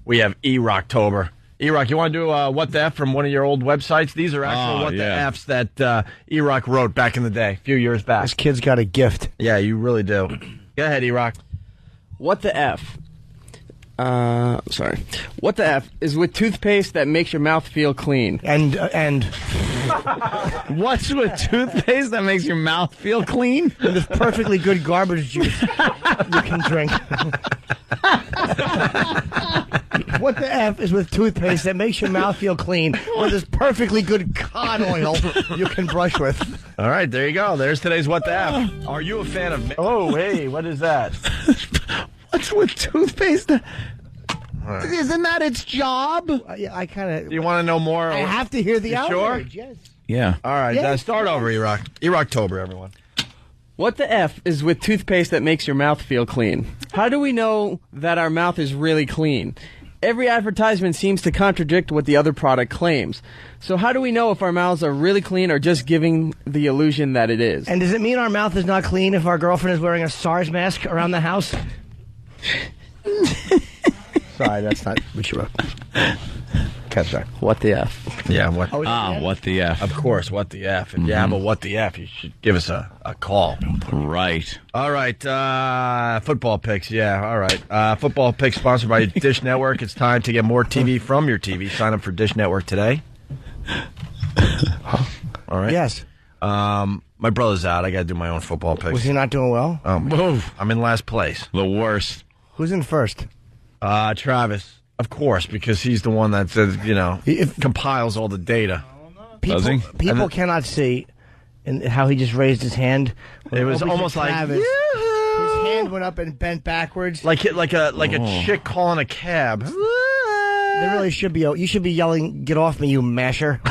We have E-Rocktober. E-Rock, you want to do What the F from one of your old websites? These are actual the Fs that E-Rock wrote back in the day, a few years back. This kid's got a gift. Yeah, you really do. Go ahead, E-Rock. What the F? Sorry. What the F is with toothpaste that makes your mouth feel clean? And what's with toothpaste that makes your mouth feel clean? And this perfectly good garbage juice you can drink. What the F is with toothpaste that makes your mouth feel clean or this perfectly good cod oil you can brush with? All right, there you go. There's today's What the F. Are you a fan of... Oh, hey, what is that? What's with toothpaste? Isn't that its job? I kind of... Do you want to know more? I have to hear the outrage, sure? yes. Yeah. All right, Yes, start over, E-Rock. E-Rocktober, everyone. What the F is with toothpaste that makes your mouth feel clean? How do we know that our mouth is really clean? Every advertisement seems to contradict what the other product claims. So how do we know if our mouths are really clean or just giving the illusion that it is? And does it mean our mouth is not clean if our girlfriend is wearing a SARS mask around the house? Sorry, that's not what you wrote. Catch that. What the F? Yeah, what? What the F? Of course, what the F. If you have a what the F, you should give us a call. Right. All right, football picks. Yeah, all right. Football picks sponsored by Dish Network. It's time to get more TV from your TV. Sign up for Dish Network today. All right. Yes. My brother's out. I got to do my own football picks. Was he not doing well? I'm in last place. The worst. Who's in first? Travis. Of course, because he's the one that says, compiles all the data. People cannot see how he just raised his hand. It was almost like Travis, his hand went up and bent backwards, like a chick calling a cab. There really should be. You should be yelling, "Get off me, you masher!"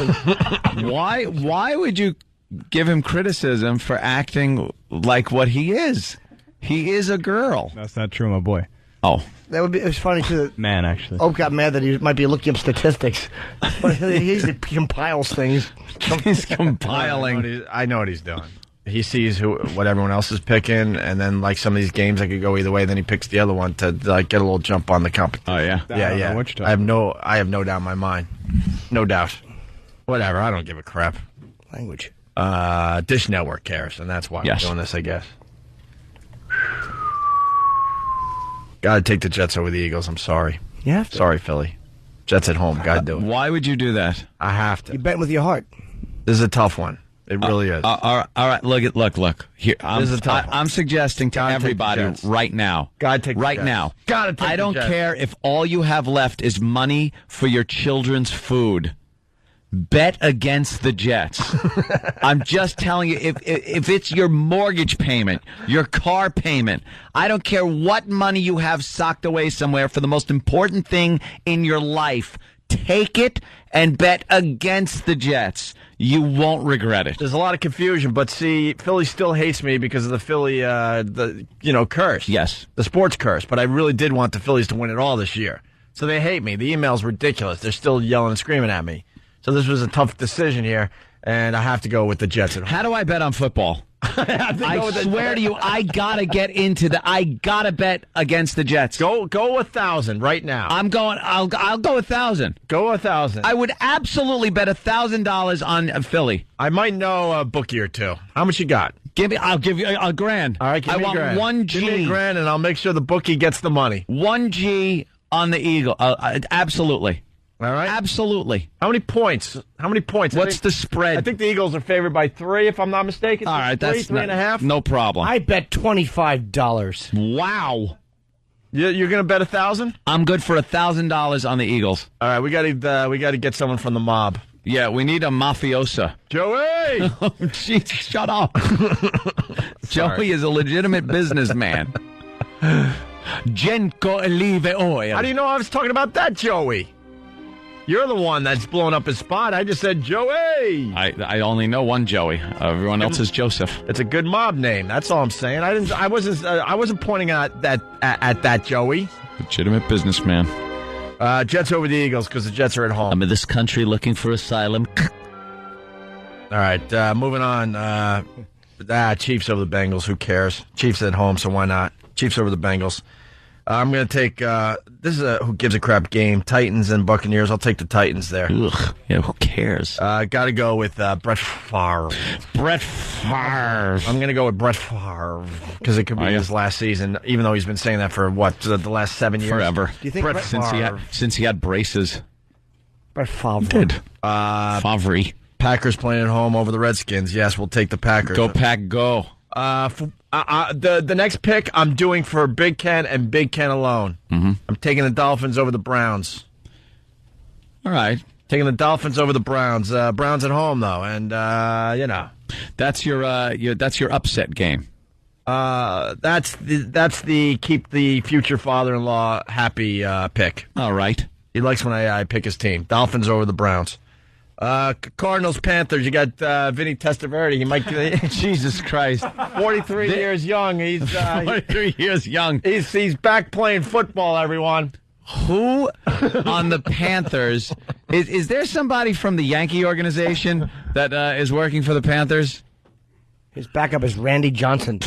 Why would you give him criticism for acting like what he is. He is a girl. That's not true, my boy. Oh. That would be. It's funny too. Man, actually. Oak got mad that he might be looking up statistics. But he compiles things. He's compiling. I know what he's doing. He sees what everyone else is picking, and then like some of these games that could go either way. Then he picks the other one to like get a little jump on the competition. Oh yeah, yeah. I have no doubt in my mind. No doubt. Whatever. I don't give a crap. Language. Dish Network cares, and that's why we're doing this, I guess. Got to take the Jets over the Eagles. I'm sorry. Yeah. Sorry, Philly. Jets at home. Got to do it. Why would you do that? I have to. You bet with your heart. This is a tough one. It really is. All right. Look. Here, This is a tough one. I'm suggesting to everybody right now. Gotta take the right Jets. now. Gotta take I the don't Jets. care if all you have left is money for your children's food. Bet against the Jets. I'm just telling you, if it's your mortgage payment, your car payment, I don't care what money you have socked away somewhere for the most important thing in your life, take it and bet against the Jets. You won't regret it. There's a lot of confusion, but see, Philly still hates me because of the Philly, curse. Yes. The sports curse. But I really did want the Phillies to win it all this year. So they hate me. The email's ridiculous. They're still yelling and screaming at me. So this was a tough decision here, and I have to go with the Jets at home. How do I bet on football? I swear to you, I gotta get into I gotta bet against the Jets. Go 1,000 right now. I'll go 1,000. Go 1,000. I would absolutely bet $1,000 on Philly. I might know a bookie or two. How much you got? I'll give you a grand. All right, give me a grand. I want 1G. Give me a grand, and I'll make sure the bookie gets the money. 1G on the Eagle. Absolutely. All right. Absolutely. How many points? What's the spread? I think the Eagles are favored by 3, if I'm not mistaken. All right, that's 3.5. No problem. I bet $25. Wow. You're going to bet 1,000? I'm good for $1,000 on the Eagles. All right, we got to get someone from the mob. Yeah, we need a mafiosa. Joey! Oh, jeez, shut up. Joey is a legitimate businessman. Genco Olive Oil. How do you know I was talking about that, Joey? You're the one that's blowing up his spot. I just said Joey. I only know one Joey. Everyone else is Joseph. It's a good mob name. That's all I'm saying. I wasn't pointing at that Joey. Legitimate businessman. Jets over the Eagles because the Jets are at home. I'm in this country looking for asylum. All right, moving on. Chiefs over the Bengals. Who cares? Chiefs at home, so why not? Chiefs over the Bengals. I'm going to take, this is a who gives a crap game, Titans and Buccaneers. I'll take the Titans there. Ugh, yeah, who cares? Got to go with Brett Favre. Brett Favre. I'm going to go with Brett Favre because it could be his last season, even though he's been saying that for, the last 7 years? Forever. Do you think Brett since he had braces. Brett Favre. Did. Favre. Packers playing at home over the Redskins. Yes, we'll take the Packers. Go Pack, go. The next pick I'm doing for Big Ken and Big Ken alone. Mm-hmm. I'm taking the Dolphins over the Browns. All right. Taking the Dolphins over the Browns. Browns at home though, and that's your upset game. That's the keep the future father-in-law happy pick. All right. He likes when I pick his team. Dolphins over the Browns. Cardinals, Panthers. You got Vinny Testaverde. He might. Jesus Christ. 43 years young. He's 43 years young. He's back playing football. Everyone. Who on the Panthers is there somebody from the Yankee organization that is working for the Panthers? His backup is Randy Johnson.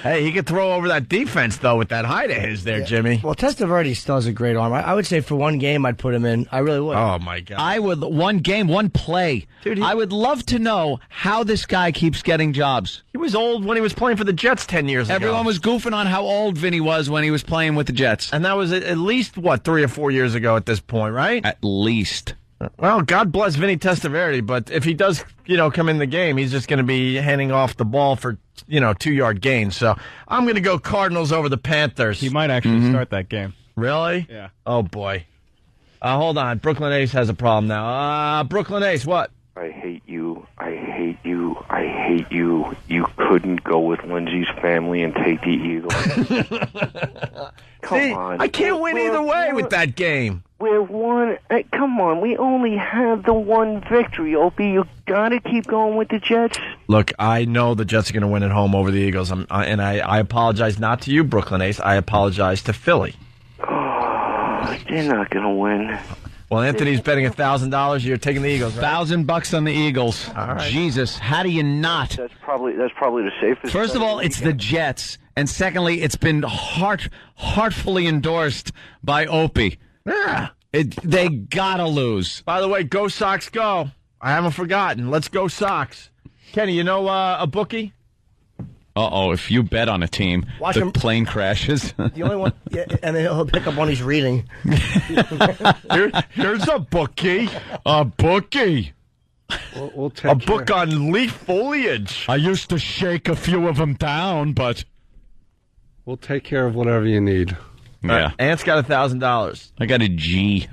Hey, he could throw over that defense, though, with that height of his there, Jimmy. Well, Testaverde still has a great arm. I would say for one game, I'd put him in. I really would. Oh, my God. I would. One game, one play. Dude, I would love to know how this guy keeps getting jobs. He was old when he was playing for the Jets 10 years ago. Everyone was goofing on how old Vinny was when he was playing with the Jets. And that was at least, 3 or 4 years ago at this point, right? At least. Well, God bless Vinny Testaverde, but if he does, come in the game, he's just going to be handing off the ball for, 2-yard gains. So I'm going to go Cardinals over the Panthers. He might actually start that game. Really? Yeah. Oh, boy. Hold on. Brooklyn Ace has a problem now. Brooklyn Ace, what? I hate you. I hate you. I hate you. You couldn't go with Lindsay's family and take the Eagles. Come on. I can't win either way with that game. We're one. Come on, we only have the one victory, Opie. You gotta keep going with the Jets. Look, I know the Jets are going to win at home over the Eagles, and I apologize not to you, Brooklyn Ace. I apologize to Philly. Oh, they're not going to win. Well, Anthony's betting $1,000. You're taking the Eagles, right? $1,000 on the Eagles. All right. Jesus, how do you not? That's probably the safest. First of all, it's the Jets, and secondly, it's been heartfully endorsed by Opie. Yeah. They gotta lose. By the way, go Sox, go! I haven't forgotten. Let's go Sox. Kenny, you know a bookie? Uh-oh, if you bet on a team, Watch the him. plane crashes. The only one, and then he'll pick up one he's reading. Here's a bookie. A bookie. We'll take A book on leaf foliage. I used to shake a few of them down, but... We'll take care of whatever you need. Yeah. Ant's got $1,000. I got a G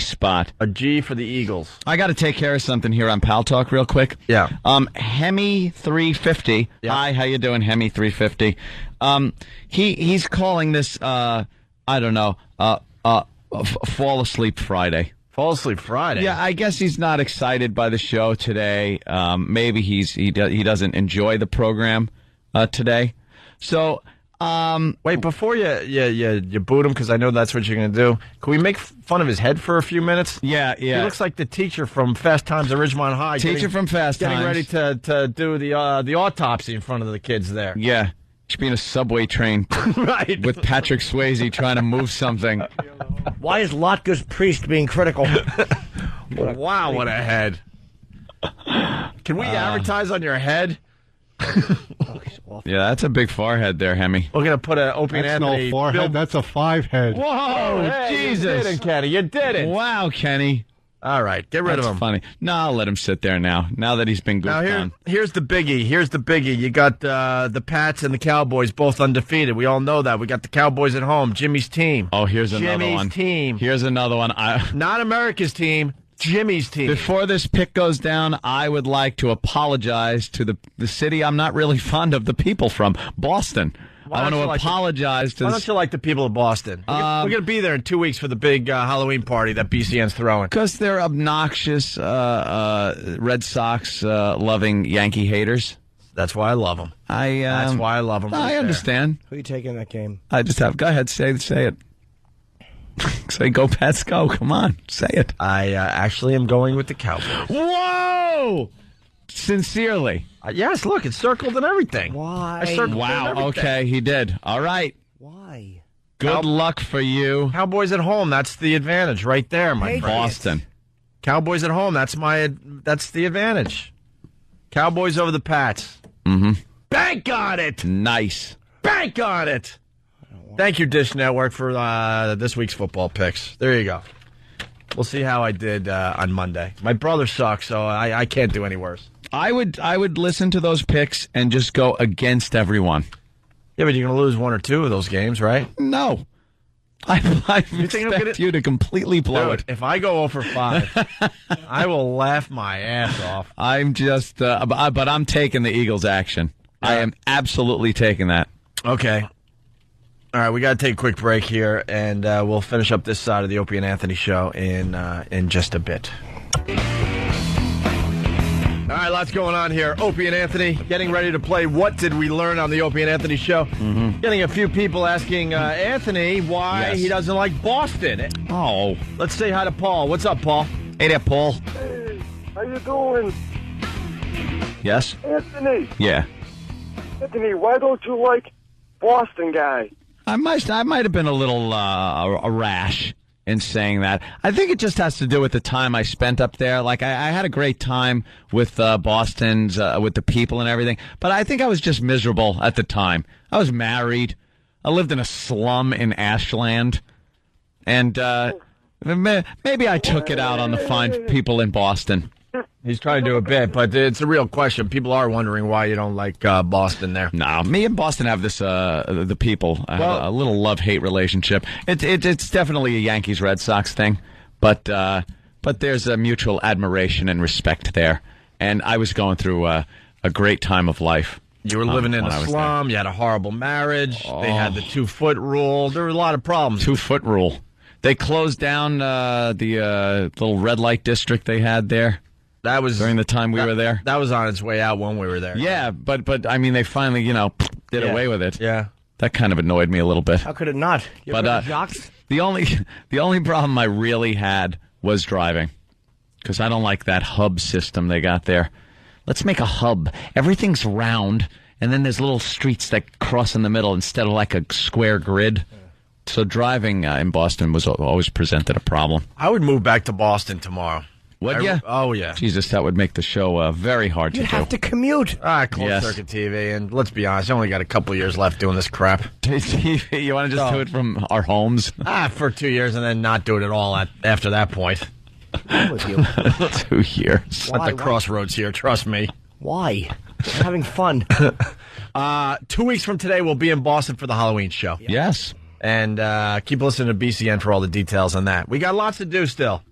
spot. A G for the Eagles. I got to take care of something here on Pal Talk real quick. Yeah. Hemi 350. Yeah. Hi, how you doing, Hemi 350? He's calling this I don't know, Fall Asleep Friday. Fall Asleep Friday. Yeah, I guess he's not excited by the show today. Maybe he doesn't enjoy the program today. So. Wait, before you boot him, because I know that's what you're going to do, can we make fun of his head for a few minutes? Yeah. He looks like the teacher from Fast Times at Ridgemont High. From Fast getting Times. ready to do the autopsy in front of the kids there. Yeah. Should be in a subway train Right. with Patrick Swayze trying to move something. Why is Lotka's priest being critical? Wow, what a head. Can we advertise on your head? Yeah, that's a big forehead there, Hemi. We're going to put an Opie and That's Anthony... no forehead. That's a 5 head. Whoa, hey, Jesus. You did it, Kenny. You did it. Wow, Kenny. All right, get rid That's of him. funny. No, I'll let him sit there now that he's been goofed Now, on. here's the biggie. You got the Pats and the Cowboys both undefeated. We all know that. We got the Cowboys at home. Jimmy's team. Oh, here's another Jimmy's one. team. Here's another one. Not America's team. Jimmy's team. Before this pick goes down, I would like to apologize to the city I'm not really fond of the people from, Boston. I want to apologize to... Why don't you like the people of Boston? We're going to be there in 2 weeks for the big Halloween party that BCN's throwing. Because they're obnoxious Red Sox loving Yankee haters. That's why I love them. That's why I love them. I understand. Who are you taking in that game? I just have... Go ahead, say it. Say go, Pats, go. Come on, say it. I actually am going with the Cowboys. Whoa! Sincerely. Yes, look, it's circled and everything. Why? I circled Wow, and everything. okay, he did. All right. Why? Good luck for you. Cowboys at home, that's the advantage right there, my friend. Boston. Cowboys at home, that's the advantage. Cowboys over the Pats. Mm-hmm. Bank on it! Nice. Bank on it! Thank you, Dish Network, for this week's football picks. There you go. We'll see how I did on Monday. My brother sucks, so I can't do any worse. I would listen to those picks and just go against everyone. Yeah, but you're going to lose one or two of those games, right? No. I expect you to completely blow it. If I go 0 for 5, I will laugh my ass off. I'm just, but I'm taking the Eagles' action. I am absolutely taking that. Okay. All right, we got to take a quick break here, and we'll finish up this side of the Opie and Anthony show in just a bit. All right, lots going on here. Opie and Anthony getting ready to play What Did We Learn on the Opie and Anthony show. Mm-hmm. Getting a few people asking Anthony why he doesn't like Boston. Oh. Let's say hi to Paul. What's up, Paul? Hey there, Paul. Hey, how you doing? Yes? Anthony. Yeah. Anthony, why don't you like Boston guy? I might have been a little a rash in saying that. I think it just has to do with the time I spent up there. Like, I had a great time with Boston's, with the people and everything, but I think I was just miserable at the time. I was married. I lived in a slum in Ashland, and maybe I took it out on the fine people in Boston. He's trying to do a bit, but it's a real question. People are wondering why you don't like Boston there. No, me and Boston have this, the people, have a little love-hate relationship. It's definitely a Yankees-Red Sox thing, but there's a mutual admiration and respect there. And I was going through a great time of life. You were living in a slum. You had a horrible marriage. They had the 2-foot rule. There were a lot of problems. 2-foot rule. They closed down the little red light district they had there. That was during the time we were there. That was on its way out when we were there. Yeah, but I mean, they finally, did away with it. Yeah. That kind of annoyed me a little bit. How could it not? You But ever jocks? the only problem I really had was driving, because I don't like that hub system they got there. Let's make a hub. Everything's round, and then there's little streets that cross in the middle instead of like a square grid. So driving in Boston was always presented a problem. I would move back to Boston tomorrow. Would you? Oh, yeah. Jesus, that would make the show very hard to do. You have to commute. Closed circuit TV, and let's be honest, I only got a couple years left doing this crap. You want to just do it from our homes? For 2 years, and then not do it at all after that point. With you. 2 years. At the crossroads here, trust me. Why? We're having fun. 2 weeks from today, we'll be in Boston for the Halloween show. Yes. And keep listening to BCN for all the details on that. We got lots to do still.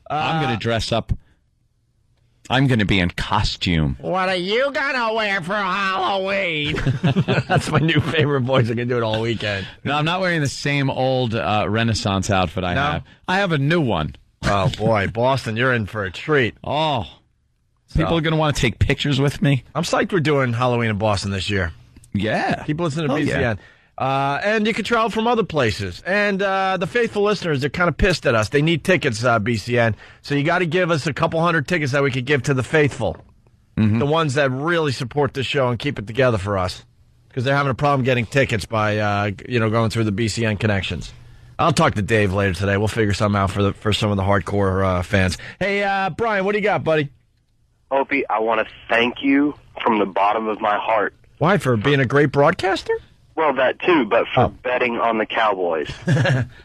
I'm going to dress up. I'm going to be in costume. What are you going to wear for Halloween? That's my new favorite voice. I can do it all weekend. No, I'm not wearing the same old Renaissance outfit I have. I have a new one. Oh, boy. Boston, you're in for a treat. Oh. People are going to want to take pictures with me. I'm psyched we're doing Halloween in Boston this year. Yeah. Keep listening to BCN. Yeah. And you can travel from other places. And the faithful listeners, they're kind of pissed at us. They need tickets, BCN. So you got to give us a couple hundred tickets that we could give to the faithful. Mm-hmm. The ones that really support the show and keep it together for us. Because they're having a problem getting tickets by, going through the BCN connections. I'll talk to Dave later today. We'll figure something out for some of the hardcore fans. Hey, Brian, what do you got, buddy? Opie, I want to thank you from the bottom of my heart. Why, for being a great broadcaster? Well, that too, but for betting on the Cowboys.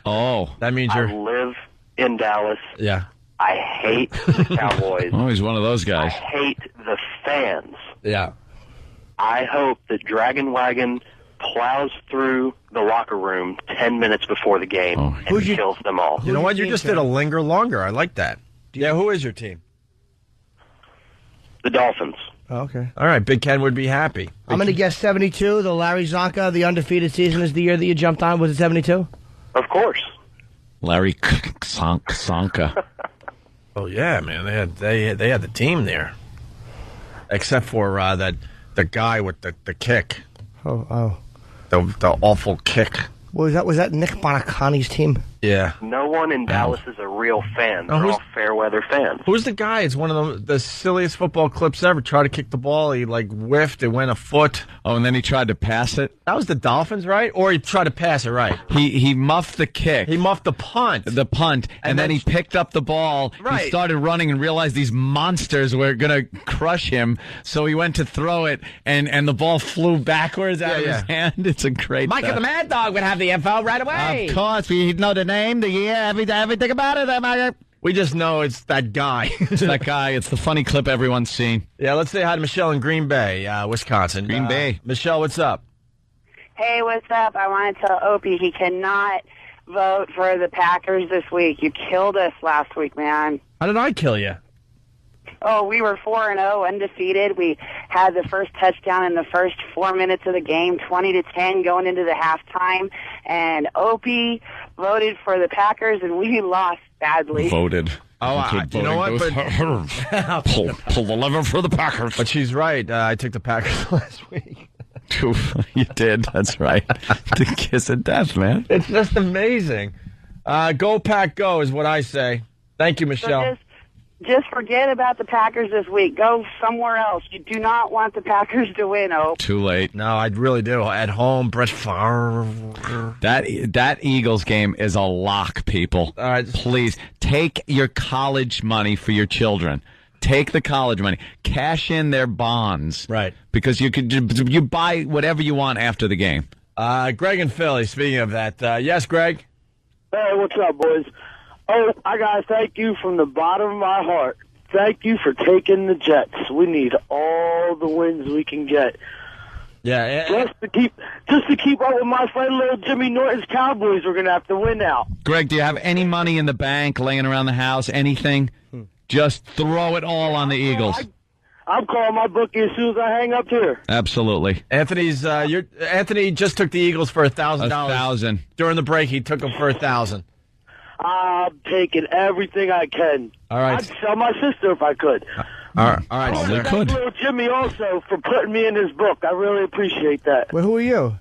Oh. That means I live in Dallas. Yeah. I hate the Cowboys. Oh, he's one of those guys. I hate the fans. Yeah. I hope that Dragon Wagon plows through the locker room 10 minutes before the game and kills them all. You know what? You just did a linger longer. I like that. Yeah, who is your team? The Dolphins. Oh, okay. All right, Big Ken would be happy. I'm going to guess 72. The Larry Zonka, the undefeated season is the year that you jumped on. Was it 72? Of course. Larry Zonka. Oh yeah, man. They had the team there, except for the guy with the kick. Oh. The awful kick. Was that Nick Bonacani's team? Yeah. No one in Dallas is a real fan. They're all fair weather fans. Who's the guy? It's one of the silliest football clips ever. Tried to kick the ball. He whiffed. It went a foot. Oh, and then he tried to pass it. That was the Dolphins, right? Or he tried to pass it, right? He muffed the kick. He muffed the punt. And then he picked up the ball. Right. He started running and realized these monsters were going to crush him. So he went to throw it, and the ball flew backwards out of his hand. It's a great Micah the Mad Dog would have the info right away. Of course. We'd know the name, the year, everything about it. We just know it's that guy. It's that guy. It's the funny clip everyone's seen. Yeah, let's say hi to Michelle in Green Bay, Wisconsin. Green Bay. Michelle, what's up? Hey, what's up? I want to tell Opie he cannot vote for the Packers this week. You killed us last week, man. How did I kill you? Oh, we were 4-0, undefeated. We had the first touchdown in the first 4 minutes of the game, 20-10 going into the halftime. And Opie voted for the Packers, and we lost badly. Voted. Oh, you know what? Pull the lever for the Packers. But she's right. I took the Packers last week. You did. That's right. The kiss of death, man. It's just amazing. Go Pack, go is what I say. Thank you, Michelle. So just forget about the Packers this week. Go somewhere else. You do not want the Packers to win, Ope. Too late. No, I really do. At home, Brett Favre. That Eagles game is a lock, people. All right. Please, take your college money for your children. Take the college money. Cash in their bonds. Right. Because you buy whatever you want after the game. Greg and Philly, speaking of that. Yes, Greg? Hey, what's up, boys? Oh, I got to thank you from the bottom of my heart. Thank you for taking the Jets. We need all the wins we can get. Yeah. Just to keep up with my friend little Jimmy Norton's Cowboys, we're going to have to win now. Greg, do you have any money in the bank, laying around the house, anything? Just throw it all on the Eagles. I'm calling my bookie as soon as I hang up here. Absolutely. Anthony just took the Eagles for $1,000. $1,000. During the break, he took them for $1,000. I'm taking everything I can. All right. I'd sell my sister if I could. All right, Oh, thanks, little Jimmy, also for putting me in his book. I really appreciate that. Well, who are you?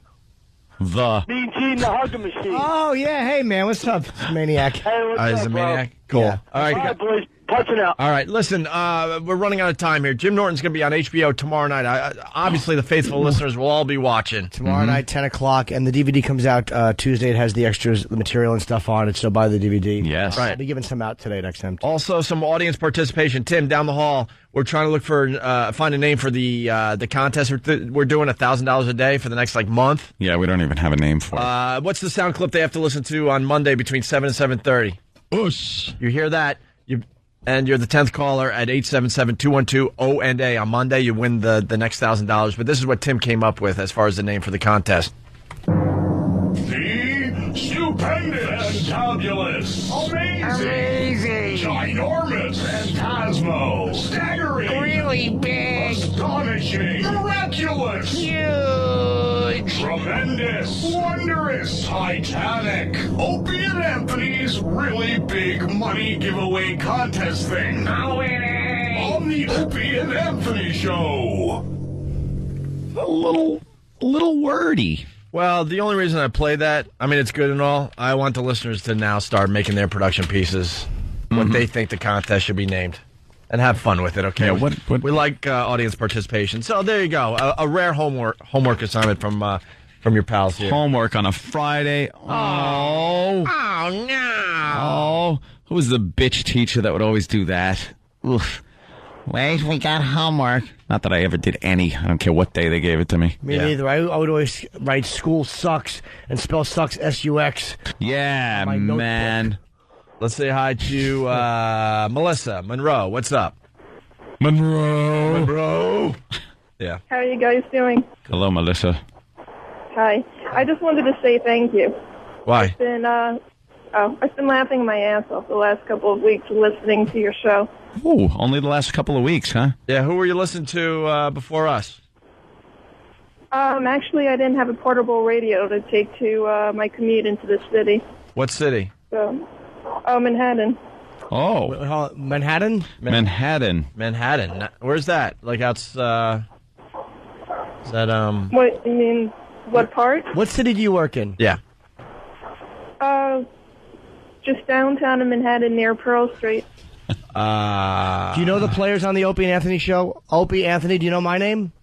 Mean Gene, the Hugging Machine. Oh, yeah. Hey, man. What's up, Maniac? Hey, what's He's up, a bro? maniac. Cool. Yeah. All right. All right, boys. Punching out. All right, listen, we're running out of time here. Jim Norton's going to be on HBO tomorrow night. Obviously, the faithful listeners will all be watching. Tomorrow night, 10 o'clock, and the DVD comes out Tuesday. It has the extras, the material and stuff on it, so buy the DVD. Yes. I'll be giving some out today next time. Also, some audience participation. Tim, down the hall, we're trying to look for, find a name for the contest. We're doing $1,000 a day for the next, month. Yeah, we don't even have a name for it. What's the sound clip they have to listen to on Monday between 7 and 7:30? Ush. You hear that? And you're the 10th caller at 877-212-O&A. On Monday, you win the next $1,000. But this is what Tim came up with as far as the name for the contest. The stupendous, fabulous, amazing, ginormous, phantasmo, staggering, really big, astonishing, miraculous, huge, tremendous, wondrous, titanic, Opie and Anthony's really big money giveaway contest thing. On the Opie and Anthony Show. A little wordy. Well, the only reason I play that, I mean, it's good and all. I want the listeners to now start making their production pieces what they think the contest should be named. And have fun with it, okay? Yeah, what? We like audience participation. So there you go. A rare homework assignment from your pals here. Homework on a Friday. Oh. Oh, no. Oh. Who was the bitch teacher that would always do that? Oof. Wait, we got homework. Not that I ever did any. I don't care what day they gave it to me. Me neither. I would always write school sucks and spell sucks S-U-X. Yeah, man. Let's say hi to Melissa Monroe. What's up? Monroe. Yeah. How are you guys doing? Hello, Melissa. Hi. I just wanted to say thank you. Why? I've been laughing my ass off the last couple of weeks listening to your show. Ooh, only the last couple of weeks, huh? Yeah, who were you listening to before us? Actually, I didn't have a portable radio to take to my commute into the city. What city? So, Manhattan. Oh. Manhattan? Manhattan. Manhattan. Where's that? Like outside... is that, What, you mean, what part? What city do you work in? Yeah. Just downtown in Manhattan near Pearl Street. Do you know the players on the Opie and Anthony show? Opie, Anthony, do you know my name?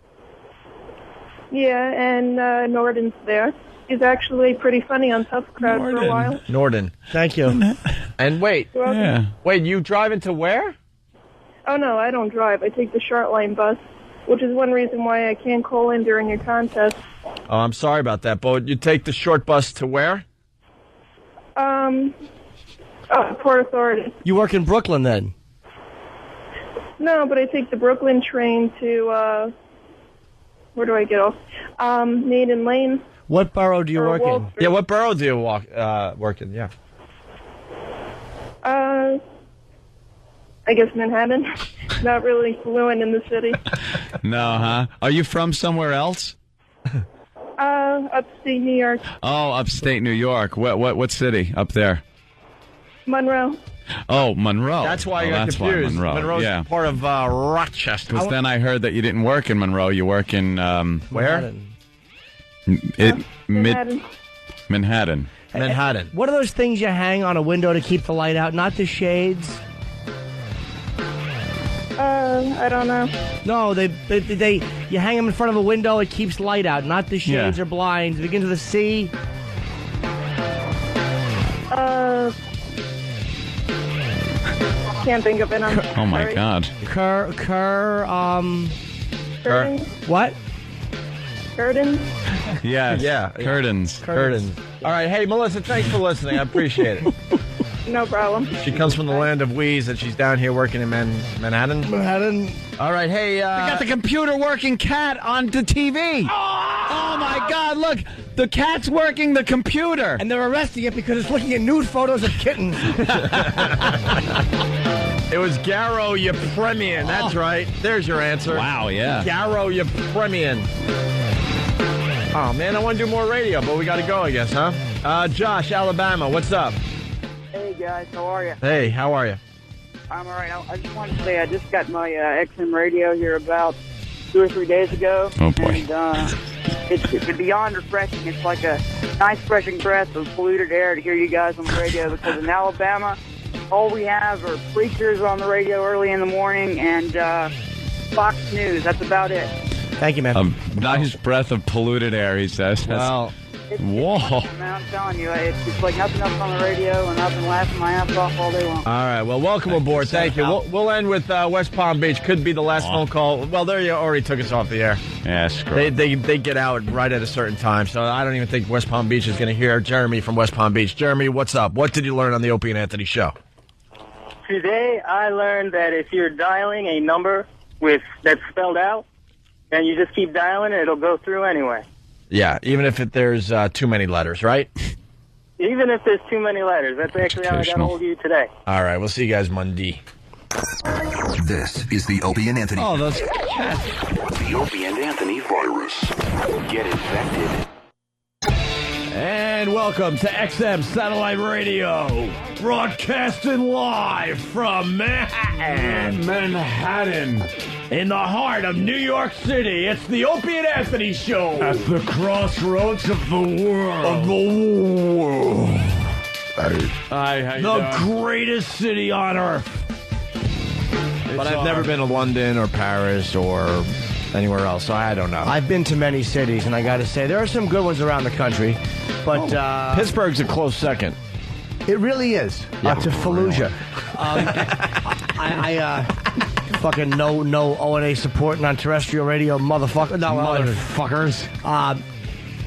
Yeah, and Norden's there. He's actually pretty funny on Tough Crowd for a while. Norden. Thank you. And wait. You're welcome. Yeah. Wait, you drive into where? Oh, no, I don't drive. I take the short line bus, which is one reason why I can't call in during your contest. Oh, I'm sorry about that, but you take the short bus to where? Port Authority. You work in Brooklyn, then? No, but I take the Brooklyn train to, where do I get off? Maiden Lane. What borough do you work in? Yeah, what borough do you work in? Yeah. I guess Manhattan. Not really fluent in the city. No, huh? Are you from somewhere else? Upstate New York. Oh, upstate New York. What city up there? Monroe. Oh, Monroe. That's why oh, you got that's confused. Why Monroe. Monroe's yeah. part of Rochester. Because then I heard that you didn't work in Monroe. You work in where? Manhattan. Manhattan. Manhattan. What are those things you hang on a window to keep the light out? Not the shades? I don't know. No, you hang them in front of a window, it keeps light out. Not the shades or blinds. It begins with a C. Can't think of it. Oh my God. What? Curtains. Yes. Yeah. Curtains. Curtains. All right. Hey, Melissa, thanks for listening. I appreciate it. No problem. She comes from the land of wheeze, and she's down here working in Manhattan. Manhattan. All right. Hey, We got the computer working cat on the TV. Oh my God! Look, the cat's working the computer, and they're arresting it because it's looking at nude photos of kittens. It was Garrow Yepremian. That's right. There's your answer. Wow. Yeah. Garrow Yepremian. Oh man, I want to do more radio, but we got to go, I guess, huh? Josh, Alabama. What's up? Hey Hey guys, how are you? Hey, how are you? I'm all right. I just wanted to say I just got my XM radio here about 2 or 3 days ago. Oh, boy. And it's beyond refreshing. It's like a nice, refreshing breath of polluted air to hear you guys on the radio, because in Alabama, all we have are preachers on the radio early in the morning and Fox News. That's about it. Thank you, man. A nice breath of polluted air, he says. Well, whoa. Man, I'm telling you, it's like nothing else on the radio, and I've been laughing my ass off all day long. All right, well, welcome aboard. Thank you. We'll end with West Palm Beach. Could be the last phone call. Well, there you already took us off the air. Yeah, screw They get out right at a certain time, so I don't even think West Palm Beach is going to hear Jeremy from West Palm Beach. Jeremy, what's up? What did you learn on the Opie and Anthony show? Today, I learned that if you're dialing a number that's spelled out, and you just keep dialing it, it'll go through anyway. Yeah, even if there's too many letters, right? Even if there's too many letters. That's actually how I got a hold of you today. All right, we'll see you guys Monday. This is the Opie and Anthony. Oh, those The Opie and Anthony virus. Get infected. And welcome to XM Satellite Radio, broadcasting live from Manhattan. In the heart of New York City, it's the Opie and Anthony Show. At the crossroads of the world. The greatest city on earth. But I've never been to London or Paris or anywhere else, so I don't know. I've been to many cities, and I got to say, there are some good ones around the country. But Pittsburgh's a close second. It really is. To Fallujah. I fucking no O&A supporting on terrestrial radio, motherfucker. No, Motherfuckers.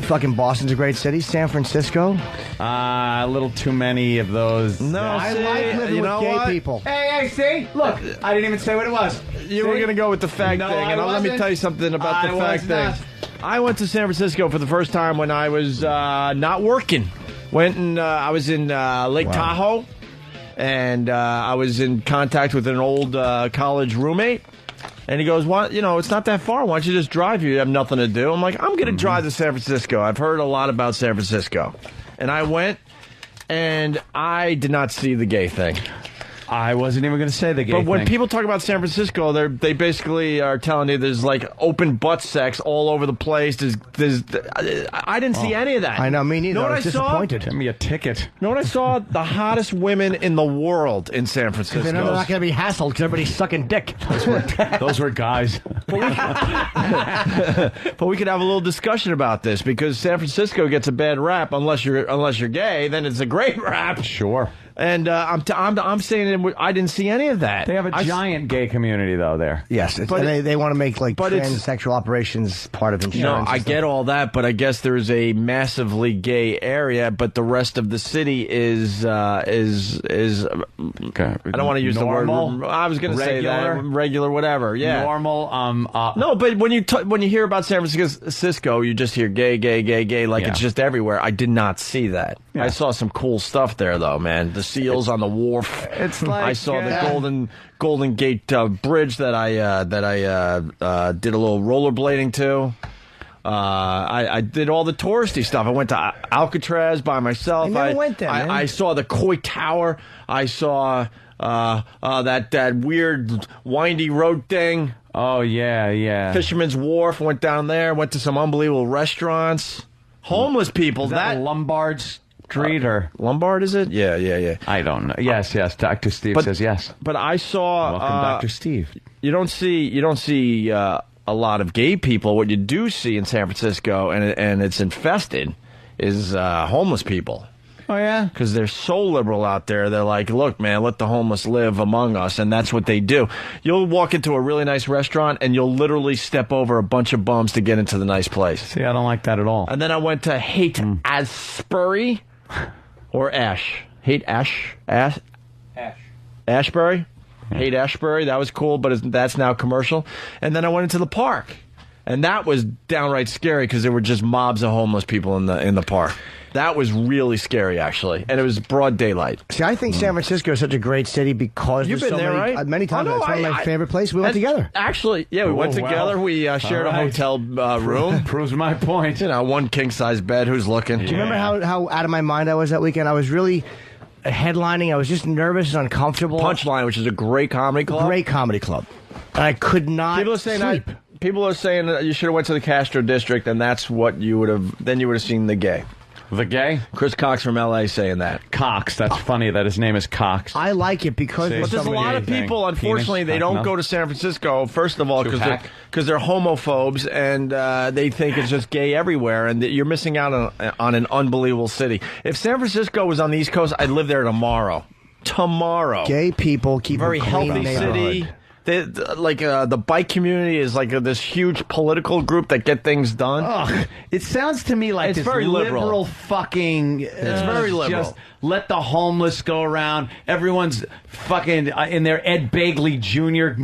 Fucking Boston's a great city. San Francisco. A little too many of those. No, I like living with gay people. Hey, see? Look, I didn't even say what it was. You were going to go with the fact thing, and let me tell you something about the fact thing. I went to San Francisco for the first time when I was not working. I was in Lake Tahoe, and I was in contact with an old college roommate. And he goes, "What? It's not that far. Why don't you just drive? You have nothing to do." I'm like, "I'm going to drive to San Francisco. I've heard a lot about San Francisco." And I went, and I did not see the gay thing. I wasn't even going to say the gay thing. But when people talk about San Francisco, they basically are telling you there's like open butt sex all over the place. I didn't see any of that. I know, me neither. Know I was disappointed. Give me a ticket. You know what I saw? The hottest women in the world in San Francisco. They're not going to be hassled because everybody's sucking dick. Those were guys. But we could have a little discussion about this, because San Francisco gets a bad rap unless you're gay. Then it's a great rap. Sure. And I'm saying I didn't see any of that. They have a giant gay community, though, there. Yes, But they want to make transsexual operations part of insurance. No, I get all that, but I guess there's a massively gay area, but the rest of the city is okay. I don't want to use normal, the word. I was going to say that regular, whatever. Yeah, normal. No, but when you hear about San Francisco, you just hear gay, like it's just everywhere. I did not see that. Yeah. I saw some cool stuff there, though, man. The seals on the wharf. It's like I saw the Golden Gate Bridge that I did a little rollerblading to. I did all the touristy stuff. I went to Alcatraz by myself. I never went there, man. I saw the Coit Tower. I saw that weird windy road thing. Oh yeah. Fisherman's Wharf. Went down there. Went to some unbelievable restaurants. Homeless people. Is that Lombard Street or Lombard? Is it? Yeah. I don't know. Yes. Dr. Steve says yes. But I saw. Welcome, Dr. Steve. You don't see a lot of gay people. What you do see in San Francisco, and it's infested, is homeless people. Oh, yeah? Because they're so liberal out there. They're like, look, man, let the homeless live among us, and that's what they do. You'll walk into a really nice restaurant, and you'll literally step over a bunch of bums to get into the nice place. See, I don't like that at all. And then I went to Haight-Ashbury, or Ash. Ashbury? Haight-Ashbury, that was cool, but that's now commercial. And then I went into the park, and that was downright scary because there were just mobs of homeless people in the park. That was really scary, actually, and it was broad daylight. See, I think San Francisco is such a great city because You've there's been so there, many, right? many times. Oh, no, it's one of my favorite places. We went together. Actually, yeah, we went together. We shared a hotel room. Proves my point. One king-size bed. Who's looking? Do you remember how out of my mind I was that weekend? I was really headlining. I was just nervous and uncomfortable. Punchline, which is a great comedy club. Great comedy club. And I could not People are saying sleep. People are saying that you should have went to the Castro District, and that's what you would have. Then you would have seen the gay. The gay? Chris Cox from L.A. saying that. Cox. That's funny that his name is Cox. I like it because But there's a lot of people, unfortunately, they don't go to San Francisco, first of all, because they're homophobes, and they think it's just gay everywhere, and you're missing out on an unbelievable city. If San Francisco was on the East Coast, I'd live there tomorrow. Gay people keep very a clean healthy neighborhood. city. The bike community is like this huge political group that get things done. Ugh, it sounds to me like It's this very liberal. fucking. It's very liberal. Just let the homeless go around. Everyone's fucking in their Ed Begley Jr.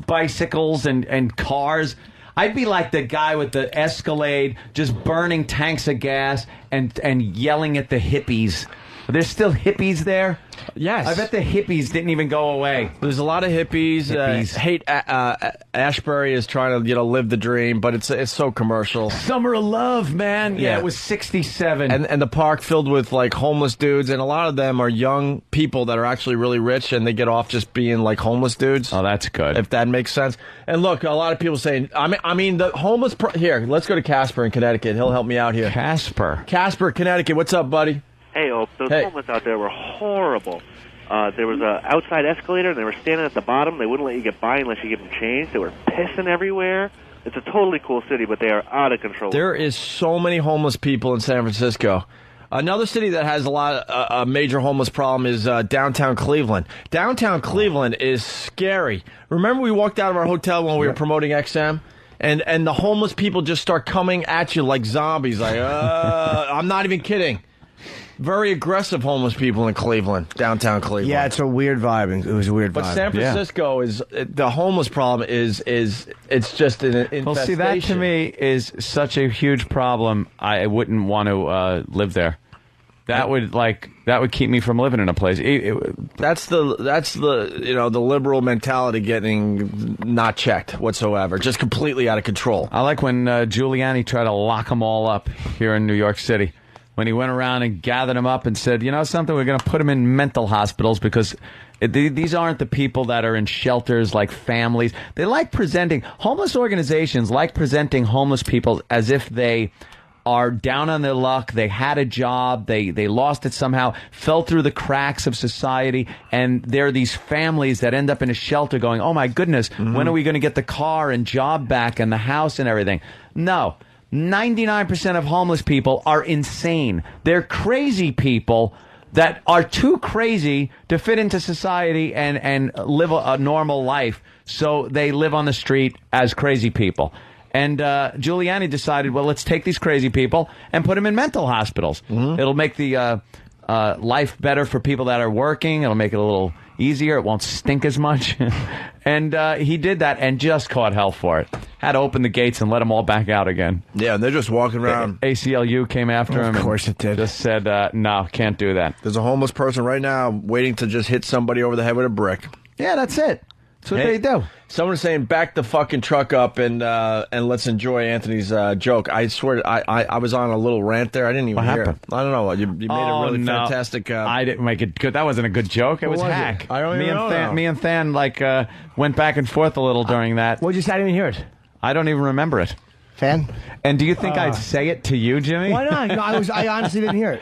Bicycles and cars. I'd be like the guy with the Escalade, just burning tanks of gas and yelling at the hippies. There's still hippies there? Yes. I bet the hippies didn't even go away. There's a lot of hippies. Hate Ashbury is trying to live the dream, but it's so commercial. Summer of Love, man. Yeah, it was 67. And the park filled with like homeless dudes, and a lot of them are young people that are actually really rich, and they get off just being like homeless dudes. Oh, that's good. If that makes sense. And look, a lot of people saying, I mean the homeless. Here, let's go to Casper in Connecticut. He'll help me out here. Casper, Connecticut. What's up, buddy? Hey, Oak, those homeless out there were horrible. There was an outside escalator, and they were standing at the bottom. They wouldn't let you get by unless you give them change. They were pissing everywhere. It's a totally cool city, but they are out of control. There is so many homeless people in San Francisco. Another city that has a major homeless problem is downtown Cleveland. Downtown Cleveland is scary. Remember we walked out of our hotel when we were promoting XM? And the homeless people just start coming at you like zombies. Like, I'm not even kidding. Very aggressive homeless people in Cleveland, downtown Cleveland. Yeah, it's a weird vibe. It was a weird vibe. But San Francisco is the homeless problem is it's just an infestation. Well, see, that to me is such a huge problem. I wouldn't want to live there. That would keep me from living in a place. That's the the liberal mentality getting not checked whatsoever, just completely out of control. I like when Giuliani tried to lock them all up here in New York City. When he went around and gathered them up and said, you know something, we're going to put them in mental hospitals because these aren't the people that are in shelters like families. They like presenting, homeless organizations like presenting homeless people as if they are down on their luck, they had a job, they lost it somehow, fell through the cracks of society, and there are these families that end up in a shelter going, oh my goodness, when are we going to get the car and job back and the house and everything? No. 99% of homeless people are insane. They're crazy people that are too crazy to fit into society and live a normal life. So they live on the street as crazy people. And Giuliani decided, well, let's take these crazy people and put them in mental hospitals. It'll make the life better for people that are working. It'll make it a little easier. It won't stink as much. And he did that and just caught hell for it. Had to open the gates and let them all back out again. Yeah, and they're just walking around. ACLU came after him. Of course it did. Just said, no, can't do that. There's a homeless person right now waiting to just hit somebody over the head with a brick. Yeah, that's it. That's what they do. Someone's saying, back the fucking truck up and let's enjoy Anthony's joke. I swear, I was on a little rant there. I didn't even hear. Happened? I don't know. You made a really fantastic. I didn't make it good. That wasn't a good joke. It was hack. I don't even know. Me and Than went back and forth a little during that. What'd you say? I didn't hear it. I don't even remember it. Fan? And do you think I'd say it to you, Jimmy? Why not? No, I honestly didn't hear it.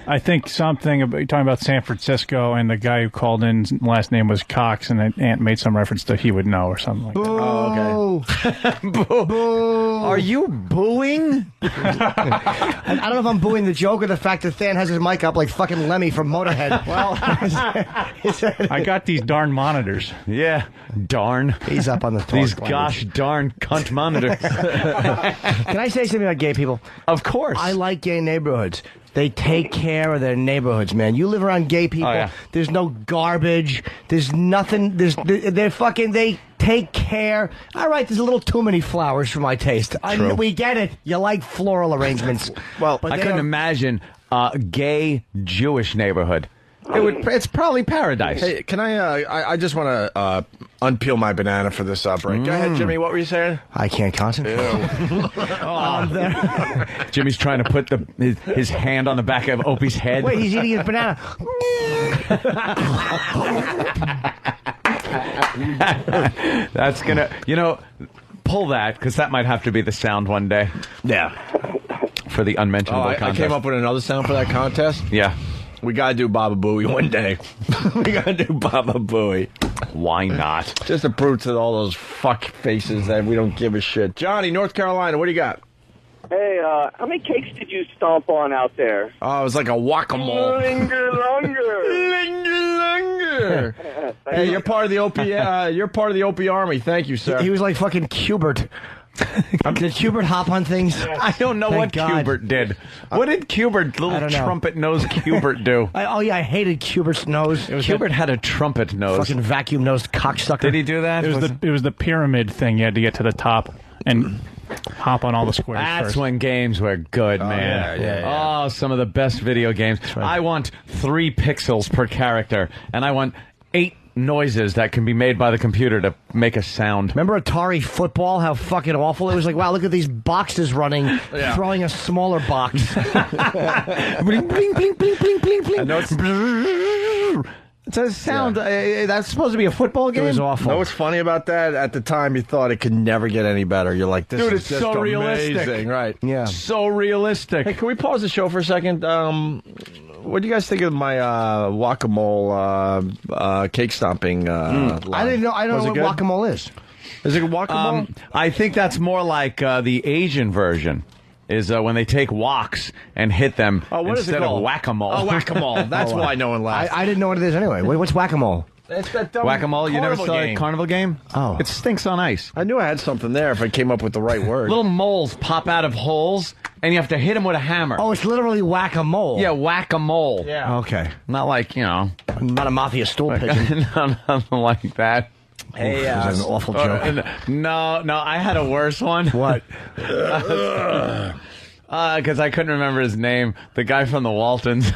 I think something about you're talking about San Francisco, and the guy who called in last name was Cox, and Ant made some reference that he would know or something like that. Oh, okay. Boo. Are you booing? I don't know if I'm booing the joke or the fact that Than has his mic up like fucking Lemmy from Motorhead. Well, I got these darn monitors. Yeah, darn. He's up on the talk. These gosh darn cunt monitors. Can I say something about gay people? Of course. I like gay neighborhoods. They take care of their neighborhoods, man. You live around gay people. There's no garbage. There's nothing. They take care. All right, there's a little too many flowers for my taste. We get it. You like floral arrangements. Well, I couldn't imagine a gay Jewish neighborhood. It's probably paradise. Hey, can I just want to unpeel my banana for this break. Go ahead, Jimmy. What were you saying? I can't concentrate. Jimmy's trying to put his hand on the back of Opie's head. Wait, he's eating his banana. That's gonna, pull that, because that might have to be the sound one day. Yeah. For the unmentionable I contest. came up with another sound for that contest. Yeah. We gotta do Baba Booey one day. We gotta do Baba Booey. Why not? Just to prove to all those fuck faces that we don't give a shit. Johnny, North Carolina, what do you got? Hey, how many cakes did you stomp on out there? Oh, it was like a whack-a-mole. Linger longer. Linger longer. Hey, you're part of the OP. You're part of the OP Army. Thank you, sir. He was like fucking Cubert. Did Cubert hop on things? I don't know what Cubert did. What did Cubert, little trumpet nose Cubert, do? I hated Cubert's nose. Cubert had a trumpet nose. Fucking vacuum-nosed cocksucker. Did he do that? It was the pyramid thing. You had to get to the top and hop on all the squares That's first. when games were good, man. Yeah. Oh, some of the best video games. Right. I want 3 pixels per character, and I want 8 noises that can be made by the computer to make a sound. Remember Atari Football? How fucking awful it was. Like, wow, look at these boxes running, throwing a smaller box. Bling, bling, bling, bling, bling, bling, bling. I know It's a sound. That's supposed to be a football game. It was awful. Know what's funny about that? At the time, you thought it could never get any better. You're like, this Dude, is it's just so amazing. realistic. Right. Yeah. So realistic. Hey, can we pause the show for a second? What do you guys think of my guacamole cake stomping? I didn't know. I don't know what guacamole is. Is it guacamole? I think that's more like the Asian version. Is when they take woks and hit them what is it instead called? of whack-a-mole. Oh, whack-a-mole. That's why no one laughed. I didn't know what it is anyway. What's whack-a-mole? It's that dumb Whack-a-mole? You never carnival saw game. a carnival game? Oh. It stinks on ice. I knew I had something there if I came up with the right word. Little moles pop out of holes, and you have to hit them with a hammer. Oh, it's literally whack-a-mole. Yeah, whack-a-mole. Yeah. Okay. Not like, Not a mafia stool pigeon. no, nothing like that. Hey, that was an awful joke. No, I had a worse one. What? Because I couldn't remember his name. The guy from the Waltons.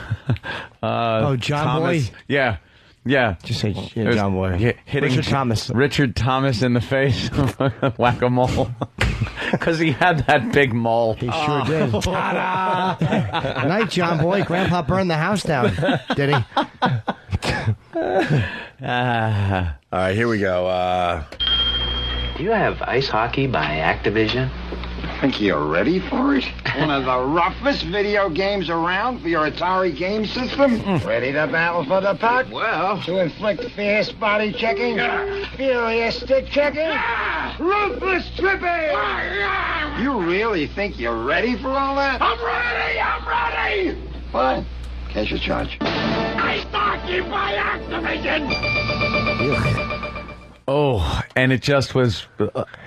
John Thomas. Boy? Yeah. Just say John Boy. Hitting Richard Thomas. Richard Thomas in the face. Whack-a-mole. Because he had that big mole. He sure did. Ta-da! Night, John Boy. Grandpa burned the house down. Did he? All right, here we go. Do you have ice hockey by Activision? Think you're ready for it? One of the roughest video games around for your Atari game system? Ready to battle for the puck? Well, to inflict fierce body checking, furious stick checking, ruthless tripping. You really think you're ready for all that? I'm ready! Fine. Cash your charge. Ice hockey by Activision! Oh, and it just was,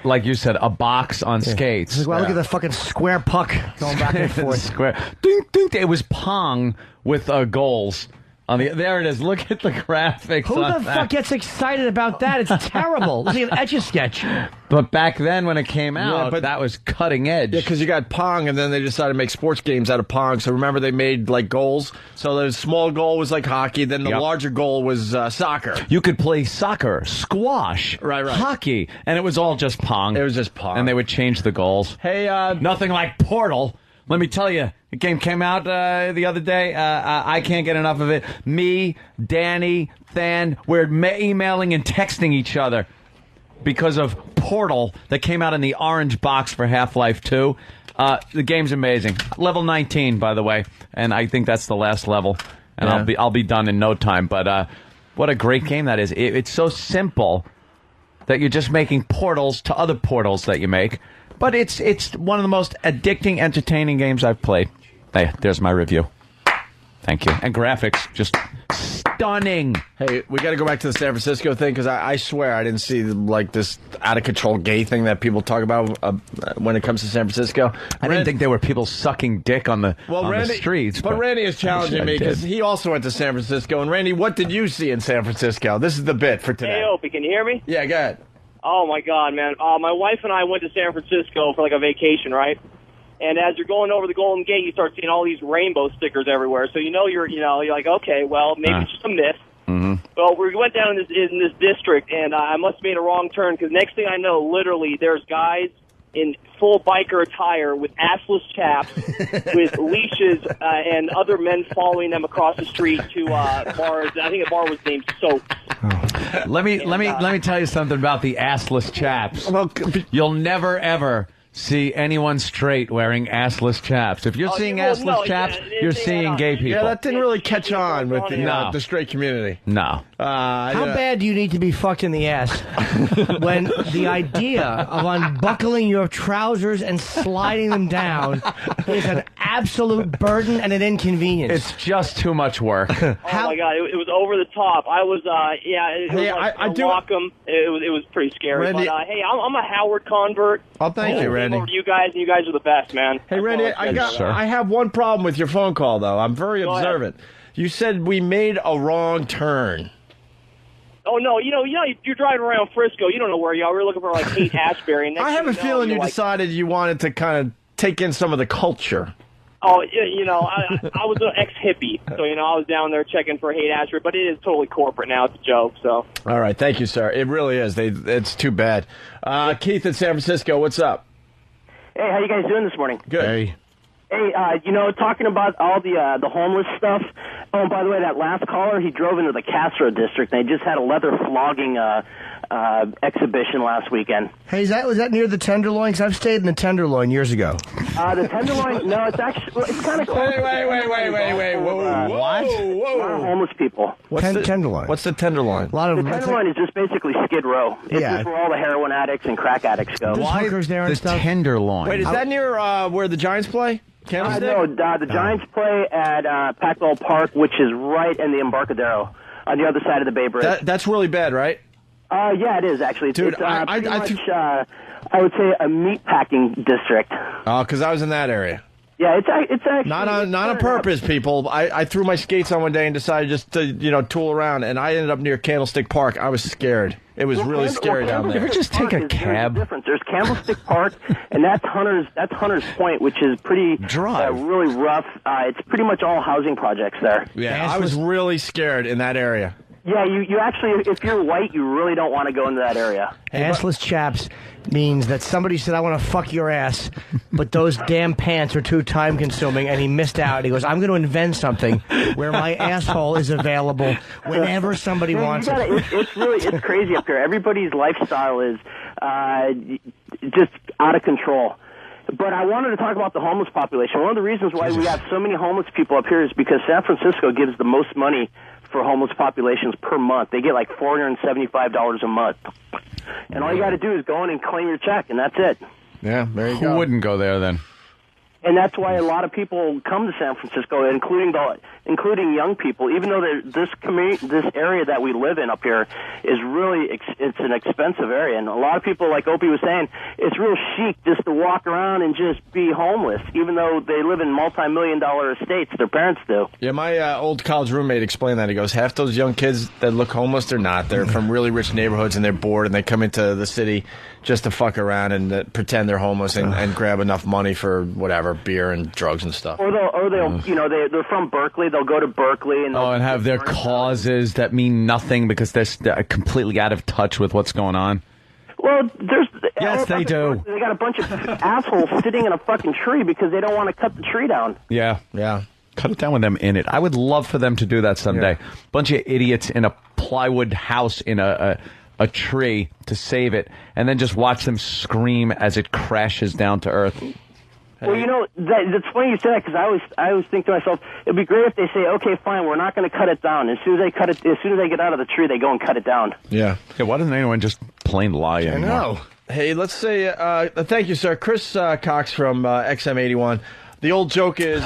like you said, a box on skates. Well, look at the fucking square puck going back and forth. Square. Ding, ding, ding. It was Pong with goals. There it is. Look at the graphics. Who the fuck gets excited about that? It's terrible. It's like an Etch-a-Sketch. But back then, when it came out, but that was cutting edge. Yeah, because you got Pong, and then they decided to make sports games out of Pong. So remember, they made like goals. So the small goal was like hockey. Then the larger goal was soccer. You could play soccer, squash, hockey, and it was all just Pong. It was just Pong. And they would change the goals. Hey, nothing like Portal. Let me tell you, the game came out the other day. I can't get enough of it. Me, Danny, Than, we're emailing and texting each other because of Portal that came out in the orange box for Half-Life 2. The game's amazing. Level 19, by the way, and I think that's the last level. And I'll be done in no time. But what a great game that is! It's so simple that you're just making portals to other portals that you make. But it's one of the most addicting, entertaining games I've played. Hey, there's my review. Thank you. And graphics, just stunning. Hey, we got to go back to the San Francisco thing, because I swear I didn't see like this out-of-control gay thing that people talk about when it comes to San Francisco. I didn't think there were people sucking dick on the streets. But Randy is challenging me because he also went to San Francisco. And Randy, what did you see in San Francisco? This is the bit for today. Hey, Opie, can you hear me? Yeah, go ahead. Oh, my God, man. My wife and I went to San Francisco for, like, a vacation, right? And as you're going over the Golden Gate, you start seeing all these rainbow stickers everywhere. So you're like, okay, well, maybe it's just a myth. Mm-hmm. Well, we went down in this district, and I must have made a wrong turn, because next thing I know, literally, there's guys in full biker attire with assless chaps, with leashes, and other men following them across the street to bars. I think a bar was named Soap. Let me tell you something about the assless chaps. You'll never ever see anyone straight wearing assless chaps. If you're seeing assless chaps, you're seeing gay people. Yeah, that didn't really catch on with the straight community. No. How bad do you need to be fucked in the ass when the idea of unbuckling your trousers and sliding them down is an absolute burden and an inconvenience? It's just too much work. Oh my God, it was over the top. I was, I do lock 'em. It was pretty scary. Randy, but hey, I'm a Howard convert. Oh, thank you, Randy. Over to you guys, and you guys are the best, man. Hey, Randy, I have one problem with your phone call, though. I'm very observant. You said we made a wrong turn. Oh no, you're driving around Frisco. You don't know where you are. We're looking for like Haight Ashbury. And I have a feeling you decided you wanted to kind of take in some of the culture. Oh, I was an ex-hippie, so I was down there checking for Haight Ashbury, but it is totally corporate now. It's a joke. So. All right, thank you, sir. It really is. It's too bad. Keith in San Francisco, what's up? Hey, how you guys doing this morning? Good. Hey. Hey, talking about all the homeless stuff. Oh, and by the way, that last caller, he drove into the Castro district. And they just had a leather flogging exhibition last weekend. Hey, was that near the Tenderloin? 'Cause I've stayed in the Tenderloin years ago. The Tenderloin? No, it's actually kind of close. Wait. Whoa. What? A lot of homeless people. What's the Tenderloin? What's the Tenderloin? The Tenderloin is just basically Skid Row. It's just where all the heroin addicts and crack addicts go. There's hookers there and stuff. Tenderloin. Wait, is that near where the Giants play? No, the Giants play at Pac-Bell Park, which is right in the Embarcadero on the other side of the Bay Bridge. That's really bad, right? Yeah, it is actually. Dude, it's I would say a meat packing district. Oh, because I was in that area. Yeah, it's actually not on purpose, people. I threw my skates on one day and decided just to tool around, and I ended up near Candlestick Park. I was scared. It was really scary down there. You ever just take a cab? There's Candlestick Park, and that's Hunter's Point, which is pretty really rough. It's pretty much all housing projects there. Yeah, I was really scared in that area. Yeah, you actually, if you're white, you really don't want to go into that area. Assless chaps means that somebody said, I want to fuck your ass, but those damn pants are too time-consuming, and he missed out. He goes, I'm going to invent something where my asshole is available whenever somebody wants it. It's crazy up here. Everybody's lifestyle is just out of control. But I wanted to talk about the homeless population. One of the reasons why we have so many homeless people up here is because San Francisco gives the most money for homeless populations per month. They get like $475 a month. And all you got to do is go in and claim your check, and that's it. Yeah, there you go. Who wouldn't go there then? And that's why a lot of people come to San Francisco, including young people. Even though this area that we live in up here is really it's an expensive area, and a lot of people, like Opie was saying, it's real chic just to walk around and just be homeless, even though they live in multi-million-dollar estates. Their parents do. Yeah, my old college roommate explained that. He goes, half those young kids that look homeless, they're not. They're from really rich neighborhoods, and they're bored, and they come into the city just to fuck around and pretend they're homeless and grab enough money for whatever, beer and drugs and stuff. Or they'll they're from Berkeley. They'll go to Berkeley and have their causes that mean nothing because they're completely out of touch with what's going on. Well, yes, they do. They got a bunch of assholes sitting in a fucking tree because they don't want to cut the tree down. Yeah. Cut it down with them in it. I would love for them to do that someday. Yeah. Bunch of idiots in a plywood house in a tree to save it, and then just watch them scream as it crashes down to earth. Well, that's funny you say that because I always think to myself, it'd be great if they say, okay, fine, we're not going to cut it down. As soon as they get out of the tree, they go and cut it down. Yeah. Why doesn't anyone just plain lie anymore? I know. Hey, let's say thank you, sir. Chris Cox from XM81. The old joke is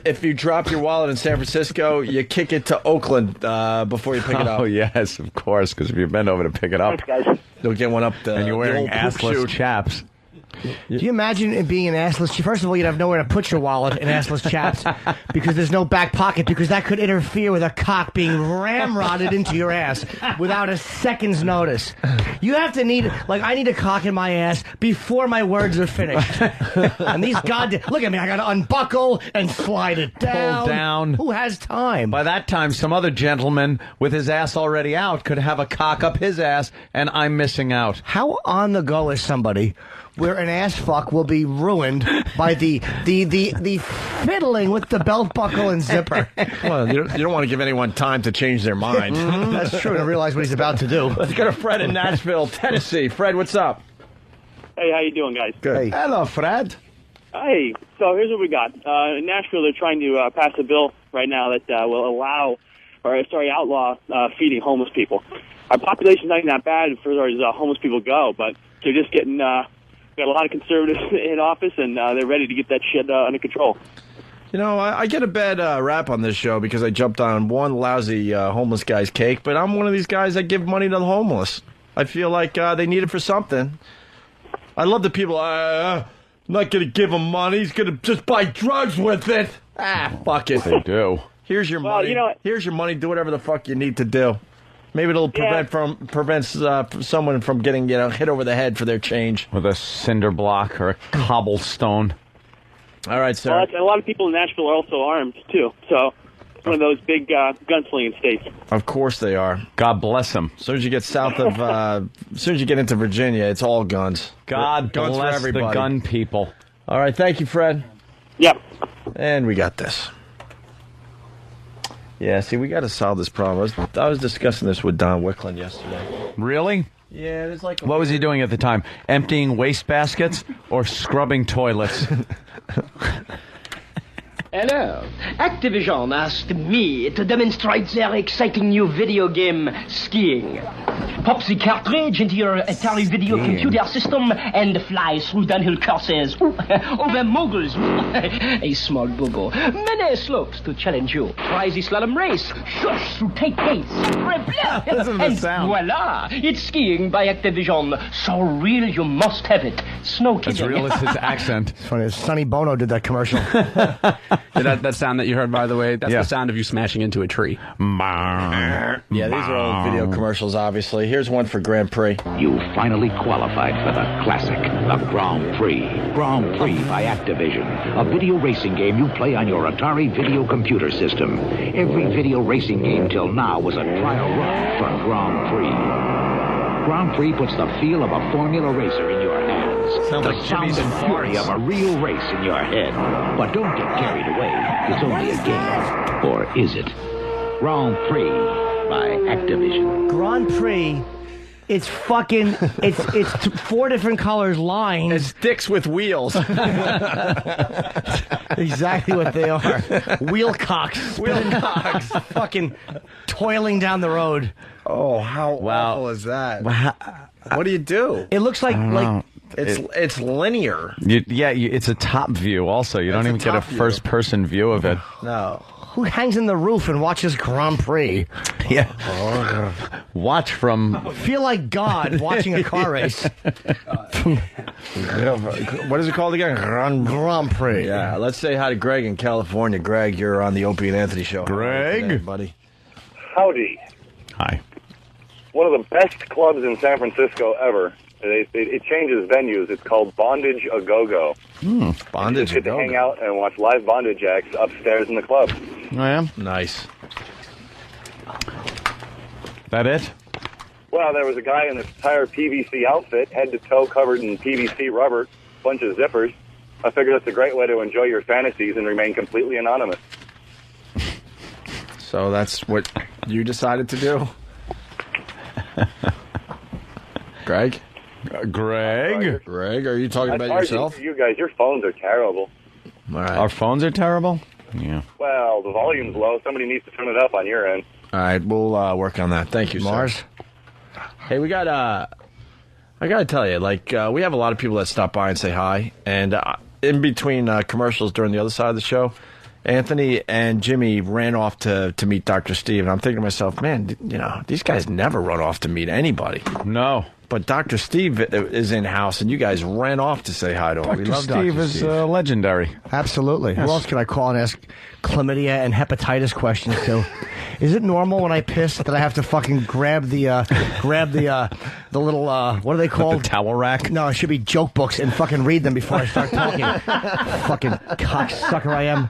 if you drop your wallet in San Francisco, you kick it to Oakland before you pick it up. Oh, yes, of course, because if you bend over to pick it up, thanks, guys. You'll get one up and you're wearing assless chaps. Do you imagine it being an assless? First of all, you'd have nowhere to put your wallet in assless chaps because there's no back pocket because that could interfere with a cock being ramrodded into your ass without a second's notice. You have to I need a cock in my ass before my words are finished. And these goddamn, look at me, I gotta unbuckle and slide it down. Pull down. Who has time? By that time, some other gentleman with his ass already out could have a cock up his ass, and I'm missing out. How on the go is somebody where an ass fuck will be ruined by the fiddling with the belt buckle and zipper? Well, you don't want to give anyone time to change their mind. That's true, and realize what he's about to do. Let's go to Fred in Nashville, Tennessee. Fred, what's up? Hey, how you doing, guys? Good. Hey. Hello, Fred. Hey, so here's what we got. In Nashville, they're trying to pass a bill right now that will outlaw feeding homeless people. Our population's not even that bad as far as homeless people go, but they're just getting... got a lot of conservatives in office, and they're ready to get that shit under control. You know, I get a bad rap on this show because I jumped on one lousy homeless guy's cake, but I'm one of these guys that give money to the homeless. I feel like they need it for something. I love the people, I'm not going to give him money, he's going to just buy drugs with it. Fuck it. They do. Here's your money. Here's your money, do whatever the fuck you need to do. Maybe it'll prevent someone from getting hit over the head for their change with a cinder block or a cobblestone. All right, sir. Well, a lot of people in Nashville are also armed too, so it's one of those big gunslinging states. Of course they are. God bless them. As soon as you get south of, as soon as you get into Virginia, it's all guns. God guns bless for everybody. the gun people. All right, thank you, Fred. Yep. And we got this. Yeah, see, we got to solve this problem. I was discussing this with Don Wicklund yesterday. Really? Yeah, there's like... What was he doing at the time? Emptying waste baskets or scrubbing toilets? Hello. Activision asked me to demonstrate their exciting new video game, Skiing. Pop the cartridge into your Atari video computer system and fly through downhill courses over moguls. A small bubble. Many slopes to challenge you. Try the slalom race. Shush to take pace. Listen to the sound. Voila! It's Skiing by Activision. So real you must have it. Snow kidding. As real as his accent. It's funny, Sonny Bono did that commercial. That sound that you heard, by the way, that's the sound of you smashing into a tree. Yeah, these are all video commercials, obviously. Here's one for Grand Prix. You finally qualified for the classic, the Grand Prix. Grand Prix by Activision, a video racing game you play on your Atari video computer system. Every video racing game till now was a trial run for Grand Prix. Grand Prix puts the feel of a Formula Racer in your hands. Sounds the like sound Jimmy's and fury of a real race in your head. But don't get carried away. It's only a game. Or is it? Grand Prix by Activision. Grand Prix. It's fucking. It's 4 different colors lined. It's dicks with wheels. Exactly what they are. Wheelcocks. Wheelcocks. Fucking toiling down the road. Oh, how awful is that? What do you do? It looks like it's linear. It's a top view. Also, you don't even get a first-person view of it. No. Who hangs in the roof and watches Grand Prix? Yeah. Watch from... Feel like God watching a car race. What is it called again? Grand Prix. Yeah, let's say hi to Greg in California. Greg, you're on the Opie and Anthony show. Greg? Today, buddy. Howdy. Hi. One of the best clubs in San Francisco ever. It changes venues. It's called Bondage A Go-Go. Bondage You get to hang out and watch live bondage acts upstairs in the club. I am. Nice. That it? Well, there was a guy in this entire PVC outfit, head to toe covered in PVC rubber, bunch of zippers. I figure that's a great way to enjoy your fantasies and remain completely anonymous. So that's what you decided to do? Greg? Greg, are you talking about yourself? You guys, your phones are terrible. All right. Our phones are terrible? Yeah. Well, the volume's low. Somebody needs to turn it up on your end. All right, we'll work on that. Thank you, Mars. Sir. Hey, we got, I got to tell you, we have a lot of people that stop by and say hi. And in between commercials during the other side of the show, Anthony and Jimmy ran off to meet Dr. Steve. And I'm thinking to myself, man, these guys never run off to meet anybody. No. But Dr. Steve is in-house, and you guys ran off to say hi to him. Dr. Steve is legendary. Absolutely. Yes. Who else can I call and ask chlamydia and hepatitis questions to? Is it normal when I piss that I have to fucking grab the the little, what are they called? The towel rack? No, it should be joke books and fucking read them before I start talking. Fucking cocksucker I am.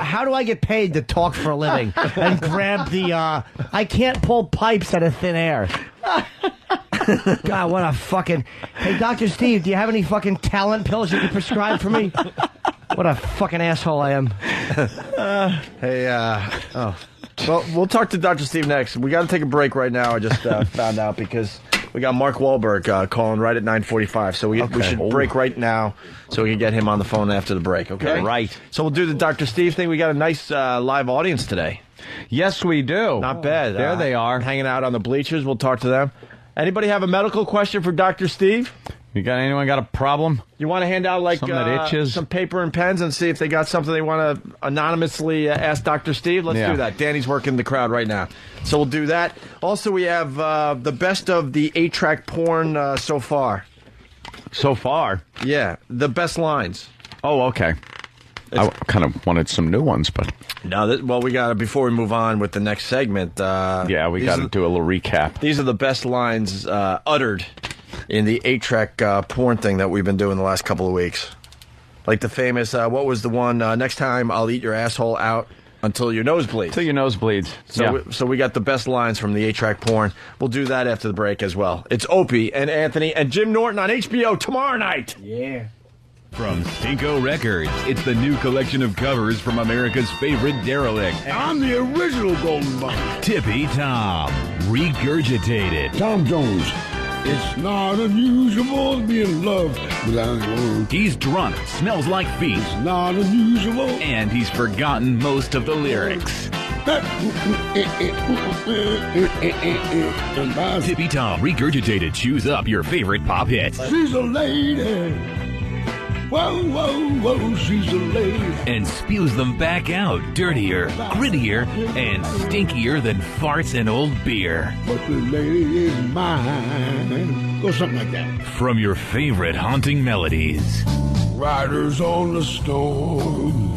How do I get paid to talk for a living? And grab the, I can't pull pipes out of thin air. God, what a fucking... Hey, Dr. Steve, do you have any fucking talent pills you can prescribe for me? What a fucking asshole I am. Well, we'll talk to Dr. Steve next. We got to take a break right now. I just found out because we got Mark Wahlberg calling right at 9:45. So we should break right now so we can get him on the phone after the break, okay? Right. So we'll do the Dr. Steve thing. We got a nice live audience today. Yes, we do. Not bad. There they are. Hanging out on the bleachers. We'll talk to them. Anybody have a medical question for Dr. Steve? Anyone got a problem? You want to hand out like something that itches? Some paper and pens and see if they got something they want to anonymously ask Dr. Steve? Let's do that. Danny's working the crowd right now. So we'll do that. Also, we have the best of the 8-track porn so far. So far? Yeah, the best lines. Oh, okay. I kind of wanted some new ones, but... No, we got to, before we move on with the next segment... we got to do a little recap. These are the best lines uttered in the 8-track porn thing that we've been doing the last couple of weeks. Like the famous, what was the one, next time I'll eat your asshole out until your nose bleeds. Until your nose bleeds. So we got the best lines from the 8-track porn. We'll do that after the break as well. It's Opie and Anthony and Jim Norton on HBO tomorrow night. Yeah. From Stinko Records, it's the new collection of covers from America's favorite derelict. I'm the original Golden Bond. Tippy Tom, Regurgitated. Tom Jones. It's not unusual to be in love without one. He's drunk, smells like feet. It's not unusual. And he's forgotten most of the lyrics. Tippy Tom, Regurgitated chews up your favorite pop hits. She's a lady. Whoa, whoa, whoa, she's a lady. And spews them back out, dirtier, grittier, and stinkier than farts and old beer. But the lady is mine. Go something like that. From your favorite haunting melodies. Riders on the storm.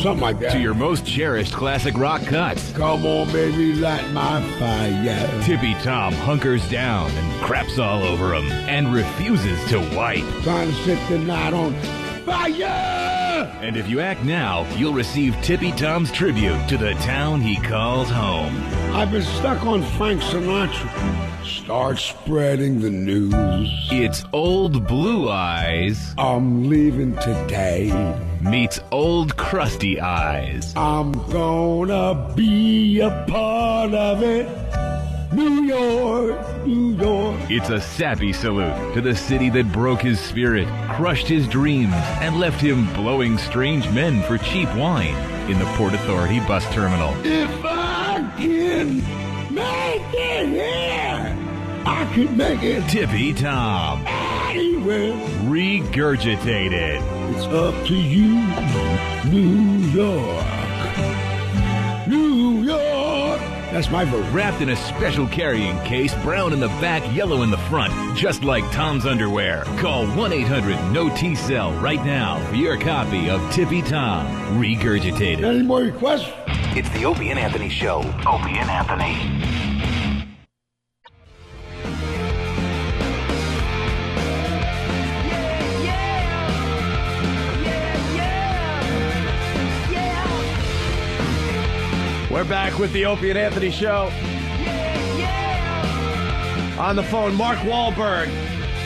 Something like that. To your most cherished classic rock cuts. Come on, baby, light my fire. Tippy Tom hunkers down and craps all over him and refuses to wipe. Trying to set the night on fire! And if you act now, you'll receive Tippy Tom's tribute to the town he calls home. I've been stuck on Frank Sinatra. Start spreading the news. It's Old Blue Eyes. I'm leaving today. Meets Old Crusty Eyes. I'm gonna be a part of it. New York, New York. It's a sappy salute to the city that broke his spirit, crushed his dreams, and left him blowing strange men for cheap wine in the Port Authority bus terminal. If I can make it here, I can make it. Tippy Tom. Anywhere. Regurgitated. It's up to you, New York. New York. That's my vote. Wrapped in a special carrying case, brown in the back, yellow in the front, just like Tom's underwear. Call 1-800-NO-T-CELL right now for your copy of Tippy Tom, Regurgitated. Any more requests? It's the Opie and Anthony Show. Opie and Anthony. We're back with the Opie and Anthony Show. On the phone, Mark Wahlberg.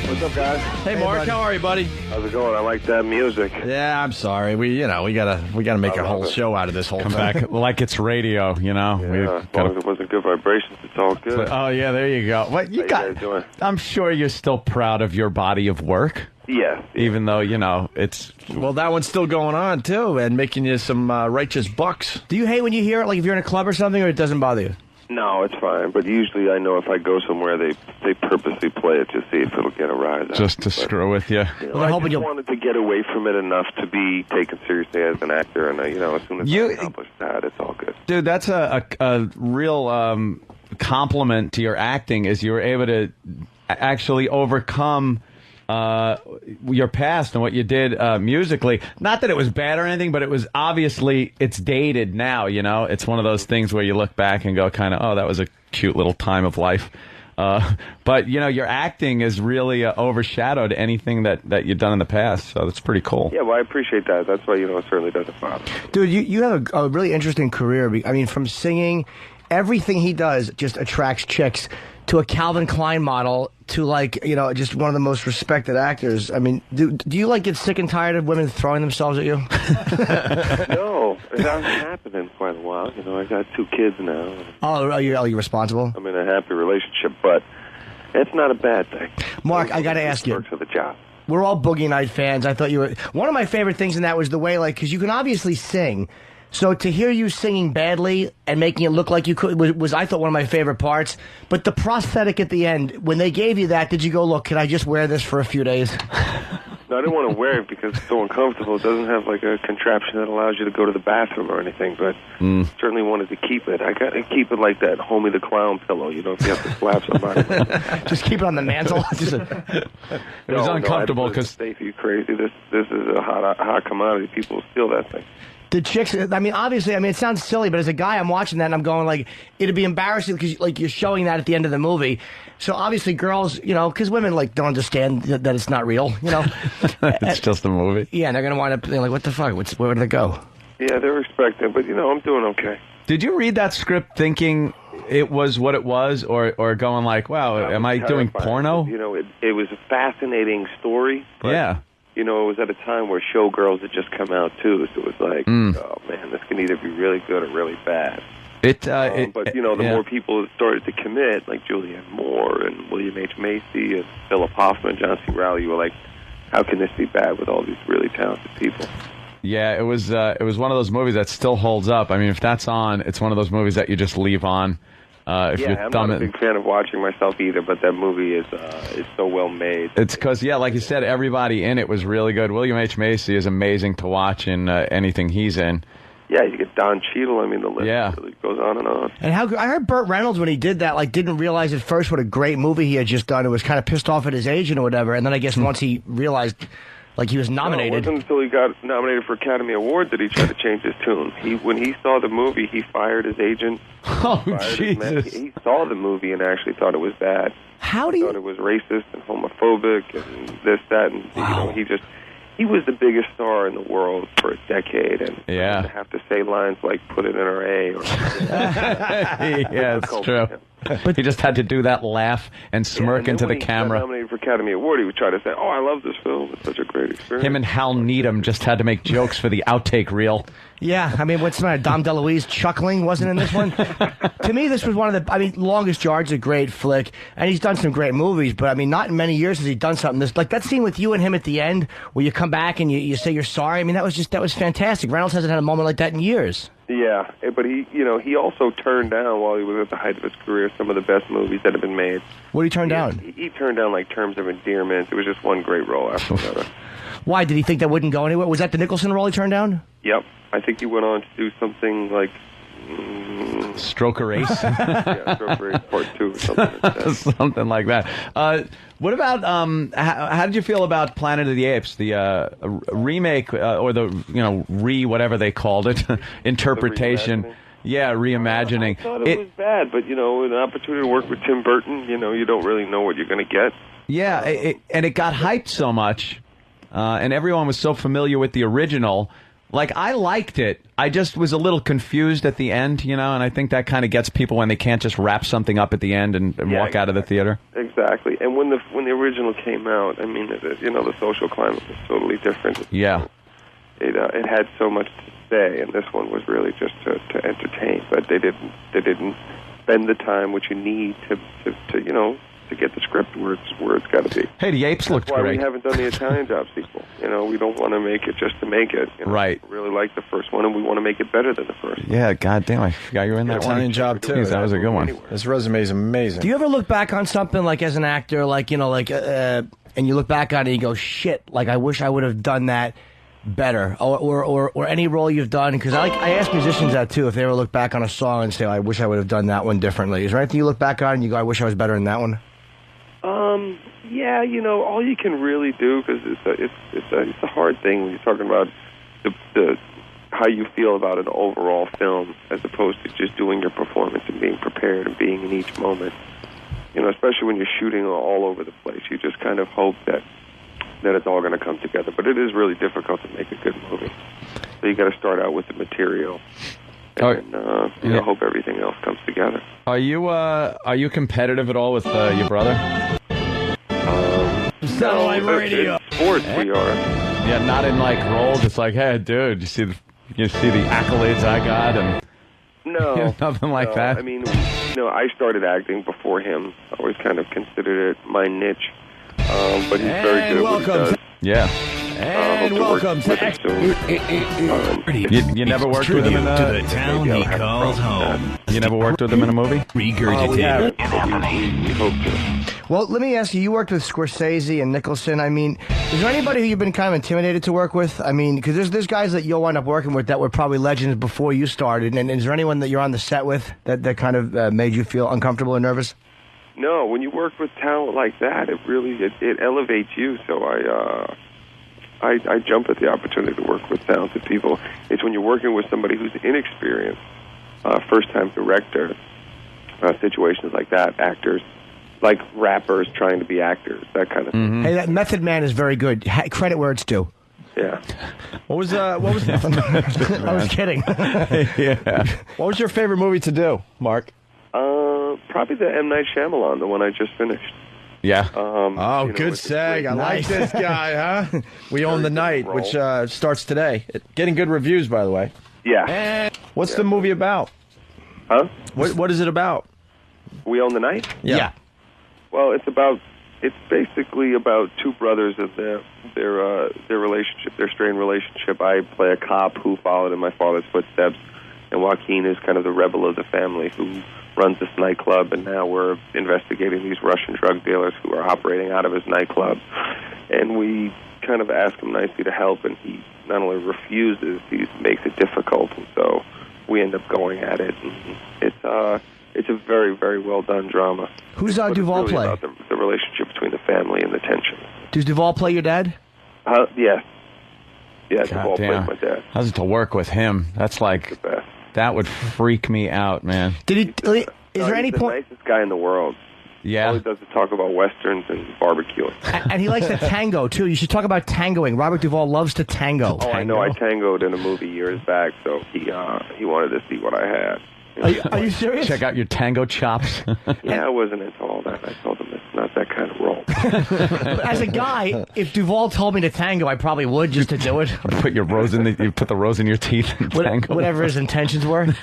What's up, guys? Hey, Mark, buddy. how are you, buddy? How's it going? I like that music. Yeah, I'm sorry. We gotta make a whole show out of this whole Come thing. back like it's radio, you know. Yeah, as long as it wasn't good vibrations, it's all good. Oh yeah, there you go. What you How got? you guys doing? I'm sure you're still proud of your body of work. Yeah. Even though, you know, it's... Well, that one's still going on, too, and making you some righteous bucks. Do you hate when you hear it, like if you're in a club or something, or it doesn't bother you? No, it's fine. But usually I know if I go somewhere, they purposely play it to see if it'll get a rise out. Just to screw with you. You know, I just wanted to get away from it enough to be taken seriously as an actor, and, as soon as I accomplish that, it's all good. Dude, that's a real compliment to your acting, is you were able to actually overcome... your past and what you did musically. Not that it was bad or anything, but it was obviously, it's dated now, you know? It's one of those things where you look back and go kind of, oh, that was a cute little time of life. But, your acting is really overshadowed anything that you've done in the past, so that's pretty cool. Yeah, well, I appreciate that. That's why, it certainly doesn't bother me. Dude, you have a really interesting career. I mean, from singing, everything he does just attracts chicks, to a Calvin Klein model, to just one of the most respected actors. I mean, do you get sick and tired of women throwing themselves at you? No, it hasn't happened in quite a while. I got 2 kids now. Oh, are you responsible? I'm in a happy relationship, but it's not a bad thing. Mark, I got to ask you. Works for the job. We're all Boogie Night fans. I thought you were. One of my favorite things in that was the way, because you can obviously sing. So to hear you singing badly and making it look like you could was I thought, one of my favorite parts. But the prosthetic at the end, when they gave you that, did you go, look, can I just wear this for a few days? No, I didn't want to wear it because it's so uncomfortable. It doesn't have a contraption that allows you to go to the bathroom or anything, but certainly wanted to keep it. I got to keep it like that Homie the Clown pillow, if you have to slap somebody. Just keep it on the mantle. It was uncomfortable because... Stacey, you crazy. This is a hot commodity. People will steal that thing. The chicks, obviously, it sounds silly, but as a guy, I'm watching that and I'm going, it'd be embarrassing because, you're showing that at the end of the movie. So obviously girls, because women, don't understand that it's not real, It's just a movie. Yeah, and they're going to wind up being what the fuck? Where did it go? Yeah, they respect it, but, I'm doing okay. Did you read that script thinking it was what it was, or going wow, am I doing porno? It was a fascinating story. But yeah. It was at a time where Showgirls had just come out, too, so it was oh, man, this can either be really good or really bad. But, the more people started to commit, like Julianne Moore and William H. Macy and Philip Hoffman, John C. Reilly, you were like, how can this be bad with all these really talented people? Yeah, it was one of those movies that still holds up. I mean, if that's on, it's one of those movies that you just leave on. I'm not a big fan of watching myself either, but that movie is so well made. It's because, like you said, everybody in it was really good. William H. Macy is amazing to watch in anything he's in. Yeah, you get Don Cheadle. I mean, the list really goes on and on. And I heard Burt Reynolds, when he did that, didn't realize at first what a great movie he had just done. It was kind of pissed off at his agent or whatever. And then I guess once he realized... he was nominated. No, it wasn't until he got nominated for Academy Award that he tried to change his tune. When he saw the movie, he fired his agent. Oh, Jesus. He saw the movie and actually thought it was bad. He thought it was racist and homophobic and this, that, and he was the biggest star in the world for a decade, and I have to say lines like "put it in her A." Or yeah, it's true. But he just had to do that laugh and smirk into the camera. When he got nominated for Academy Award, he would try to say, "Oh, I love this film. It's such a great experience." Him and Hal Needham just had to make jokes for the outtake reel. Yeah, what's the matter? Dom DeLuise chuckling wasn't in this one. To me, this was one of the. Longest Yard's a great flick, and he's done some great movies. But not in many years has he done something. This that scene with you and him at the end, where you come back and you say you're sorry. That was fantastic. Reynolds hasn't had a moment like that in years. Yeah, but he also turned down, while he was at the height of his career, some of the best movies that have been made. What did he turn down? He turned down Terms of Endearment. It was just one great role after another. Why? Did he think that wouldn't go anywhere? Was that the Nicholson role he turned down? Yep. I think he went on to do something like... Stroker Ace? Yeah, Stroker Ace Part 2 or something like that. Something like that. What about, how did you feel about Planet of the Apes, the remake, or the, whatever they called it, interpretation? Yeah, reimagining. I thought it was bad, but, an opportunity to work with Tim Burton, you don't really know what you're going to get. Yeah, and it got hyped so much, and everyone was so familiar with the original. I liked it. I just was a little confused at the end, and I think that kind of gets people when they can't just wrap something up at the end and walk out of the theater. Exactly. And when the original came out, the social climate was totally different. Yeah. It had so much to say, and this one was really just to entertain. But they didn't spend the time which you need to get the script where it's got to be. Hey, the apes looked great. That's why we haven't done the Italian Job sequel. We don't want to make it just to make it. Right. We really like the first one, and we want to make it better than the first. Yeah, goddamn, I forgot you were in that one. Italian Job too. Jeez, that was a good one. His resume is amazing. Do you ever look back on something as an actor, and you look back on it and you go, shit, I wish I would have done that better, or any role you've done? Because I ask musicians that too, if they ever look back on a song and say, I wish I would have done that one differently. Is there anything you look back on and you go, I wish I was better in that one? Yeah, all you can really do, because it's a hard thing when you're talking about the how you feel about an overall film, as opposed to just doing your performance and being prepared and being in each moment. You know, especially when you're shooting all over the place, you just kind of hope that it's all going to come together. But it is really difficult to make a good movie. So you got to start out with the material, and hope everything else comes together. Are you competitive at all with your brother? Satellite radio. In sports, we are. Yeah, not in like roles. It's like, hey, dude, you see the accolades I got, and no, nothing like that. I mean, I started acting before him. I always kind of considered it my niche. But he's very good. Welcome. Yeah. And welcome to You never worked with him in the town he calls home. You never worked with him in a movie? Regurgitated. We hope to. Well, let me ask you, you worked with Scorsese and Nicholson. I mean, is there anybody who you've been kind of intimidated to work with? I mean, because there's guys that you'll wind up working with that were probably legends before you started. And is there anyone that you're on the set with that kind of made you feel uncomfortable or nervous? No, when you work with talent like that, it really it elevates you. So I jump at the opportunity to work with talented people. It's when you're working with somebody who's inexperienced, first-time director, situations like that, actors, like rappers trying to be actors, that kind of thing. Hey, that Method Man is very good. Credit where it's due. Yeah. What was I was kidding. Yeah. What was your favorite movie to do, Mark? Probably the M. Night Shyamalan, the one I just finished. Yeah. Good seg. I like this guy, huh? We Own the Night, which starts today. Getting good reviews, by the way. Yeah. And what's the movie about? Huh? What is it about? We Own the Night? Yeah. Well, it's basically about two brothers and their relationship, their strained relationship. I play a cop who followed in my father's footsteps, and Joaquin is kind of the rebel of the family who runs this nightclub, and now we're investigating these Russian drug dealers who are operating out of his nightclub. And we kind of ask him nicely to help, and he not only refuses, he makes it difficult, and so we end up going at it. And it's a very, very well done drama. Who's Duvall really play? About the relationship between the family and the tension. Does Duvall play your dad? Yes. Yeah, God Duvall damn. plays my dad. How's it to work with him? That's like, The best. that would freak me out, man. Is there any He's point? the nicest guy in the world. Yeah. All he does is talk about westerns and barbecuing. And he likes to tango, too. You should talk about tangoing. Robert Duvall loves to tango. Oh, I know. I tangoed in a movie years back, so he wanted to see what I had. Are you serious? Check out your tango chops. Yeah, I wasn't into all that. I told him it's not that kind of role. As a guy, if Duvall told me to tango, I probably would just to do it. Put your rose in you put the rose in your teeth and tango. Whatever his intentions were.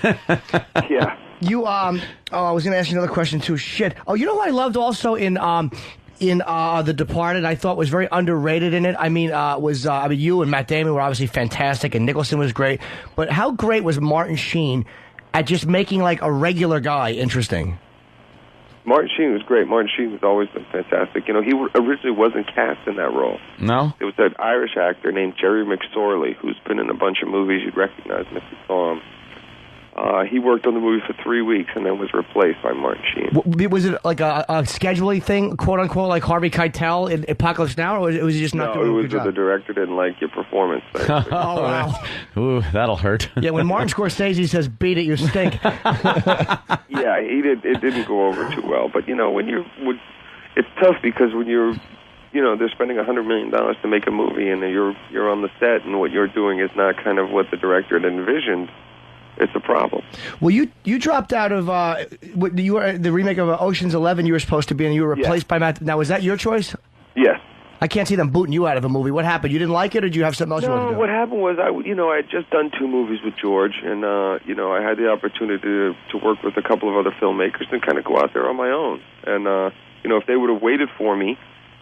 Yeah. You I was going to ask you another question too. Shit. Oh, you know what I loved also in The Departed? I thought was very underrated in it. I mean, you and Matt Damon were obviously fantastic, and Nicholson was great. But how great was Martin Sheen at just making like a regular guy interesting? Martin Sheen was great. Martin Sheen has always been fantastic. You know, he originally wasn't cast in that role. No? It was an Irish actor named Jerry McSorley, who's been in a bunch of movies. You'd recognize him if you saw him. He worked on the movie for 3 weeks and then was replaced by Martin Sheen. Was it like a scheduling thing, quote unquote, like Harvey Keitel in Apocalypse Now, or was he just not doing a good job? The director didn't like your performance. Oh, wow. Ooh, that'll hurt. Yeah, when Martin Scorsese says, "Beat it, you stink." Yeah, he did. It didn't go over too well. But, you know, it's tough because when you're, you know, they're spending $100 million to make a movie and you're on the set and what you're doing is not kind of what the director had envisioned. It's a problem. Well, you dropped out of you were the remake of Ocean's 11. You were supposed to be, and you were replaced by Matt. Now, was that your choice? Yes. I can't see them booting you out of a movie. What happened? You didn't like it, or did you have something else you wanted to do? What happened was I had just done 2 movies with George, and I had the opportunity to work with a couple of other filmmakers and kind of go out there on my own. And if they would have waited for me,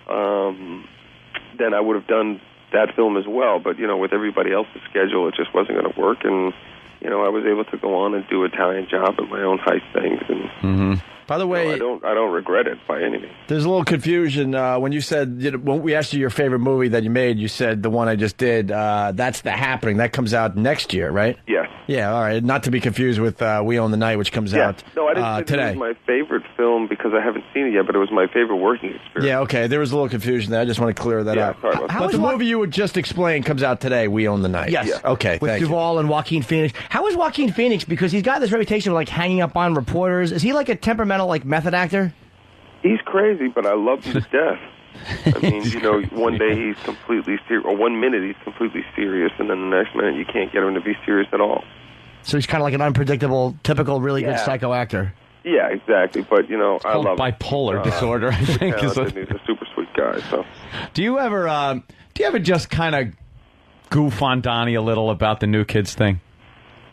then I would have done that film as well. But with everybody else's schedule, it just wasn't going to work. And I was able to go on and do Italian Job and my own heist things. And By the way, I don't regret it by any means. There's a little confusion when you said when we asked you your favorite movie that you made. You said the one I just did. That's The Happening. That comes out next year, right? Yes. Yeah. All right. Not to be confused with We Own the Night, which comes out No, I didn't say today. It was my favorite film because I haven't seen it yet, but it was my favorite working experience. Yeah. Okay. There was a little confusion there. I just want to clear that up. Sorry about that. But the movie you would just explain comes out today. We Own the Night. Yes. Yeah. Okay. With thank you. Duvall and Joaquin Phoenix. How is Joaquin Phoenix? Because he's got this reputation of like hanging up on reporters. Is he like a temperamental like method actor? He's crazy, but I love him to death. I mean, you know, one day he's completely serious, or 1 minute he's completely serious, and then the next minute you can't get him to be serious at all. So he's kind of like an unpredictable, typical, really good psycho actor. Yeah, exactly. But, you know, I love bipolar disorder, I think. He's a super sweet guy, so. Do you ever just kind of goof on Donnie a little about the New Kids thing?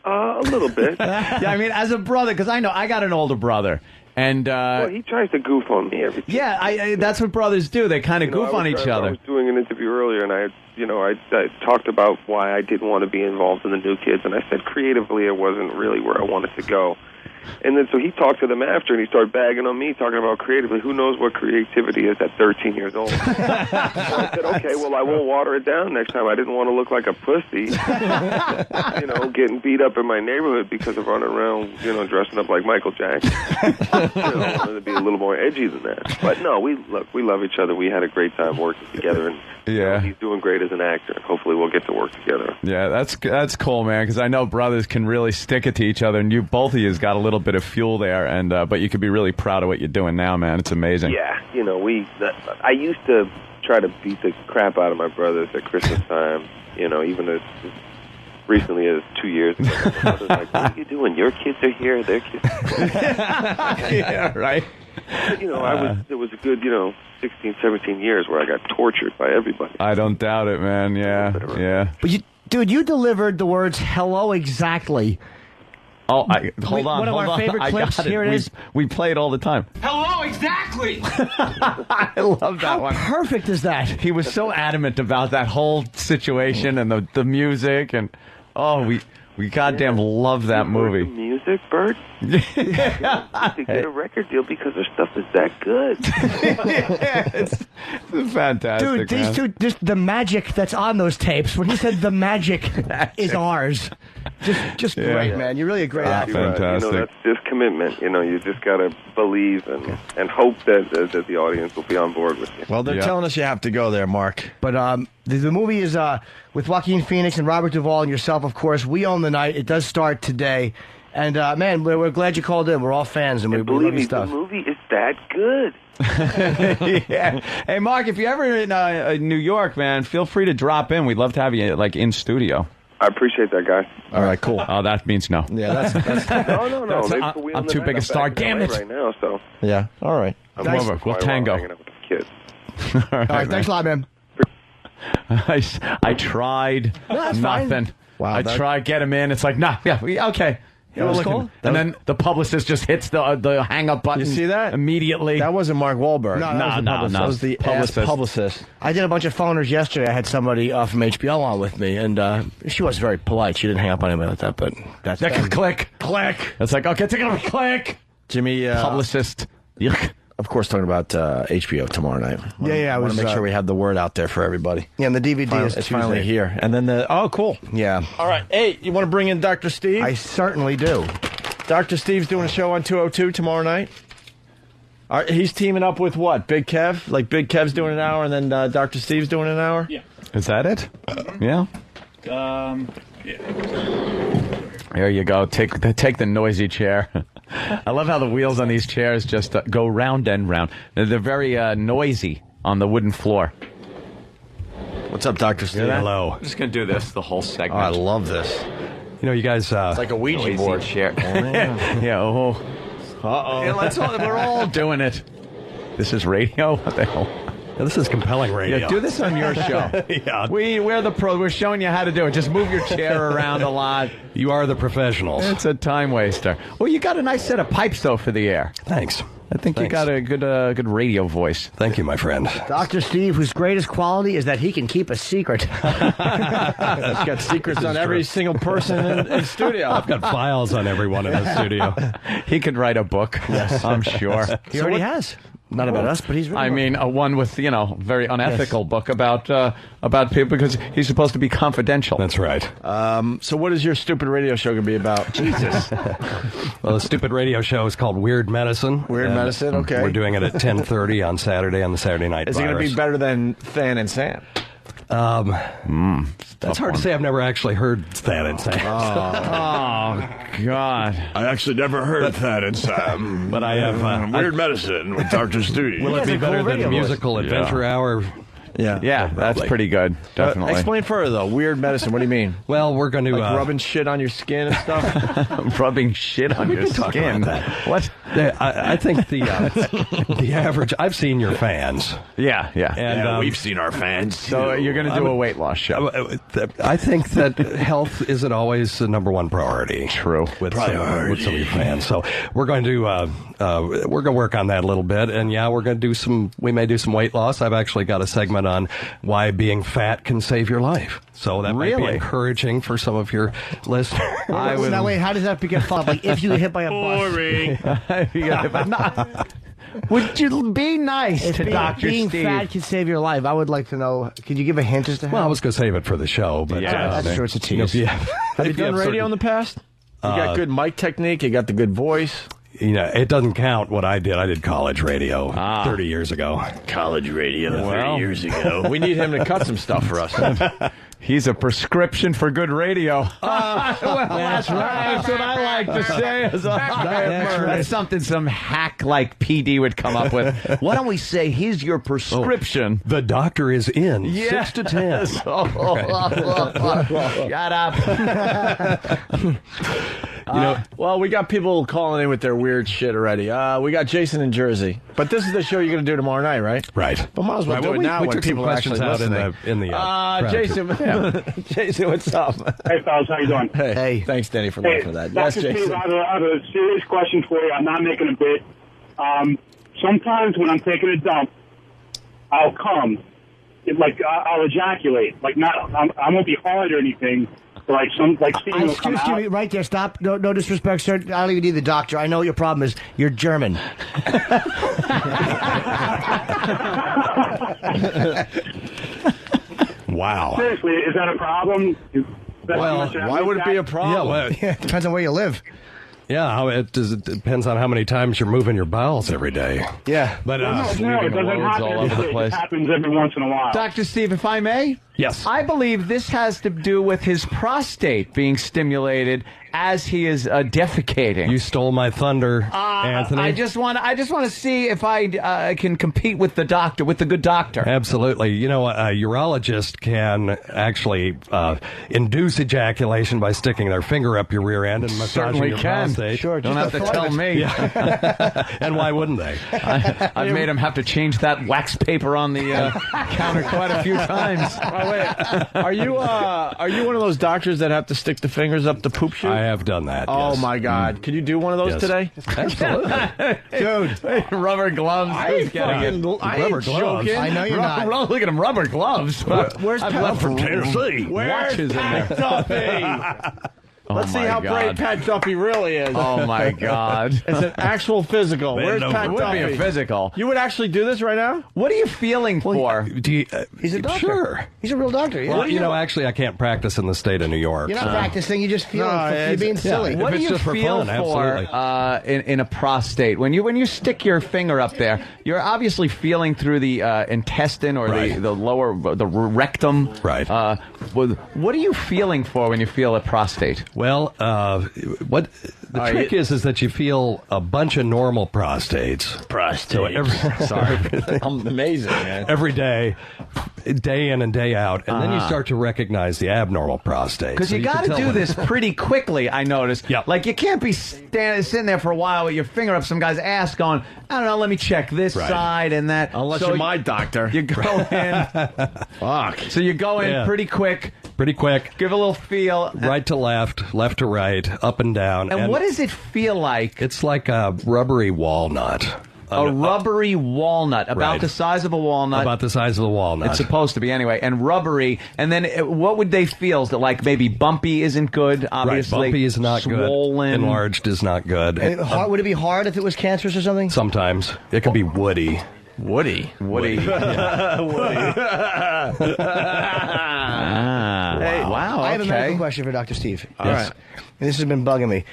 A little bit. Yeah, I mean, as a brother, because I know I got an older brother. And well, he tries to goof on me every time. Yeah, that's what brothers do. They kind of goof on each other. I was doing an interview earlier, and I talked about why I didn't want to be involved in the New Kids, and I said creatively it wasn't really where I wanted to go. And then so he talked to them after, and he started bagging on me, talking about creatively. Who knows what creativity is at 13 years old? So I said, okay, well, I won't water it down next time. I didn't want to look like a pussy, you know, getting beat up in my neighborhood because of running around, you know, dressing up like Michael Jackson. I wanted to be a little more edgy than that. But no, we love each other. We had a great time working together, and you know, he's doing great as an actor. Hopefully we'll get to work together. Yeah, that's cool, man, because I know brothers can really stick it to each other, and both of you got a little bit of fuel there, and but you could be really proud of what you're doing now, man. It's amazing. Yeah, you know, I used to try to beat the crap out of my brothers at Christmas time, you know, even as recently as 2 years ago. I was like, what are you doing? Your kids are here, their kids are here. Yeah, right. But, you know, it was a good, you know, 16, 17 years where I got tortured by everybody. I don't doubt it, man. Yeah. But you delivered the words "hello" exactly. Oh, hold on. One of our favorite clips. Here it is. We play it all the time. Hello, exactly. I love that one. How perfect is that? He was so adamant about that whole situation and the music, and we goddamn love that movie. The music, Bert? Yeah. To get a record deal because their stuff is that good. It's fantastic, dude. These two, just the magic that's on those tapes. When he said the magic is ours, just great, man. You're really a great actor. Fantastic. You know, that's just commitment. You know, you just gotta believe and hope that the audience will be on board with you. Well, they're telling us you have to go there, Mark. But the movie is with Joaquin Phoenix and Robert Duvall and yourself, of course. We Own the Night. It does start today. And, man, we're glad you called in. We're all fans, and we love your stuff. The movie is that good. Yeah. Hey, Mark, if you're ever in New York, man, feel free to drop in. We'd love to have you, like, in studio. I appreciate that, guy. All right, cool. Oh, that means no. Yeah, that's no. I'm too big a star. Damn it. Right now, so. Yeah, all right. We'll tango. Hanging out with the kids. All right, thanks a lot, man. I tried. No, that's nothing. fine. Wow, I tried get him in. It's like, nah, okay. That was cool. And then the publicist just hits the hang up button. You see that? Immediately. That wasn't Mark Wahlberg. No, that was the publicist. I did a bunch of phoners yesterday. I had somebody from HBO on with me, and she was very polite. She didn't hang up on anybody like that, but that's click. It's like, okay, take it over. Click. Jimmy, publicist. Yuck. Of course, talking about HBO tomorrow night. I want to make sure we have the word out there for everybody. Yeah, and the DVD is finally here. And then cool. Yeah. All right. Hey, you want to bring in Dr. Steve? I certainly do. Dr. Steve's doing a show on 202 tomorrow night. He's teaming up with what? Big Kev? Like Big Kev's doing an hour, and then Dr. Steve's doing an hour? Yeah. Is that it? Yeah. Yeah. There you go. Take the noisy chair. I love how the wheels on these chairs just go round and round. They're very noisy on the wooden floor. What's up, Dr. Steve? Hello. I'm just going to do this the whole segment. Oh, I love this. You know, you guys... it's like a Ouija board. Chair. Yeah, Uh-oh. We're all doing it. This is radio? What the hell? Yeah, this is compelling radio. Yeah, do this on your show. Yeah. We're the pros. We're showing you how to do it. Just move your chair around a lot. You are the professionals. It's a time waster. Well, you got a nice set of pipes, though, for the air. Thanks. I think you got a good radio voice. Thank you, my friend. Dr. Steve, whose greatest quality is that he can keep a secret. He's got secrets on every single person in studio. I've got files on everyone in the studio. He could write a book. Yes. I'm sure. He already has. Not about us, but he's really one with, very unethical book about people because he's supposed to be confidential. That's right. So what is your stupid radio show going to be about? Jesus. Well, the stupid radio show is called Weird Medicine. Weird Medicine, okay. We're doing it at 10:30 on Saturday on the Saturday Night Is it going to be better than Fan and Sam? That's hard to say. I've never actually heard Thad and Sam. Oh, God. I actually never heard Thad and Sam. But I have Weird Medicine with Dr. Steve. Will it be better than Musical Adventure Hour? Yeah, that's pretty good. Definitely. Explain further, though. Weird medicine. What do you mean? Well, we're going to rubbing shit on your skin and stuff. Rubbing shit on your skin. What? I think the average. I've seen your fans. Yeah. And we've seen our fans. So you're going to do a weight loss show. I think that health isn't always the number one priority. True. With some of your fans. So we're going to work on that a little bit, and we're going to we may do some weight loss. I've actually got a segment on why being fat can save your life. So that might be encouraging for some of your listeners. Now wait, how does that get followed? Like if you get hit by a Boring. bus. Would you be nice to Dr. Being Steve? fat can save your life. I would like to know. Could you give a hint as to how? Well, I was going to save it for the show, but that's true. It's a tease. Have you done radio in the past? You got good mic technique. You got the good voice. It doesn't count what I did. I did college radio 30 years ago. College radio 30 years ago. We need him to cut some stuff for us. He's a prescription for good radio. That's right. That's what I like to say. That's something some hack like PD would come up with. Why don't we say he's your prescription? The doctor is in 6 to 10. Shut up. Well, we got people calling in with their weird shit already. We got Jason in Jersey. But this is the show you're going to do tomorrow night, right? Right. But might as well do it now when people are actually listening. In the Jason, Jason, what's up? Hey, fellas, how you doing? Hey. Thanks, Danny, for looking for that. Yes, Dr. Jason. Steve, I have a serious question for you. I'm not making a bit. Sometimes when I'm taking a dump, I'll come. I'll ejaculate. I won't be hard or anything. Steam will come Excuse me, right there. Stop. No disrespect, sir. I don't even need the doctor. I know what your problem is. You're German. Wow. Seriously, is that a problem? Why would it be a problem? It depends on where you live. Yeah, it depends on how many times you're moving your bowels every day. Yeah. But no, it doesn't happen. all over the It place. happens every once in a while. Dr. Steve, if I may? Yes. I believe this has to do with his prostate being stimulated as he is defecating. You stole my thunder, Anthony. I just want to see if I can compete with the doctor, with the good doctor. Absolutely. A urologist can actually induce ejaculation by sticking their finger up your rear end and massaging your prostate. Sure, don't have to tell me. And why wouldn't they? I've made him have to change that wax paper on the counter quite a few times. Oh, wait. Are you one of those doctors that have to stick the fingers up the poop chute? I have done that. Oh, yes. my God. Could you do one of those today? Absolutely. Dude. Rubber gloves. I ain't Rubber gloves. joking. I know you're not. Look at him, rubber gloves. Where's I've left from Tennessee. Where's Watches in Pat Duffy? Let's see how great Pat Duffy really is. Oh, my God. It's an actual physical. Where's Pat It would Duffy? be a physical. You would actually do this right now? What are you feeling for? He's a doctor. Sure. He's a real doctor. Yeah. Well, actually, I can't practice in the state of New York. You're not practicing. You just feel you're being silly. What do you feel for in a prostate? When you stick your finger up there, you're obviously feeling through the intestine or the lower, the rectum. Right. What are you feeling for when you feel a prostate? Well, what the trick is that you feel a bunch of normal prostates. Sorry. I'm amazing, man. Every day in and day out, and then you start to recognize the abnormal prostate. Because you got to do this pretty quickly, I noticed. Yep. Like, you can't be sitting there for a while with your finger up some guy's ass going, I don't know, let me check this side and that. Unless you're my doctor. You go in. Fuck. So you go in pretty quick. Pretty quick. Give a little feel. Right to left, left to right, up and down. And what does it feel like? It's like a rubbery walnut. A rubbery walnut, about the size of a walnut. About the size of a walnut. It's supposed to be anyway. And rubbery. And then what would they feel? Is that like maybe bumpy isn't good? Obviously. Right. Bumpy is not swollen. good. Enlarged is not good. Would it be hard if it was cancerous or something? Sometimes. It could be woody. Woody. Yeah. Woody. Wow. I have a Okay. medical question for Dr. Steve. All right. And this has been bugging me.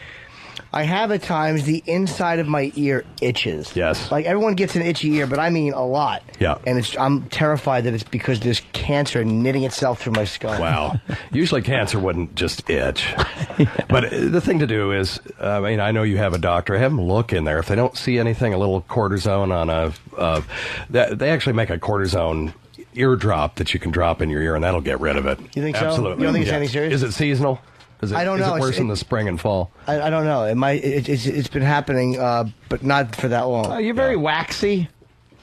I have at times the inside of my ear itches. Yes. Like everyone gets an itchy ear, but I mean a lot. Yeah. And I'm terrified that it's because there's cancer knitting itself through my skull. Wow. Usually cancer wouldn't just itch. But the thing to do is, I know you have a doctor. Have them look in there. If they don't see anything, a little cortisone on they actually make a cortisone eardrop that you can drop in your ear, and that'll get rid of it. You think so? Absolutely. You don't think it's anything serious? Is it seasonal? I don't know. Is it worse in the spring and fall? I don't know. It's been happening, but not for that long. You're very waxy.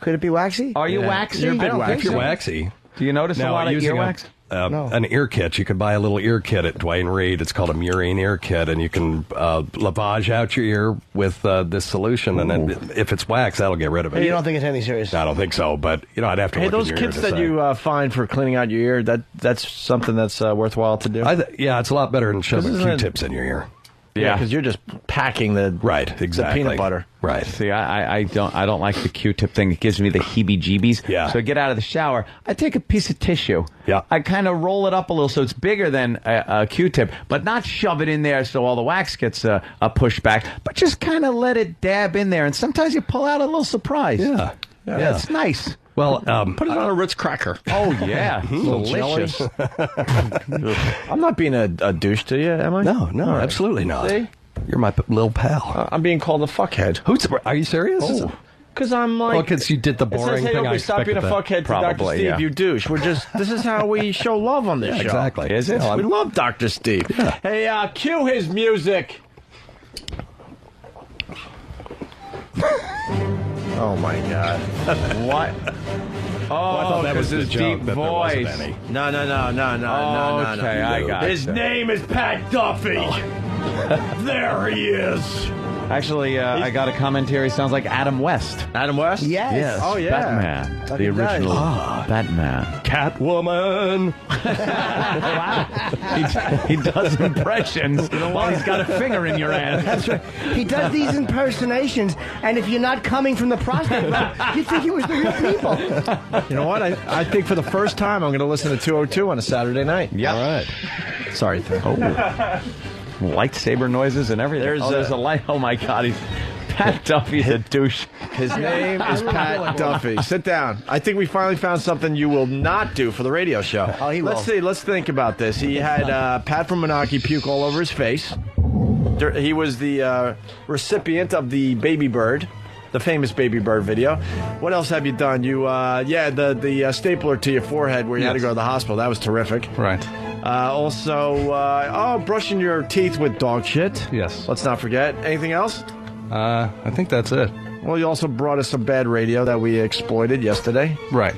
Could it be waxy? Are you waxy? You're a bit I don't waxy. think If you're so. waxy. Do you notice a lot of using earwax? An ear kit. You could buy a little ear kit at Dwayne Reed. It's called a Murine ear kit, and you can lavage out your ear with this solution, and then if it's wax, that'll get rid of it. You don't think it's anything serious? I don't think so, but I'd have to. Hey, look those in your kits ear to that say. you find for cleaning out your ear, that's something that's worthwhile to do. Yeah, it's a lot better than shoving Isn't it- Q-tips in your ear. Yeah, because you're just packing the exactly. the peanut butter. Right. See, I don't like the Q-tip thing. It gives me the heebie-jeebies. Yeah. So I get out of the shower. I take a piece of tissue. Yeah. I kind of roll it up a little so it's bigger than a Q-tip, but not shove it in there so all the wax gets pushed back, but just kind of let it dab in there. And sometimes you pull out a little surprise. Yeah. It's nice. Well, put it on a Ritz cracker. Oh, yeah. Delicious. Delicious. I'm not being a douche to you, am I? No, All right. absolutely not. See? You're my little pal. I'm being called a fuckhead. Are you serious? Oh. Because I'm like... Well, because you did the boring it says, hey, thing. Opie, I stop being a expected that. fuckhead to Dr. Probably, Steve, yeah. you douche. This is how we show love on this show. Exactly. Is it? We love Dr. Steve. Yeah. Hey, cue his music. Oh, my God. What? Oh, I thought that was his the joke, deep that there wasn't voice. any. No. Okay, I got it. His name is Pat Duffy. There he is. Actually, I got a comment here. He sounds like Adam West. Adam West? Yes. Oh, yeah. Batman. But The he does. original Batman. Catwoman. He does impressions while he's got a finger in your ass. That's right. He does these impersonations, and if you're not coming from the prostate gland, you think it was the real people. You know what? I think for the first time, I'm going to listen to 202 on a Saturday night. Yep. All right. Sorry, Tim. Lightsaber noises and everything. There's a light. Oh, my God. Pat Duffy's a douche. His name is Pat Duffy. Sit down. I think we finally found something you will not do for the radio show. Oh, he will. Let's see. Let's think about this. He had Pat from Menaki puke all over his face. He was the recipient of the Baby Bird, the famous Baby Bird video. What else have you done? You, the stapler to your forehead where you had to go to the hospital. That was terrific. Right. Also, brushing your teeth with dog shit. Yes. Let's not forget. Anything else? I think that's it. Well, you also brought us some bad radio that we exploited yesterday. Right.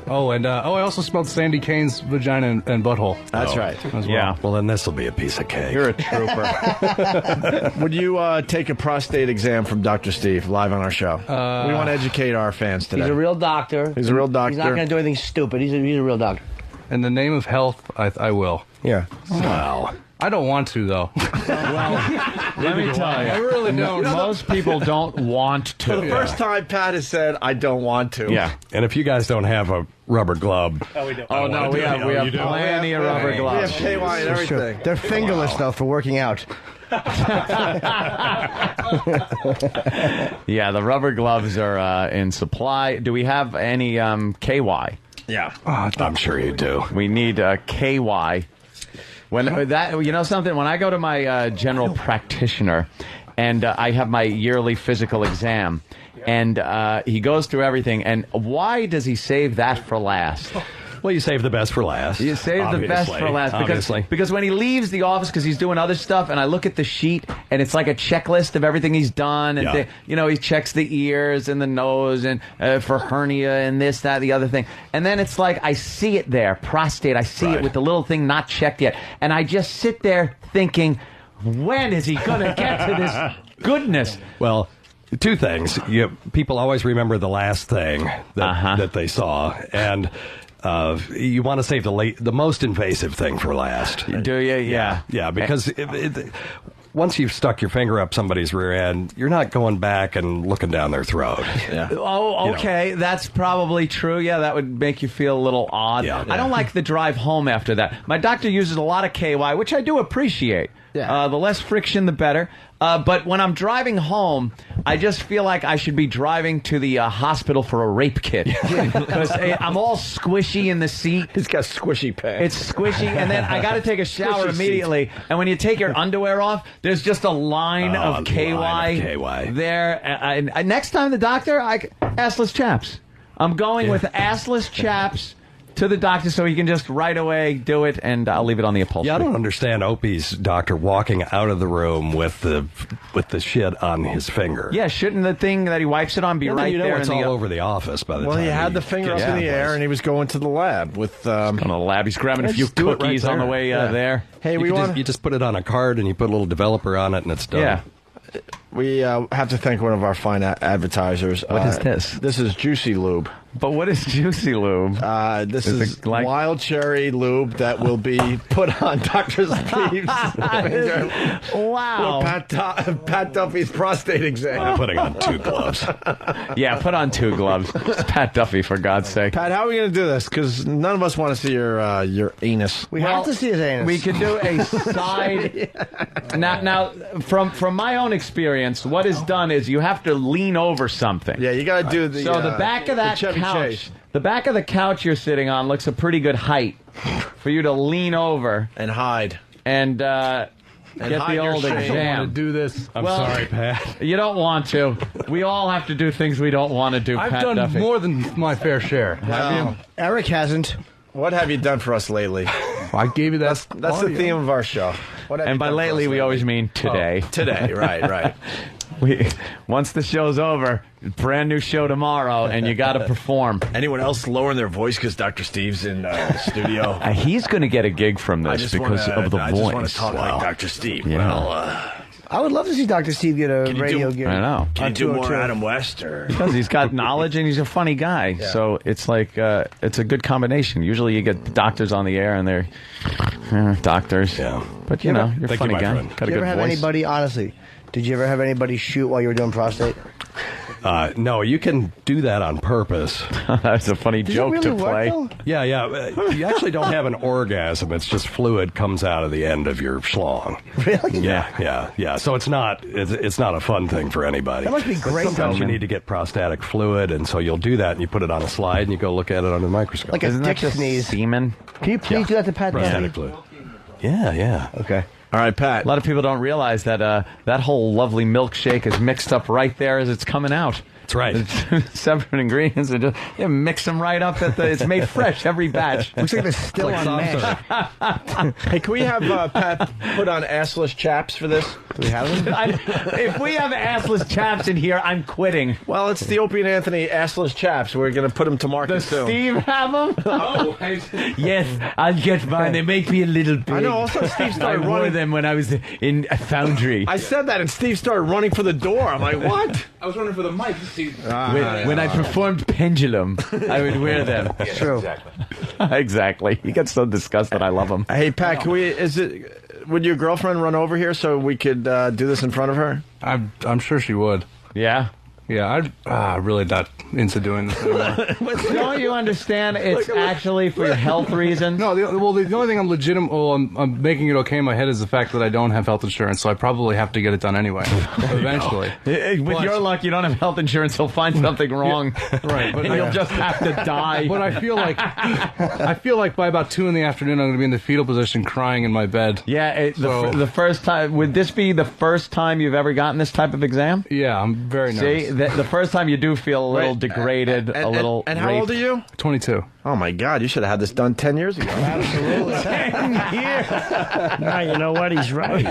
I also smelled Sandy Kane's vagina and butthole. That's right. As well. Yeah. Well, then this will be a piece of cake. You're a trooper. Would you take a prostate exam from Dr. Steve live on our show? We want to educate our fans today. He's a real doctor. He's a real doctor. He's not going to do anything stupid. He's a real doctor. In the name of health, I will. Yeah. Wow. I don't want to, though. Let me tell you. I really don't. Most people don't want to. For the first time, Pat has said, I don't want to. Yeah. And if you guys don't have a rubber glove, Oh, no, we have plenty of rubber We gloves. have KY and everything. They're fingerless, though, for working out. Yeah, the rubber gloves are in supply. Do we have any KY? Yeah. I'm sure you do. We need KY. When something, when I go to my general practitioner and I have my yearly physical exam, and he goes through everything, and why does he save that for last? Well, you save the best for last. You save the best for last because when he leaves the office, because he's doing other stuff, and I look at the sheet, and it's like a checklist of everything he's done, and he checks the ears and the nose and for hernia and this, that, the other thing, and then it's like I see it there, prostate. I see it with the little thing not checked yet, and I just sit there thinking, when is he going to get to this goodness? Well, two things. People always remember the last thing that they saw, and you want to save the most invasive thing for last. Do you? Yeah. Yeah, because once you've stuck your finger up somebody's rear end, you're not going back and looking down their throat. Yeah. Oh, okay. That's probably true. Yeah, that would make you feel a little odd. Yeah. I don't like the drive home after that. My doctor uses a lot of KY, which I do appreciate. Yeah. The less friction, the better. But when I'm driving home, I just feel like I should be driving to the hospital for a rape kit. Because I'm all squishy in the seat. He's got squishy pants. It's squishy, and then I got to take a shower Squishy immediately. And when you take your underwear off, there's just a line of KY there. And next time the doctor, assless chaps. I'm going with assless chaps to the doctor so he can just right away do it, and I'll leave it on the upholstery. Yeah, I don't understand Opie's doctor walking out of the room with the shit on his finger. Yeah, shouldn't the thing that he wipes it on be right there? It's all over the office by the time. Well, he had the finger up in the air, and he was going to the lab with. Going to the lab. He's grabbing a few cookies on the way there. Hey, you just put it on a card and you put a little developer on it, and it's done. Yeah. We have to thank one of our fine advertisers. What is this? This is Juicy Lube. But what is Juicy Lube? This is wild cherry lube that will be put on Dr. Steve's finger. Wow. Pat Duffy's prostate exam. I'm putting on 2 gloves. Yeah, put on 2 gloves. It's Pat Duffy, for God's sake. Pat, how are we going to do this? Because none of us want to see your anus. We have to see his anus. We could do a side. Now, from my own experience, what is done is you have to lean over something. Yeah, you got to do the. So the back of that couch, the back of the couch you're sitting on looks a pretty good height for you to lean over and hide and get the old exam. I don't want to do this. I'm sorry, Pat. You don't want to. We all have to do things we don't want to do. I've Pat done Duffy. more than my fair share. Have you? Eric hasn't. What have you done for us lately? I gave you that. That's the theme of our show. And by lately, we always mean today. Oh, today, right. Once the show's over, brand new show tomorrow, and you got to perform. Anyone else lowering their voice because Dr. Steve's in the studio? He's going to get a gig from this because of the voice. I just want to talk like Dr. Steve. Yeah. Well, I would love to see Dr. Steve get a radio gig. I know. Can you do more Adam West? Because he's got knowledge and he's a funny guy. Yeah. So it's like, it's a good combination. Usually you get doctors on the air and they're doctors. Yeah. But, you're a funny guy. Got a Did good you ever have voice. anybody, honestly, did you ever have anybody shoot while you were doing prostate? No, you can do that on purpose. That's a funny joke to play. Yeah. You actually don't have an orgasm. It's just fluid comes out of the end of your schlong. Really? Yeah. So it's not a fun thing for anybody. That must be great. Sometimes you need to get prostatic fluid, and so you'll do that, and you put it on a slide, and you go look at it under the microscope. Like a dick sneeze. Semen? Can you please do that to Pat Prostatic fluid. Yeah. Okay. All right, Pat. A lot of people don't realize that that whole lovely milkshake is mixed up right there as it's coming out. That's right. Separate ingredients and just mix them right up. It's made fresh every batch. Looks like they're still on mash. Hey, can we have Pat put on assless chaps for this? Do we have them? If we have assless chaps in here, I'm quitting. Well, it's the Opie and Anthony assless chaps. We're going to put them to market Does soon. Steve have them? Yes, I'll get mine. They make me a little big. I know. Also, Steve started I wore running. them when I was in a foundry. I said that, and Steve started running for the door. I'm like, what? I was running for the mic. When I performed Pendulum, I would wear them. It's true. Exactly. He gets so disgusted. I love him. Hey, Pat, would your girlfriend run over here so we could do this in front of her? I'm sure she would. Yeah? Yeah, I'm really not into doing this anymore. Don't you understand? It's actually for health reasons. No, the only thing I'm legitimate. Well, I'm making it okay in my head is the fact that I don't have health insurance, so I probably have to get it done anyway. Eventually. With your luck, you don't have health insurance. He'll find something wrong, right? But and you'll just have to die. But I feel like by about 2 p.m, I'm going to be in the fetal position, crying in my bed. Yeah. The first time. Would this be the first time you've ever gotten this type of exam? Yeah, I'm very nervous. See, the first time you do feel a little degraded, a little. And how old are you? 22. Oh my God! You should have had this done 10 years ago. Absolutely. 10 years. Now you know what? He's right.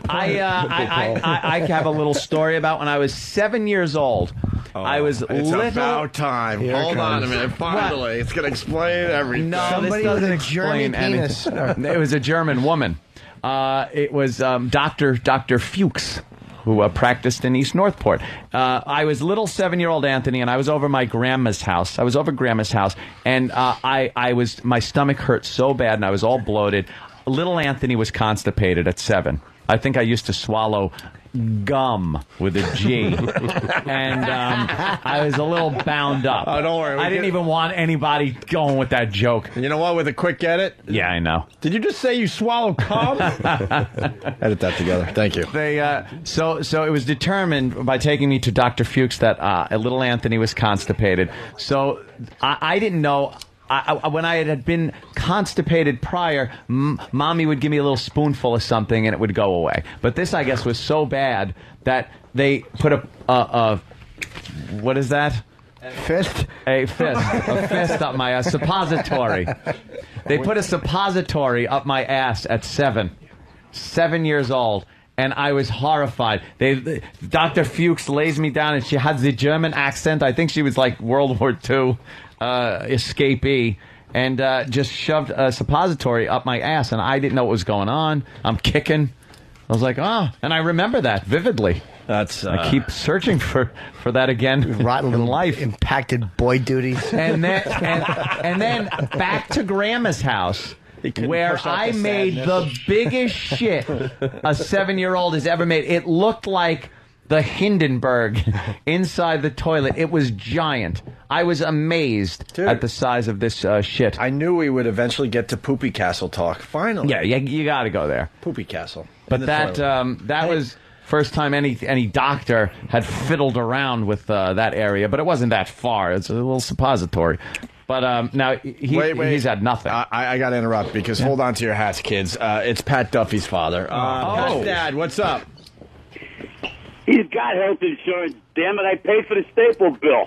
I have a little story about when I was 7 years old. I was it's about time. Hold on a minute. Finally, it's going to explain everything. No, Somebody this doesn't with a German explain penis. anything. It was a German woman. It was Dr. Fuchs, who practiced in East Northport. I was little 7-year-old Anthony, and I was over my grandma's house. I was over grandma's house, and my stomach hurt so bad, and I was all bloated. Little Anthony was constipated at 7. I think I used to swallow gum with a G. And I was a little bound up. Oh, don't worry. I didn't even want anybody going with that joke. You know what? With a quick edit? Yeah, I know. Did you just say you swallow cum? Edit that together. Thank you. They so it was determined by taking me to Dr. Fuchs that little Anthony was constipated. So I didn't know. When I had been constipated prior, Mommy would give me a little spoonful of something and it would go away. But this, I guess, was so bad that they put a what is that? Fist? A fist up my ass. Suppository. They put a suppository up my ass at 7 years old. And I was horrified. Dr. Fuchs lays me down, and she had the German accent. I think she was like World War II escapee, and just shoved a suppository up my ass, and I didn't know what was going on. I'm kicking. I was like, and I remember that vividly. That's I keep searching for that again rotten in life. Impacted boy duties. And then back to Grandma's house, where I made the biggest shit a 7-year-old has ever made. It looked like the Hindenburg inside the toilet. It was giant. I was amazed at the size of this shit. I knew we would eventually get to Poopy Castle talk. Finally. Yeah, you got to go there. Poopy Castle. But that was first time any doctor had fiddled around with that area. But it wasn't that far. It's a little suppository. But now he's had nothing. I got to interrupt because hold on to your hats, kids. It's Pat Duffy's father. Pat's dad, what's up? He's got health insurance. Damn it, I paid for the staple bill.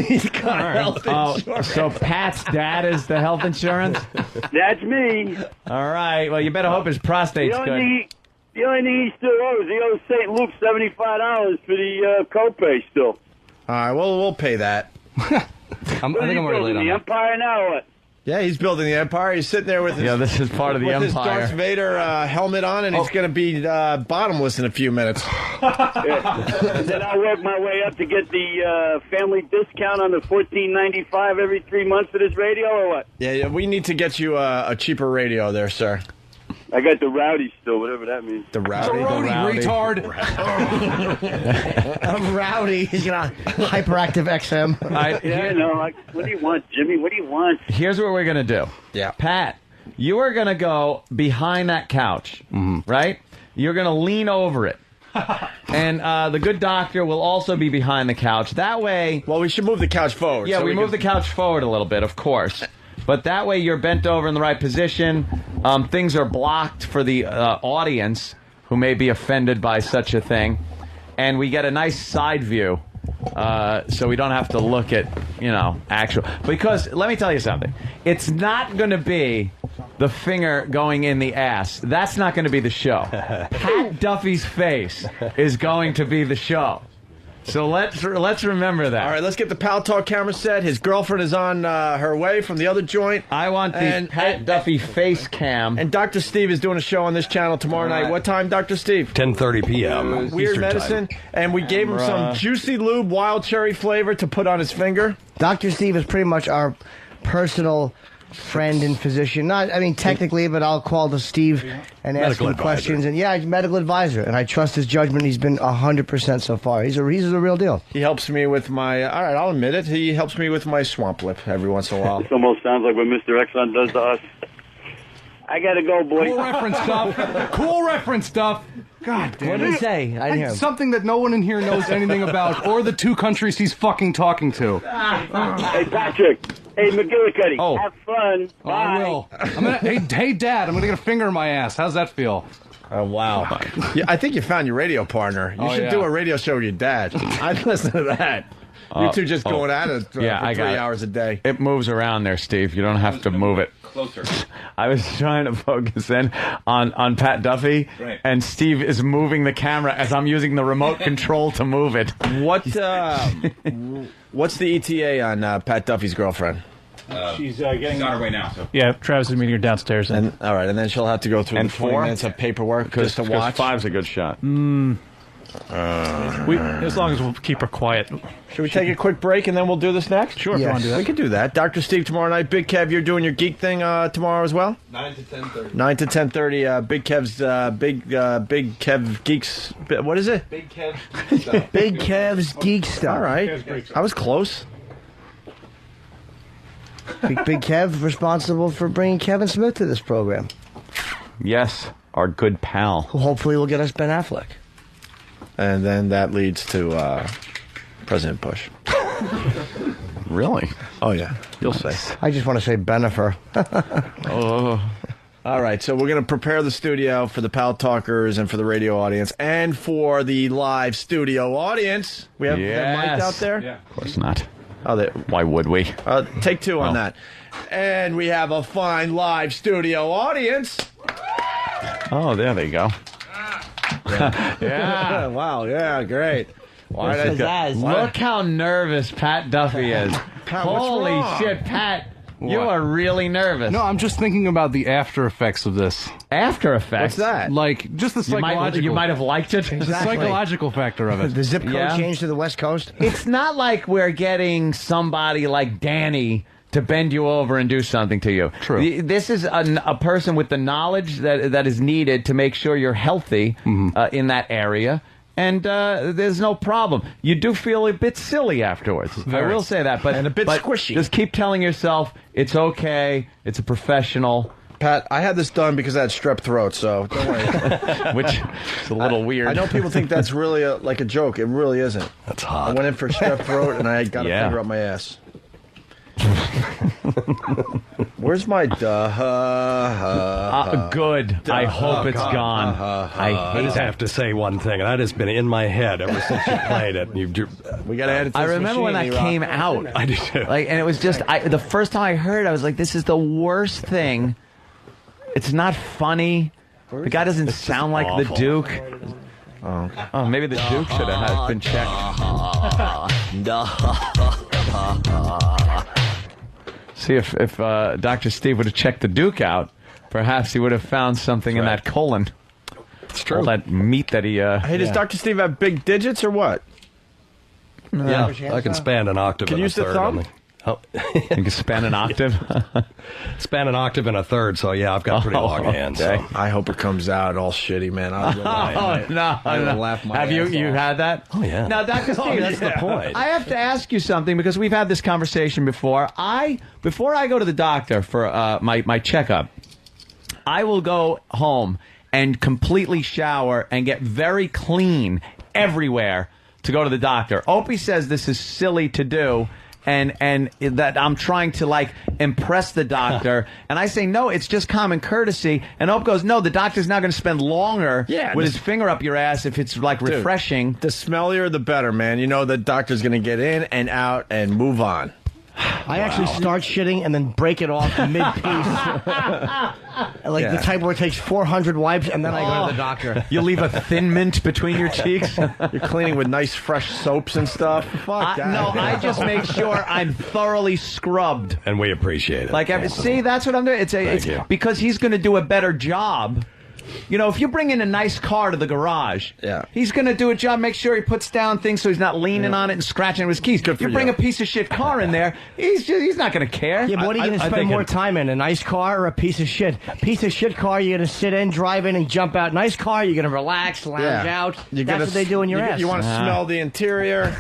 He's got health insurance. So Pat's dad is the health insurance? That's me. All right. Well, you better hope his prostate's good. The only thing he still owes, he owes St. Luke $75 for the copay still. All right, well, we'll pay that. I think I'm already late on the that. Empire now or what? Yeah, he's building the Empire. He's sitting there with his, this is part of the with Empire. his Darth Vader helmet on, and he's going to be bottomless in a few minutes. And then I'll work my way up to get the family discount on the $14.95 every 3 months for this radio, or what? Yeah, we need to get you a cheaper radio there, sir. I got the rowdy still, whatever that means. The rowdy? The rowdy, retard. I'm rowdy. He's got hyperactive XM. Yeah, no. What do you want, Jimmy? What do you want? Here's what we're going to do. Yeah. Pat, you are going to go behind that couch, right? You're going to lean over it. And the good doctor will also be behind the couch. That way... Well, we should move the couch forward. Yeah, we move the couch forward a little bit, of course. But that way you're bent over in the right position. Things are blocked for the audience who may be offended by such a thing. And we get a nice side view so we don't have to look at, actual. Because, let me tell you something. It's not going to be the finger going in the ass. That's not going to be the show. Pat Duffy's face is going to be the show. So let's remember that. All right, let's get the Pal Talk camera set. His girlfriend is on her way from the other joint. I want the Pat Duffy face cam. And Dr. Steve is doing a show on this channel tomorrow night. What time, Dr. Steve? 10:30 p.m. Weird Eastern Medicine. Time. And we gave him some Juicy Lube wild cherry flavor to put on his finger. Dr. Steve is pretty much our personal friend and physician. Technically, but I'll call to Steve and ask him questions. And he's a medical advisor, and I trust his judgment. He's been 100% so far. He's a real deal. He helps me with my. All right, I'll admit it. He helps me with my swamp lip every once in a while. This almost sounds like what Mr. Exxon does to us. I gotta go, boy. Cool reference stuff. God damn it. What did he say? I didn't hear him. Something that no one in here knows anything about, or the two countries he's fucking talking to. Hey, Patrick. Hey, McGillicuddy. Have fun. Bye. I will. Hey, Dad, I'm going to get a finger in my ass. How's that feel? Oh, wow. Yeah, I think you found your radio partner. You should do a radio show with your dad. I'd listen to that. You two just going at it for 3 hours a day. It moves around there, Steve. You don't have to move it. Closer. I was trying to focus in on Pat Duffy, and Steve is moving the camera as I'm using the remote control to move it. What's the ETA on Pat Duffy's girlfriend? She's getting on her way now. So. Yeah, Travis is meeting her downstairs. All right, and then she'll have to go through the 20 minutes of paperwork just to watch. 5's a good shot. As long as we'll keep her quiet. Should we take a quick break and then we'll do this next? Sure, if you want to do that. We can do that. Dr. Steve tomorrow night. Big Kev, you're doing your geek thing tomorrow as well? 9 to 10:30. 9 to 10:30. Big Kev's Big Kev Geeks. What is it? Big Kev. Big Kev's Geek Stuff. All right. I was close. Big Kev responsible for bringing Kevin Smith to this program. Yes, our good pal. Who hopefully will get us Ben Affleck. And then that leads to President Bush. Really? Oh, yeah. You'll say. I just want to say Benifer. Oh. All right, so we're going to prepare the studio for the Pal Talkers and for the radio audience and for the live studio audience. We have that mic out there? Yeah. Of course not. Oh, why would we? Take two on that. And we have a fine live studio audience. Oh, there they go. Yeah. Wow, yeah, great. Look how nervous Pat Duffy is. Pat, what's Holy wrong? shit, Pat. You What? are really nervous. No, I'm just thinking about the after effects of this. After effects? What's that? Like, just the psychological... You might have liked it. The psychological factor of it. The zip code changed to the West Coast. It's not like we're getting somebody like Danny to bend you over and do something to you. True. This is a person with the knowledge that is needed to make sure you're healthy in that area. And there's no problem. You do feel a bit silly afterwards. I will say that. And a bit squishy. Just keep telling yourself, it's okay, it's a professional. Pat, I had this done because I had strep throat, so don't worry. Which is a little weird. I know people think that's really like a joke. It really isn't. That's hot. I went in for strep throat, and I got a finger up my ass. Where's my good. I hope it's gone. I just have to say one thing, and that has been in my head ever since you played it. We got to add it to I this remember when machine, that came out. I did too. Like, and it was just the first time I heard it, I was like, this is the worst thing. It's not funny. The guy doesn't sound like awful. the Duke. Oh, maybe the Duke should have been checked. See if Dr. Steve would have checked the Duke out, perhaps he would have found something in that colon. It's true. All that meat that he. Hey, does Dr. Steve have big digits or what? Yeah, I can span an octave. Can and you a use the third thumb? on the- Oh. You can span an octave. Span an octave and a third, so yeah, I've got pretty long hands. Okay. So. I hope it comes out all shitty, man. No. I will laugh my Have ass you off. had that? Oh, yeah. Now, Dr. Steve, that's the point. I have to ask you something because we've had this conversation before. Before I go to the doctor for my checkup, I will go home and completely shower and get very clean everywhere to go to the doctor. Opie says this is silly to do. And that I'm trying to, like, impress the doctor. And I say, no, it's just common courtesy. And Ope goes, no, the doctor's now going to spend longer with his finger up your ass if it's, like, refreshing. Dude, the smellier, the better, man. You know the doctor's going to get in and out and move on. I actually start shitting and then break it off mid-piece. The type where it takes 400 wipes and then I go to the doctor. You leave a thin mint between your cheeks. You're cleaning with nice fresh soaps and stuff. Fuck that. No, I just make sure I'm thoroughly scrubbed. And we appreciate it. Like, see, that's what I'm doing. It's because he's going to do a better job. You know, if you bring in a nice car to the garage, he's going to do a job, make sure he puts down things so he's not leaning on it and scratching his keys. If you bring a piece of shit car in there, he's not going to care. Yeah, but what are you going to spend more time in? A nice car or a piece of shit? Piece of shit car, you're going to sit in, drive in, and jump out. Nice car, you're going to relax, lounge out. That's what they do in your ass. You want to smell the interior.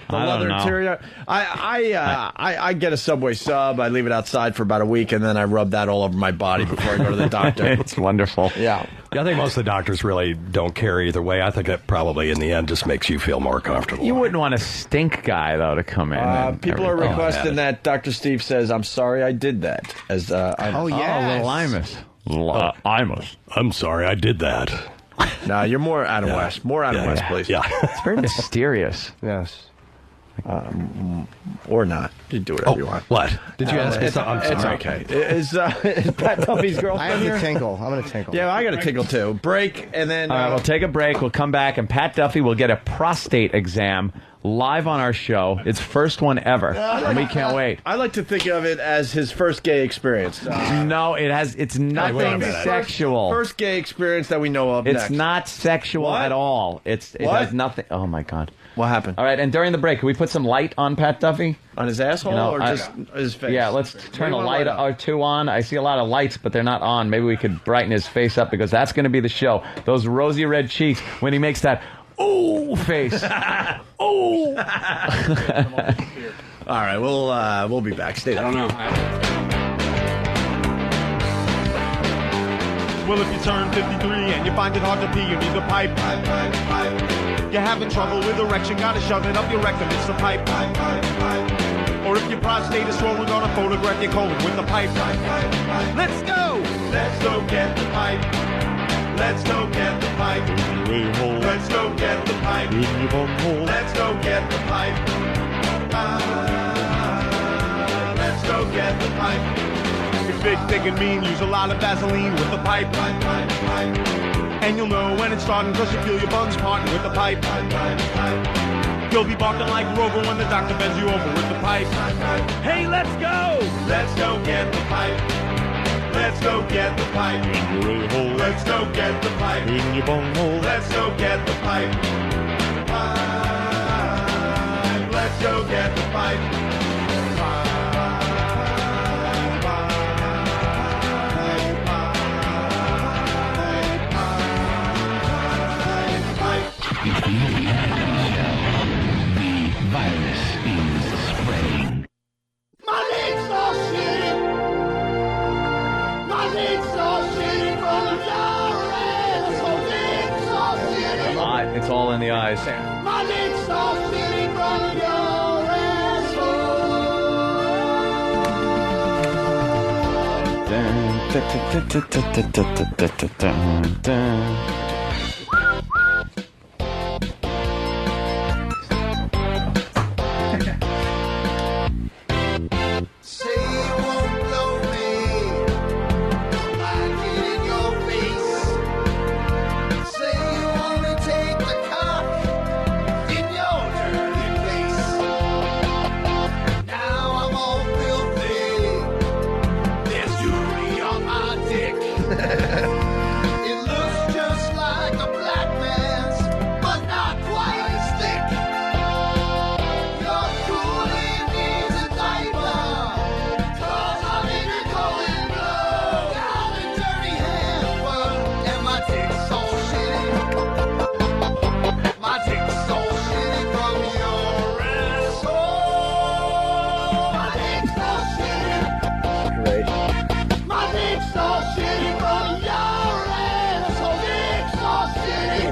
The I don't leather know. interior. I get a Subway sub. I leave it outside for about a week, and then I rub that all over my body before I go to the doctor. It's wonderful. Yeah. I think most of the doctors really don't care either way. I think that probably in the end just makes you feel more comfortable. You wouldn't want a stink guy, though, to come in. People are requesting that Dr. Steve says, I'm sorry I did that. As little Imus. Imus. I'm sorry I did that. No, you're more Adam West. More Adam West, please. Yeah. It's very mysterious. Yes. Or not. You do whatever you want. What? Did you ask us? I'm sorry. It's okay. Is Pat Duffy's girlfriend I have here? to tinkle. I'm going to tinkle. Yeah, I got to tinkle too. Break, and then... All right, we'll take a break. We'll come back, and Pat Duffy will get a prostate exam live on our show. It's first one ever, and we can't wait. I like to think of it as his first gay experience. No, it's nothing sexual. First gay experience that we know of. It's next. not sexual at all. It has nothing. Oh my God. What happened? All right, and during the break, can we put some light on Pat Duffy? On his asshole or just his face? Yeah, let's turn a light or two on. I see a lot of lights, but they're not on. Maybe we could brighten his face up because that's going to be the show. Those rosy red cheeks when he makes that ooh face. Ooh. All right, we'll be back. Stay there. I don't know. Well, if you turn 53 and you find it hard to pee, you need the pipe. You're having trouble with erection, gotta shove it up your rectum, it's the pipe. Or if your prostate is swollen, gonna photograph your colon with the pipe. Let's go! Let's go get the pipe. Let's go get the pipe. Let's go get the pipe. Let's go get the pipe. Let's go get the pipe. It's big, thick, and mean. Use a lot of Vaseline with the pipe. And you'll know when it's starting because you feel your buns parting with the pipe. You'll be barking like Rover when the doctor bends you over with the pipe. Hey, let's go! Let's go get the pipe. Let's go get the pipe. Let's go get the pipe. Let's go get the pipe. Let's go get the pipe. It's the Opie and Anthony Show. The virus is spreading. My legs are shitty. My legs are shitty from your asshole. Legs are shitty. It's all in the eyes. My legs are shitty from your asshole. It looks just like a black man's, but not quite as thick. Your coolie needs a diaper, 'cause I'm in your going blow. Down a dirty hamper, and my dick's all shitty. My dick's all shitty from your asshole. My dick's all shitty. Great. My dick's all shitty from your asshole. Dick's all shitty.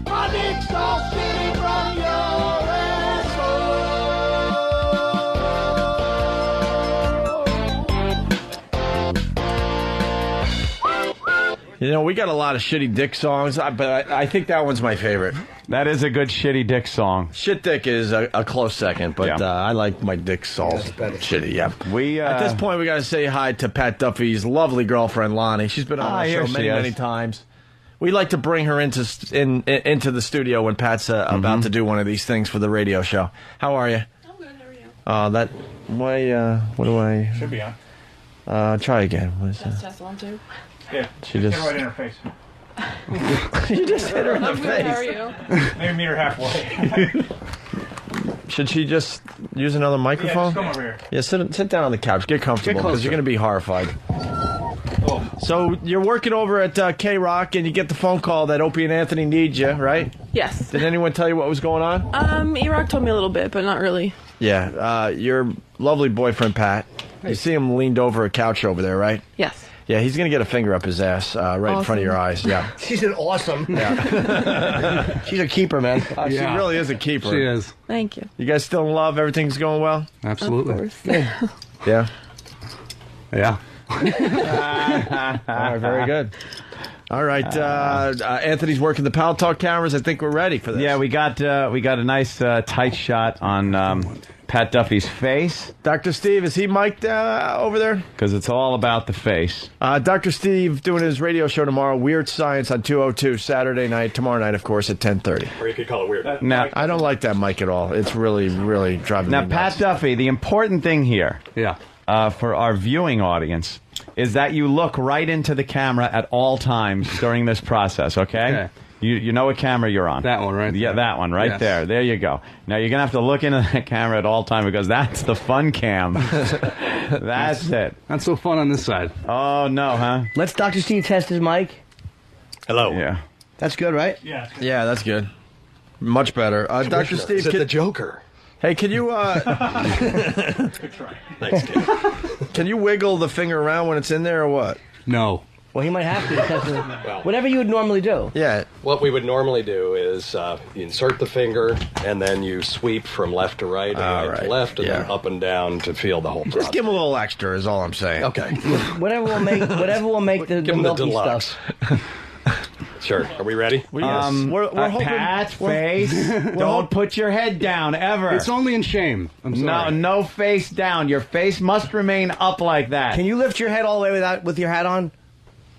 My dick's all shitty from your You know, we got a lot of shitty dick songs, but I think that one's my favorite. That is a good shitty dick song. Shit dick is a close second, but I like my dick song. Shitty, yeah. At this point, we got to say hi to Pat Duffy's lovely girlfriend, Lonnie. She's been on our show many times. We like to bring her into the studio when Pat's about to do one of these things for the radio show. How are you? I'm good. How are you? What do I... Should be on. Try again. What is that? Test 1, 2. Yeah. She just... Hit her right in her face. You just hit her in the I'm face. good. How are you? Maybe meet her halfway. Should she just use another microphone? Yeah, just come over here. Yeah, sit down on the couch. Get comfortable because you're going to be horrified. Oh. So you're working over at K-Rock and you get the phone call that Opie and Anthony need you, right? Yes. Did anyone tell you what was going on? E-Rock told me a little bit, but not really. Yeah, your lovely boyfriend, Pat. You see him leaned over a couch over there, right? Yes. Yeah, he's going to get a finger up his ass right in front of your eyes. Yeah. She's an awesome. Yeah. She's a keeper, man. She really is a keeper. She is. Thank you. You guys still in love? Everything's going well? Absolutely. Of course. Yeah. Yeah. All right, very good. All right, Anthony's working the Pal Talk cameras. I think we're ready for this. Yeah, we got a nice tight shot on Pat Duffy's face. Dr. Steve, is he mic'd over there? Because it's all about the face. Dr. Steve doing his radio show tomorrow, Weird Science on 202, Saturday night. Tomorrow night, of course, at 10:30. Or you could call it weird. Now, I don't like that mic at all. It's really, really driving me now, nuts. Pat Duffy, the important thing here, for our viewing audience, is that you look right into the camera at all times during this process, okay? You know what camera you're on. That one, right? Yeah, that one right there. There you go. Now, you're going to have to look into that camera at all time because that's the fun cam. That's it. Not so fun on this side. Oh, no, huh? Let's Dr. Steve test his mic. Hello. Yeah. That's good, right? Yeah. Yeah, that's good. Much better. Dr. Steve, is it the Joker? Hey, can you Good try. Thanks, kid. can you wiggle the finger around when it's in there or what? No. Well, he might have to because whatever you would normally do. Yeah. What we would normally do is you insert the finger, and then you sweep from left to right, and right to left, and then up and down to feel the whole process. Just give him a little extra is all I'm saying. Okay. Whatever will make the Give him the milky deluxe. stuff. Sure. Are we ready? We're hoping. Pat, face, don't put your head down, ever. It's only in shame. I'm sorry. No face down. Your face must remain up like that. Can you lift your head all the way with your hat on?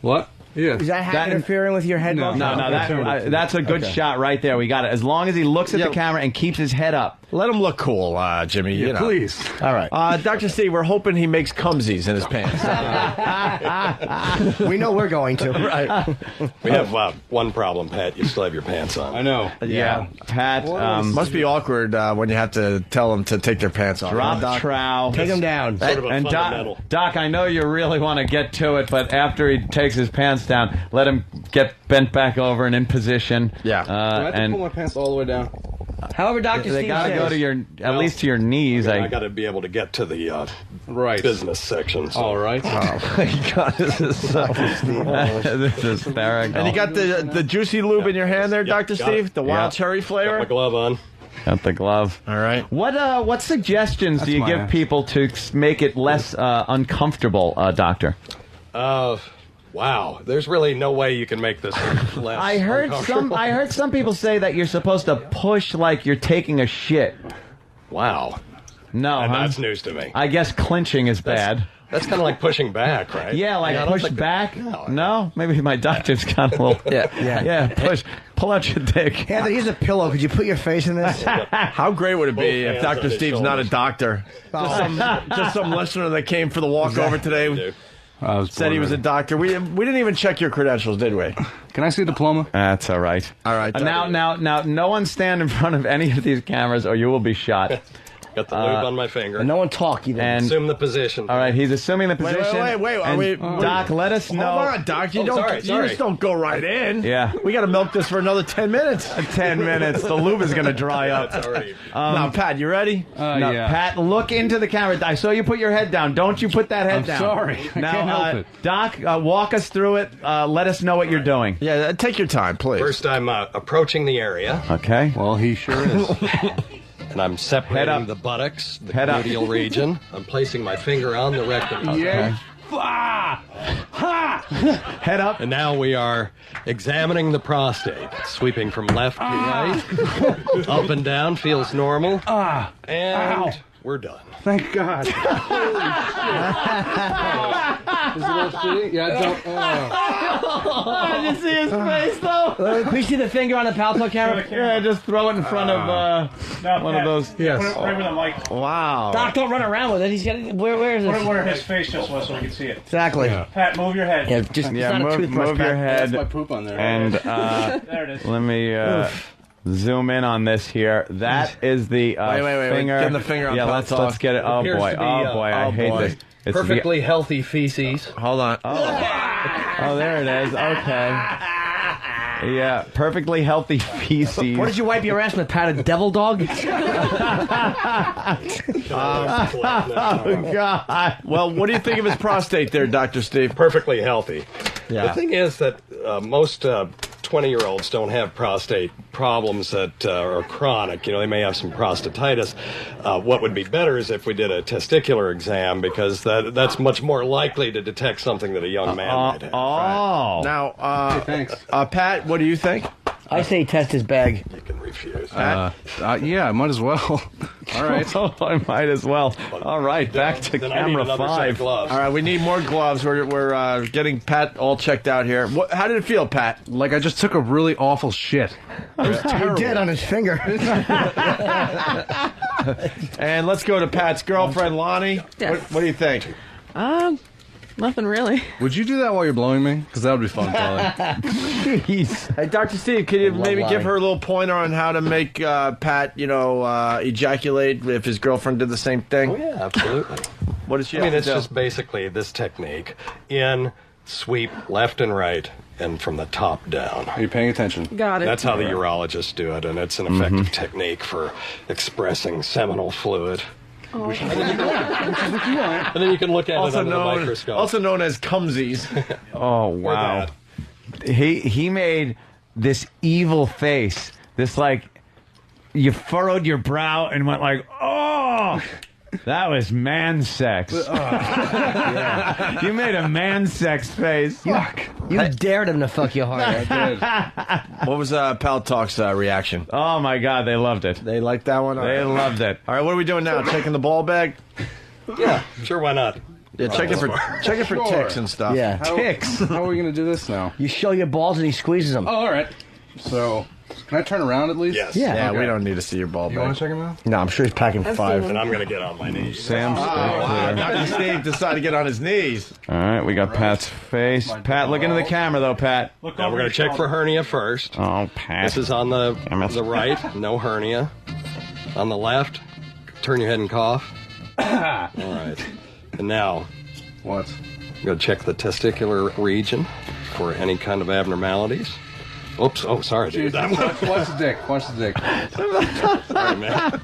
What? Yeah. Is that hat interfering with your head? No. That's a good shot right there. We got it. As long as he looks at the camera and keeps his head up. Let him look cool, Jimmy. You know. Please. All right. Dr. Steve, we're hoping he makes cumsies in his pants. We know we're going to. Right. We have one problem, Pat. You still have your pants on. I know. Yeah. Pat. Must be awkward when you have to tell them to take their pants off. Drop trowel. Take him down. Sort of a And fundamental. Doc, I know you really want to get to it, but after he takes his pants down, let him get bent back over and in position. Yeah. Do I have to pull my pants all the way down? However, Dr. They Steve got to says. go to at least to your knees. I got to be able to get to the business section. So. All right. Oh my God, this is so This is hysterical. And you got the juicy lube in your hand there, Dr. got Steve? it. The wild cherry Got flavor? my glove on. Got the glove. All right. What suggestions do you my give ass. people to make it less uncomfortable, Doctor? Wow. There's really no way you can make this less I heard some people say that you're supposed to push like you're taking a shit. Wow. No, And huh? that's news to me. I guess clinching is bad. That's kind of like pushing back, right? Yeah, like I don't push think back. No, maybe my doctor's got a little. Yeah. Push. Pull out your dick. Anthony, here's a pillow. Could you put your face in this? How great would it be Both if hands on Dr. his Steve's not a shoulders. doctor? Just some listener that came for the walkover today said he was a doctor. We didn't even check your credentials, did we? Can I see a diploma? That's all right. All right. Now, no one stand in front of any of these cameras, or you will be shot. Got the lube on my finger. And no one talk either. And Assume the position. all right, he's assuming the position. Wait. And Doc, let us know. Hold on, Doc. You just don't go right in. Yeah. We got to milk this for another 10 minutes. 10 minutes. The lube is going to dry up. That's already. Now, Pat, you ready? No, Yeah. Pat, look into the camera. I saw you put your head down. Don't you put that head I'm down. sorry. I Now, can't help it. Doc, walk us through it. Let us know what you're doing. Yeah, take your time, please. First, I'm approaching the area, Okay. Well, he sure is. and I'm separating up. the buttocks, the Head up. gluteal region. I'm placing my finger on the rectum. Yeah. Head up. And now we are examining the prostate. Sweeping from left to right, up and down, feels normal. And we're done. Thank God. Is it all shitty? Yeah, Did you see his face, though? Can we see the finger on the Palto camera? Yeah, just throw it in front of one of those. Put it right where the mic. Wow. Doc, don't run around with it. He's got. Where is Put it it? where his face just was so we can see it. Exactly. Pat, move your head. Yeah, just it's not a move toothbrush, your Pat. head. That's my poop on there. And There it is. let me zoom in on this here. That is the Wait. finger. Get the finger on Yeah, Pal let's Talk. get it. Oh Appears boy. to be, I hate boy. this. It's Perfectly healthy feces. Hold on. Oh, there it is. Okay. Yeah, perfectly healthy feces. What did you wipe your ass with, Pat? A devil dog? Oh, God. Well, what do you think of his prostate there, Dr. Steve? Perfectly healthy. Yeah. The thing is that most 20-year-olds don't have prostate problems that are chronic. They may have some prostatitis. What would be better is if we did a testicular exam, because that's much more likely to detect something that a young man might have. Now, thanks. Pat, what do you think? I say test his bag. You can refuse. Yeah, I might as well. All right. I might as well. All right, back to camera 5. All right, we need more gloves. We're getting Pat all checked out here. How did it feel, Pat? Like I just took a really awful shit. He did on his finger. And let's go to Pat's girlfriend, Lonnie. Yes. What do you think? Nothing really. Would you do that while you're blowing me? Because that would be fun, probably. Jeez. Hey, Dr. Steve, can you maybe give her a little pointer on how to make Pat, ejaculate if his girlfriend did the same thing? Oh, yeah, absolutely. What does she I mean, have it's to do? just basically this technique. In, sweep, left and right, and from the top down. Are you paying attention? Got it. That's how the urologists do it, and it's an effective technique for expressing seminal fluid. Oh. And then you can look at it under the microscope. Also known as cumsies. Oh, wow. He made this evil face. This, like, you furrowed your brow and went like, oh! That was man sex. Yeah. You made a man sex face. You dared him to fuck you hard. I did. What was Pal Talk's reaction? Oh, my God, they loved it. They liked that one? They loved it. All right, what are we doing now? Checking the ball bag? Yeah, sure, why not? Yeah, check it for ticks and stuff. Yeah. Ticks. How are we going to do this now? You show your balls and he squeezes them. Oh, all right. So, can I turn around at least? Yes. Yeah. Yeah, Okay. we don't need to see your ball You bag. want to check him out? No, I'm sure he's packing 5. And I'm going to get on my knees. Sam's Wow, Dr. Steve decided to get on his knees. All right, we got Pat's face. Pat, look into the camera, though, Pat. Now we're going to check for hernia first. Oh, Pat. This is on the right, no hernia. On the left, turn your head and cough. All right. And now, What? I'm going to check the testicular region for any kind of abnormalities. Oops. Oh, sorry, dude. Watch the dick. Watch the dick. Sorry, man.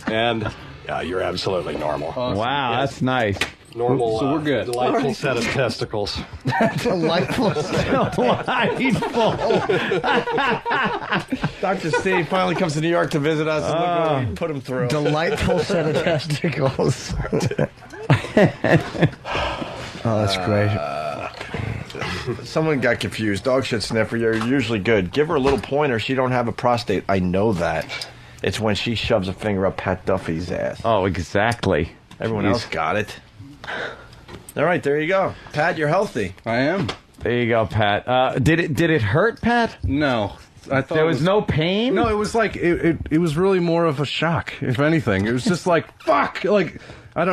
And, yeah, you're absolutely normal. Wow, that's nice. Normal, So we're good. delightful set of testicles. Delightful. Dr. Steve finally comes to New York to visit us, and look what we put him through. Delightful set of testicles. Oh, that's great. Someone got confused. Dog shit sniffer, you're usually good. Give her a little pointer. She don't have a prostate. I know that. It's when she shoves a finger up Pat Duffy's ass. Oh, exactly. Everyone Jeez. else got it. All right, there you go. Pat, you're healthy. I am. There you go, Pat. Did it hurt, Pat? No. I thought There it was no pain? No, it was like it was really more of a shock, if anything. It was just like fuck. Like I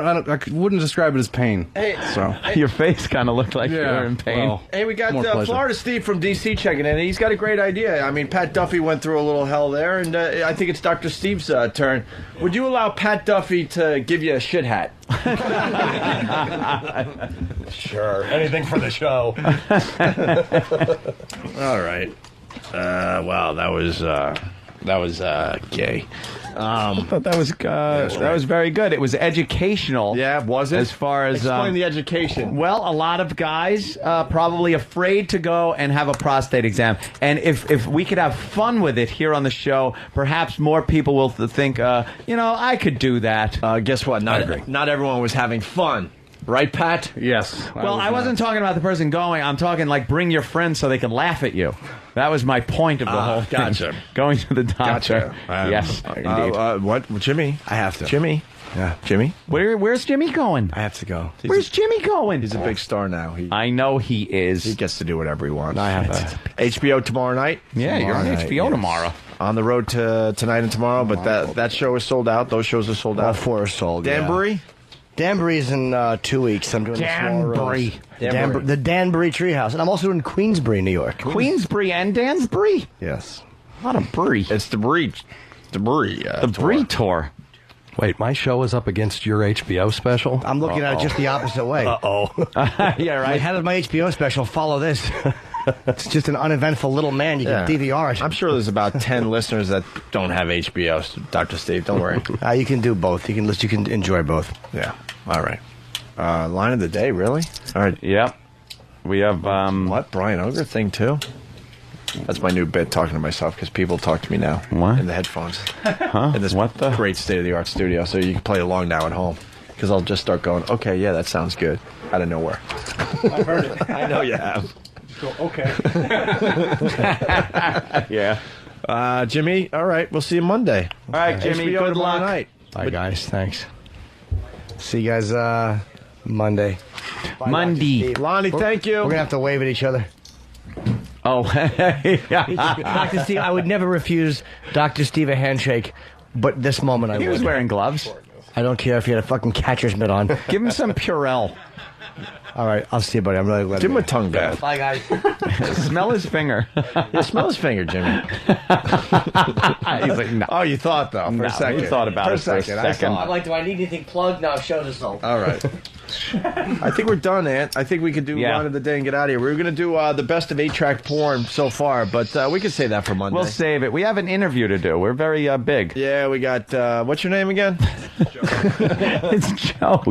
wouldn't describe it as pain. Hey, So Your face kind of looked like you were in pain. well, Hey, we got more pleasure. Florida Steve from D.C. checking in. He's got a great idea. I mean, Pat Duffy went through a little hell there, and I think it's Dr. Steve's turn. Would you allow Pat Duffy to give you a shit hat? Sure. Anything for the show. All right. Wow, that was gay. I thought that was very good. It was educational. Yeah, was it? As far as explain the education. Well, a lot of guys probably afraid to go and have a prostate exam. And if we could have fun with it here on the show, perhaps more people will think, I could do that. Guess what? Not everyone was having fun. Right, Pat? Yes. Well, I wasn't talking about the person going. I'm talking like bring your friends so they can laugh at you. That was my point of the whole thing. Gotcha. Going to the doctor. Gotcha. Yes, indeed. What? Jimmy? I have to. Jimmy? Yeah. Jimmy? Where's Jimmy going? I have to go. Where's Jimmy going? He's a big star now. I know he is. He gets to do whatever he wants. I have HBO tomorrow night. Yeah, you're on Tomorrow HBO night, tomorrow. On the road to tonight and tomorrow, but that show is sold out. Those shows are sold out. All 4 are sold. Danbury? Danbury's in 2 weeks. I'm doing Danbury. the Danbury Treehouse. And I'm also in Queensbury, New York. Queensbury and Dansbury? Yes. A lot of Bury. It's the Brie. The Brie. The Brie tour. Wait, my show is up against your HBO special? I'm looking at it just the opposite way. Uh-oh. Yeah, right. Ahead of my HBO special, follow this. It's just an uneventful little man. You can DVR it. I'm sure there's about 10 listeners that don't have HBO, Dr. Steve. Don't worry. You can do both. You can enjoy both. Yeah. All right. Line of the day, really? All right. Yep. We have what Brian Ogre thing too. That's my new bit, talking to myself, because people talk to me now in the headphones. Huh? In this great state-of-the-art studio, so you can play along now at home. Because I'll just start going, okay, yeah, that sounds good, out of nowhere. I've heard it. I know you have. Go, okay. Yeah. Jimmy, all right, we'll see you Monday. All right, Jimmy, HBO good tomorrow luck. night. Bye, guys. Thanks. See you guys Monday. Bye, Monday. Lonnie, thank you. We're gonna have to wave at each other. Oh, Dr. Steve, I would never refuse Dr. Steve a handshake, but this moment I would. He was wearing gloves. I don't care if he had a fucking catcher's mitt on. Give him some Purell. All right, I'll see you, buddy. I'm really glad. Give him a tongue bath. Bye, guys. Smell his finger. Yeah, smell his finger, Jimmy. He's like, no. Oh, you thought, though, for a second. He thought about it for a second. I'm like, do I need anything plugged? No, show us all. All right. I think we're done, Ant. I think we could do line of the day and get out of here. We were going to do the best of 8-track porn so far, but we could save that for Monday. We'll save it. We have an interview to do. We're very big. Yeah, we got, what's your name again? It's Joe.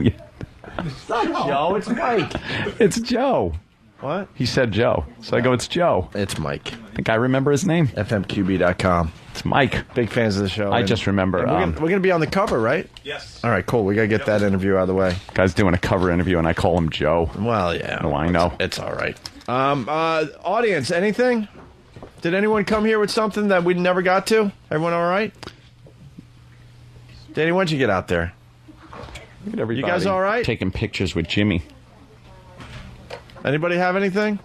It's not Joe, it's Mike. It's Joe. What? He said Joe. So I go, it's Joe. It's Mike. I think I remember his name. FMQB.com. It's Mike. Big fans of the show. I just remember. We're going to be on the cover, right? Yes. All right, cool. We got to get that interview out of the way. Guy's doing a cover interview, and I call him Joe. Well, yeah. No, I know. It's all right. Audience, anything? Did anyone come here with something that we never got to? Everyone all right? Danny, why don't you get out there? You guys all right? Taking pictures with Jimmy. Anybody have anything?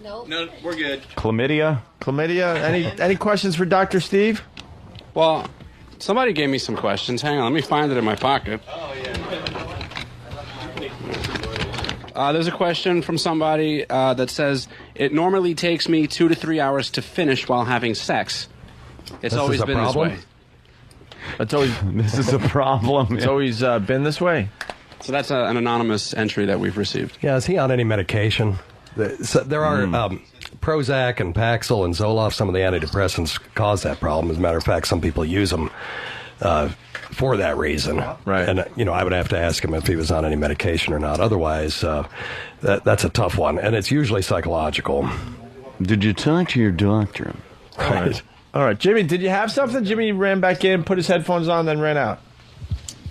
No, we're good. Chlamydia? Any questions for Dr. Steve? Well, somebody gave me some questions. Hang on, let me find it in my pocket. Oh, yeah. There's a question from somebody that says, it normally takes me 2 to 3 hours to finish while having sex. It's always been this way. It's always this is a problem. It's always been this way. So that's an anonymous entry that we've received. Yeah, is he on any medication? There are Prozac and Paxil and Zoloft. Some of the antidepressants cause that problem. As a matter of fact, some people use them for that reason. Right. And, I would have to ask him if he was on any medication or not. Otherwise, that's a tough one. And it's usually psychological. Did you talk to your doctor? Right. All right. Jimmy, did you have something? Jimmy ran back in, put his headphones on, then ran out.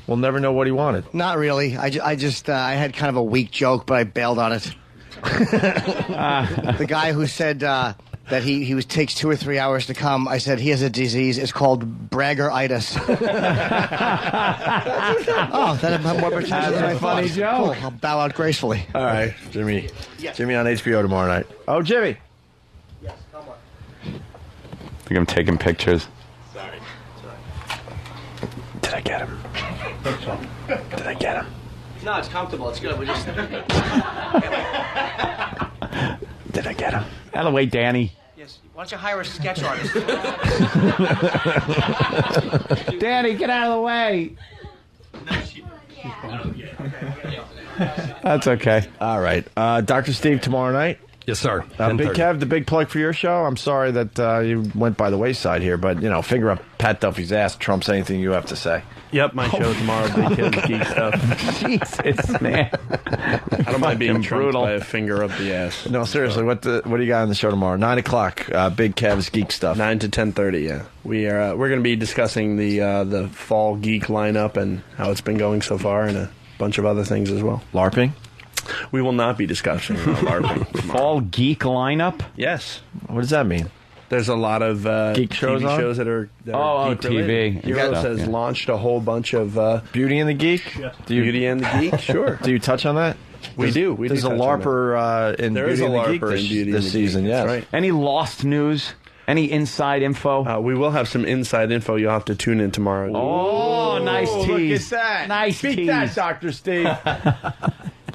We'll never know what he wanted. Not really. I had kind of a weak joke, but I bailed on it. The guy who said that he takes 2 or 3 hours to come, I said he has a disease. It's called braggeritis. Oh, that I'm more pretentious than I thought. Funny joke. Cool. I'll bow out gracefully. All right, Jimmy. Yes. Jimmy on HBO tomorrow night. Oh, Jimmy. Yes, come on. I think I'm taking pictures. Sorry. Did I get him? Did I get him? No, it's comfortable. It's good. We're just. Did I get him? Out of the way, Danny. Yes. Why don't you hire a sketch artist? Danny, get out of the way. That's okay. All right. Dr. Steve tomorrow night. Yes, sir. Big Kev, the big plug for your show. I'm sorry that you went by the wayside here, but, finger up Pat Duffy's ass trumps anything you have to say. Yep, my show tomorrow, Big Kev's Geek Stuff. Jesus, man. I don't mind being trumped by a finger up the ass. No, seriously, what do you got on the show tomorrow? 9 o'clock, Big Kev's Geek Stuff. 9 to 10:30, yeah. We're going to be discussing the fall geek lineup and how it's been going so far and a bunch of other things as well. LARPing? We will not be discussing LARPing. Fall geek lineup? Yes. What does that mean? There's a lot of geek shows TV on? shows that are Oh, geek TV. related. Heroes Stuff, has yeah. launched a whole bunch of Beauty and the Geek? Beauty and the Geek. Sure. Do you touch on that? We do. There's a touch on LARPer in There Beauty is a and the LARPer Geek in Beauty and this the season, Geek. yes. That's right. Any lost news? Any inside info? We will have some inside info. You'll have to tune in tomorrow. Oh, nice tease. Look at that. Nice Speak tease. that, Dr. Steve.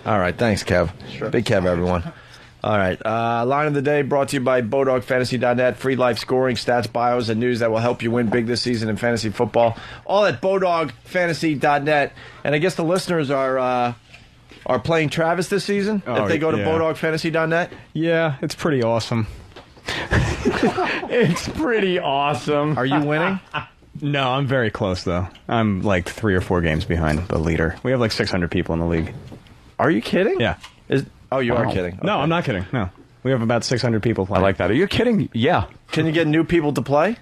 All right. Thanks, Kev. Sure. Big Kev, everyone. All right. Line of the day brought to you by BodogFantasy.net. Free live scoring, stats, bios, and news that will help you win big this season in fantasy football. All at BodogFantasy.net. And I guess the listeners are playing Travis this season if they go to BodogFantasy.net. Yeah, it's pretty awesome. It's pretty awesome. Are you winning? No, I'm very close, though. I'm like 3 or 4 games behind the leader. We have like 600 people in the league. Are you kidding? Yeah. Oh, you are kidding? No, I'm not kidding. No. We have about 600 people playing. I like that. Are you kidding? Yeah. Can you get new people to play?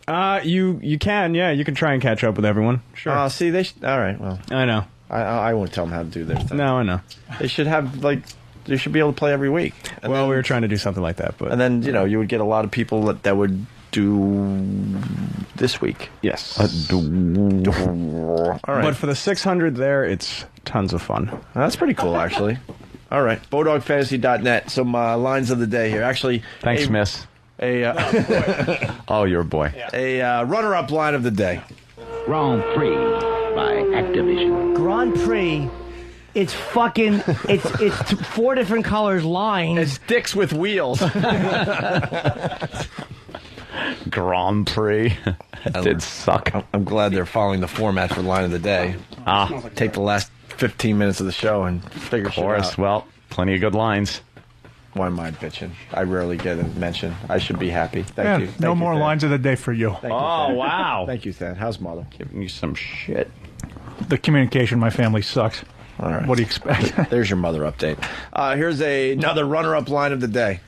You can, yeah. You can try and catch up with everyone. Sure. See, all right, well. I know. I won't tell them how to do their thing. No, I know. They should have, they should be able to play every week. And we were trying to do something like that. But and then, you would get a lot of people that would do this week. Yes. All right. But for the 600 there, it's tons of fun. That's pretty cool, actually. All right. BowDogFantasy.net. Some lines of the day here. Actually, thanks, Miss. Oh, you're a boy. A runner-up line of the day. Grand Prix by Activision. Grand Prix. It's fucking. It's 4 different colors lines. It's dicks with wheels. Grand Prix. That did suck. I'm glad they're following the format for line of the day. Take the last 15 minutes of the show and figure shit out. Of course. Well, plenty of good lines. Why am I bitching? I rarely get a mention. I should be happy. Thank you. No more lines of the day for you. Wow. Thank you, Stan. How's mother? Giving you some shit. The communication in my family sucks. All right. What do you expect? There's your mother update. Here's another runner-up line of the day.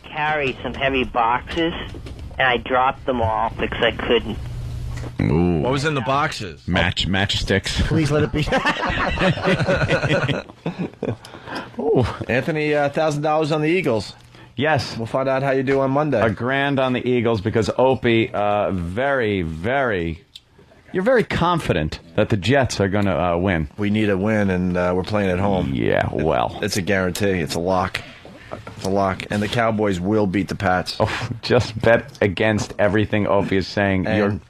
Carry some heavy boxes, and I dropped them all because I couldn't. Ooh. What was in the boxes? Matchsticks. Please let it be. Ooh, Anthony, $1,000 on the Eagles. Yes. We'll find out how you do on Monday. $1,000 on the Eagles because Opie, very, very... You're very confident that the Jets are going to win. We need a win, and we're playing at home. Yeah, well. It's a guarantee. It's a lock. It's a lock. And the Cowboys will beat the Pats. Oh, just bet against everything Opie is saying.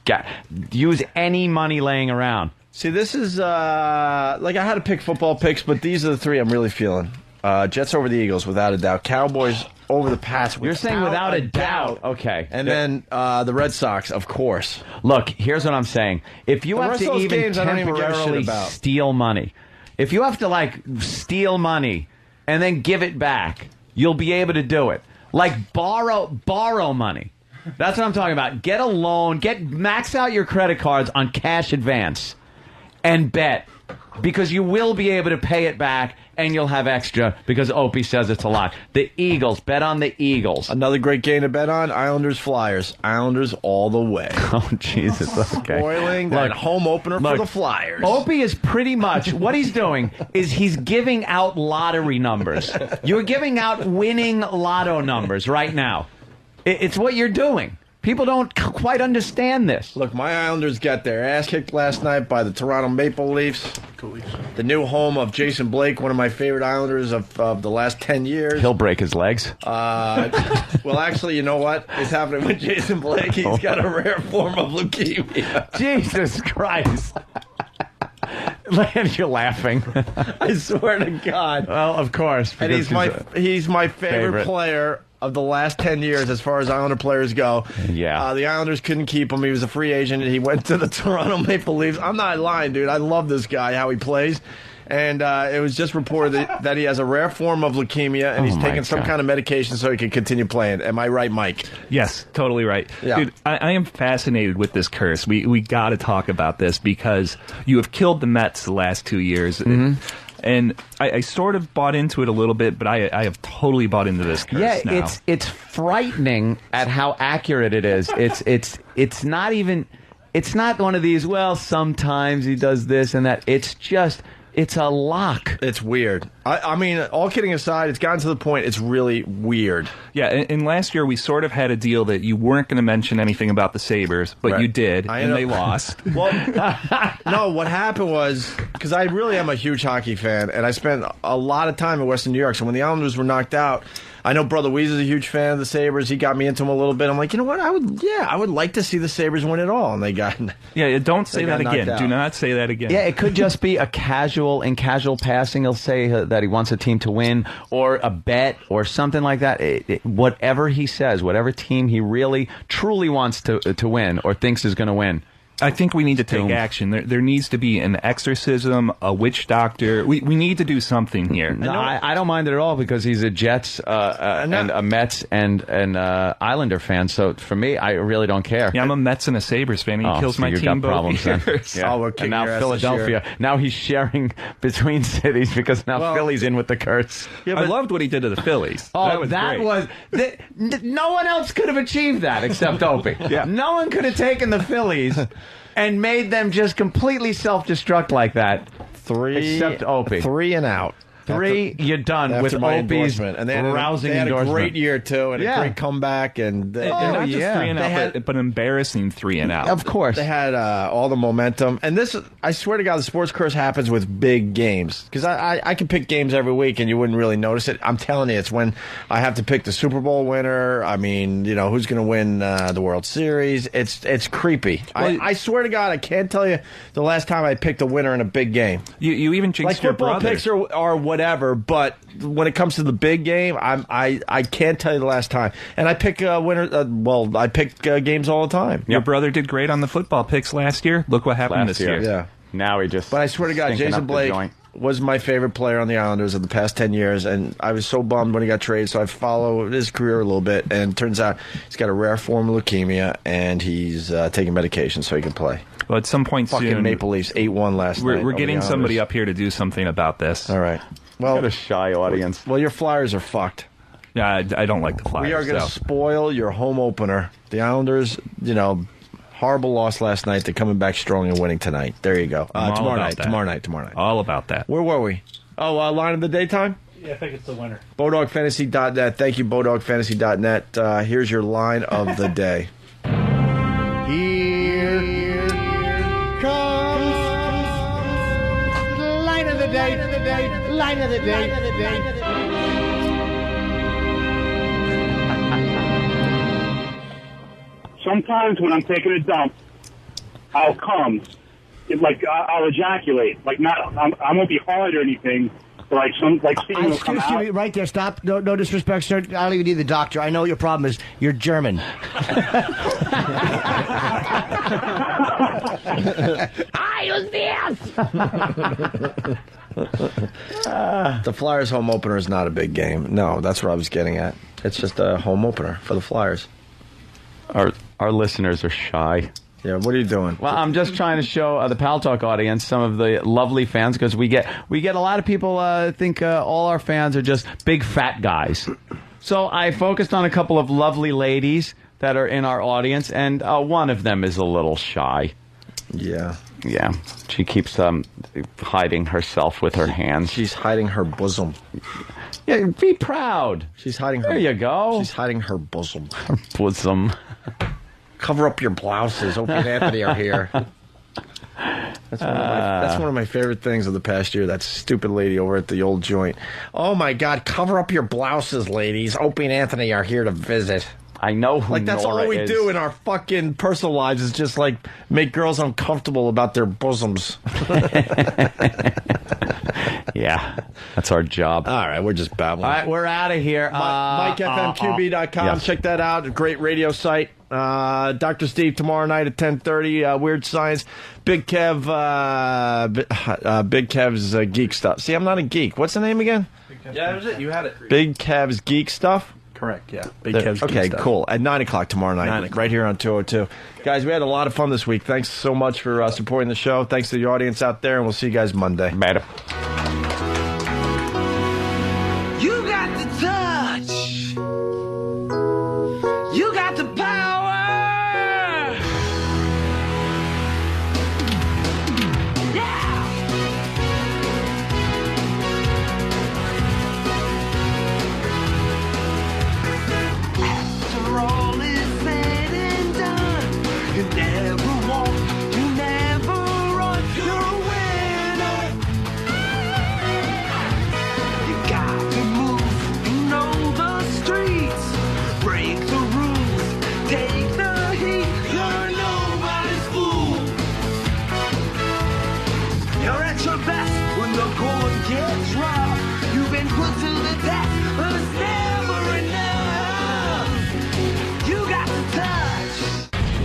Use any money laying around. See, this is, I had to pick football picks, but these are the three I'm really feeling. Jets over the Eagles, without a doubt. Cowboys over the Pats. You're saying without a doubt. Okay. And then the Red Sox, of course. Look, here's what I'm saying. If you have to even temporarily steal money, if you have to, steal money and then give it back, you'll be able to do it. Like, borrow money. That's what I'm talking about. Get a loan. Max out your credit cards on cash advance and bet. Because you will be able to pay it back, and you'll have extra because Opie says it's a lock. The Eagles. Bet on the Eagles. Another great game to bet on, Islanders-Flyers. Islanders all the way. Oh, Jesus. Okay. Spoiling that home opener for the Flyers. Opie is pretty much, what he's doing is he's giving out lottery numbers. You're giving out winning lotto numbers right now. It's what you're doing. People don't quite understand this. Look, my Islanders got their ass kicked last night by the Toronto Maple Leafs. The new home of Jason Blake, one of my favorite Islanders of the last 10 years. He'll break his legs. Well, actually, you know what is happening with Jason Blake? He's got a rare form of leukemia. Jesus Christ. You're laughing. I swear to God. Well, of course. And he's my favorite player of the last 10 years as far as Islander players go. Yeah. The Islanders couldn't keep him. He was a free agent. He went to the Toronto Maple Leafs. I'm not lying, dude. I love this guy, how he plays. And it was just reported that he has a rare form of leukemia, and he's taking some kind of medication so he can continue playing. Am I right, Mike? Yes, totally right. Yeah. Dude, I am fascinated with this curse. We got to talk about this because you have killed the Mets the last 2 years. Mm-hmm. And I sort of bought into it a little bit, but I have totally bought into this curse now. It's frightening at how accurate it is. It's not even, it's not one of these, well, sometimes he does this and that. It's just, it's a lock. It's weird. I mean, all kidding aside, it's gotten to the point it's really weird. Yeah, and last year we sort of had a deal that you weren't going to mention anything about the Sabres, but you did, and they lost. Well, no, what happened was, because I really am a huge hockey fan, and I spent a lot of time in Western New York, so when the Islanders were knocked out, I know Brother Weeze is a huge fan of the Sabres. He got me into them a little bit. I'm like, you know what? I would like to see the Sabres win it all. And they got don't say that again. Do not say that again. Yeah, it could just be in casual passing. He'll say that he wants a team to win, or a bet, or something like that. Whatever he says, whatever team he really truly wants to win or thinks is going to win, I think we need to take action. There needs to be an exorcism, a witch doctor. We need to do something here. No, I don't mind it at all because he's a Jets and a Mets and an Islander fan. So for me, I really don't care. Yeah, I'm a Mets and a Sabres fan. He kills my team both years. Yeah. And now Philadelphia. Now he's sharing between cities because now Philly's in with the curse. Yeah, I loved what he did to the Phillies. Oh, great. No one else could have achieved that except Opie. Yeah. No one could have taken the Phillies and made them just completely self-destruct like that. Except Opie. 3 and out. You're done with Opie's and they had rousing they had endorsement. a great year too, and a great comeback, and not just 3 and out, but embarrassing 3 and out. Of course, they had all the momentum, and this, I swear to God, the sports curse happens with big games because I can pick games every week and you wouldn't really notice it. I'm telling you, it's when I have to pick the Super Bowl winner. I mean, who's going to win the World Series? It's creepy. Well, I swear to God, I can't tell you the last time I picked a winner in a big game. You even jinxed your football brother. picks are whatever, but when it comes to the big game, I can't tell you the last time. And I pick winners. I pick games all the time. Your brother did great on the football picks last year. Look what happened this year. Yeah. Now he just. But I swear to God, Jason Blake was my favorite player on the Islanders of the past 10 years, and I was so bummed when he got traded. So I followed his career a little bit, and it turns out he's got a rare form of leukemia, and he's taking medication so he can play. Well, at some point soon, soon, Maple Leafs 8-1 last night. We're getting somebody up here to do something about this. All right. Well, got a shy audience. Well, your Flyers are fucked. Yeah, I don't like the Flyers. We are going to spoil your home opener. The Islanders, horrible loss last night. They're coming back strong and winning tonight. There you go. Tomorrow night. All about that. Where were we? Oh, line of the daytime? Yeah, I think it's the winner. BodogFantasy.net. Thank you, BodogFantasy.net. Here's your line of the day. Here comes the line of the day. Line of the day. Sometimes when I'm taking a dump, I'll come. I'll ejaculate. I won't be hard or anything. Steam will come Excuse me, out. right there. Stop. No disrespect, sir. I don't even need the doctor. I know what your problem is. You're German. The Flyers home opener is not a big game. No, that's what I was getting at. It's just a home opener for the Flyers. Our listeners are shy. Yeah, what are you doing? Well, I'm just trying to show the Pal Talk audience some of the lovely fans because we get a lot of people think all our fans are just big fat guys. So I focused on a couple of lovely ladies that are in our audience, and one of them is a little shy. Yeah. Yeah. She keeps hiding herself with her hands. She's hiding her bosom. Yeah, be proud. She's hiding her. There you go. She's hiding her bosom. Her bosom. Cover up your blouses. Opie and Anthony are here. That's one of my favorite things of the past year. That stupid lady over at the old joint. Oh my God! Cover up your blouses, ladies. Opie and Anthony are here to visit. I know who that's Nora all we is. do in our fucking personal lives is just make girls uncomfortable about their bosoms. Yeah, that's our job. All right, we're just babbling. All right, we're out of here. MikeFMQB.com. Yes. Check that out. A great radio site. Dr. Steve tomorrow night at 10:30. Weird Science. Big Kev. Big Kev's Geek Stuff. See, I'm not a geek. What's the name again? Yeah, that was it. You had it. Big Kev's Geek Stuff. Correct, yeah. Big Kev's Geek Okay, Stuff. cool. At 9 o'clock tomorrow night, right here on 202. Guys, we had a lot of fun this week. Thanks so much for supporting the show. Thanks to the audience out there, and we'll see you guys Monday. Madam. You got the touch. You got the power. Yeah. After all is said and done, you never walk, you never run. You're a winner.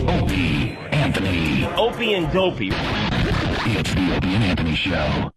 Opie, Anthony. Opie and Dopey. It's the Opie and Anthony Show.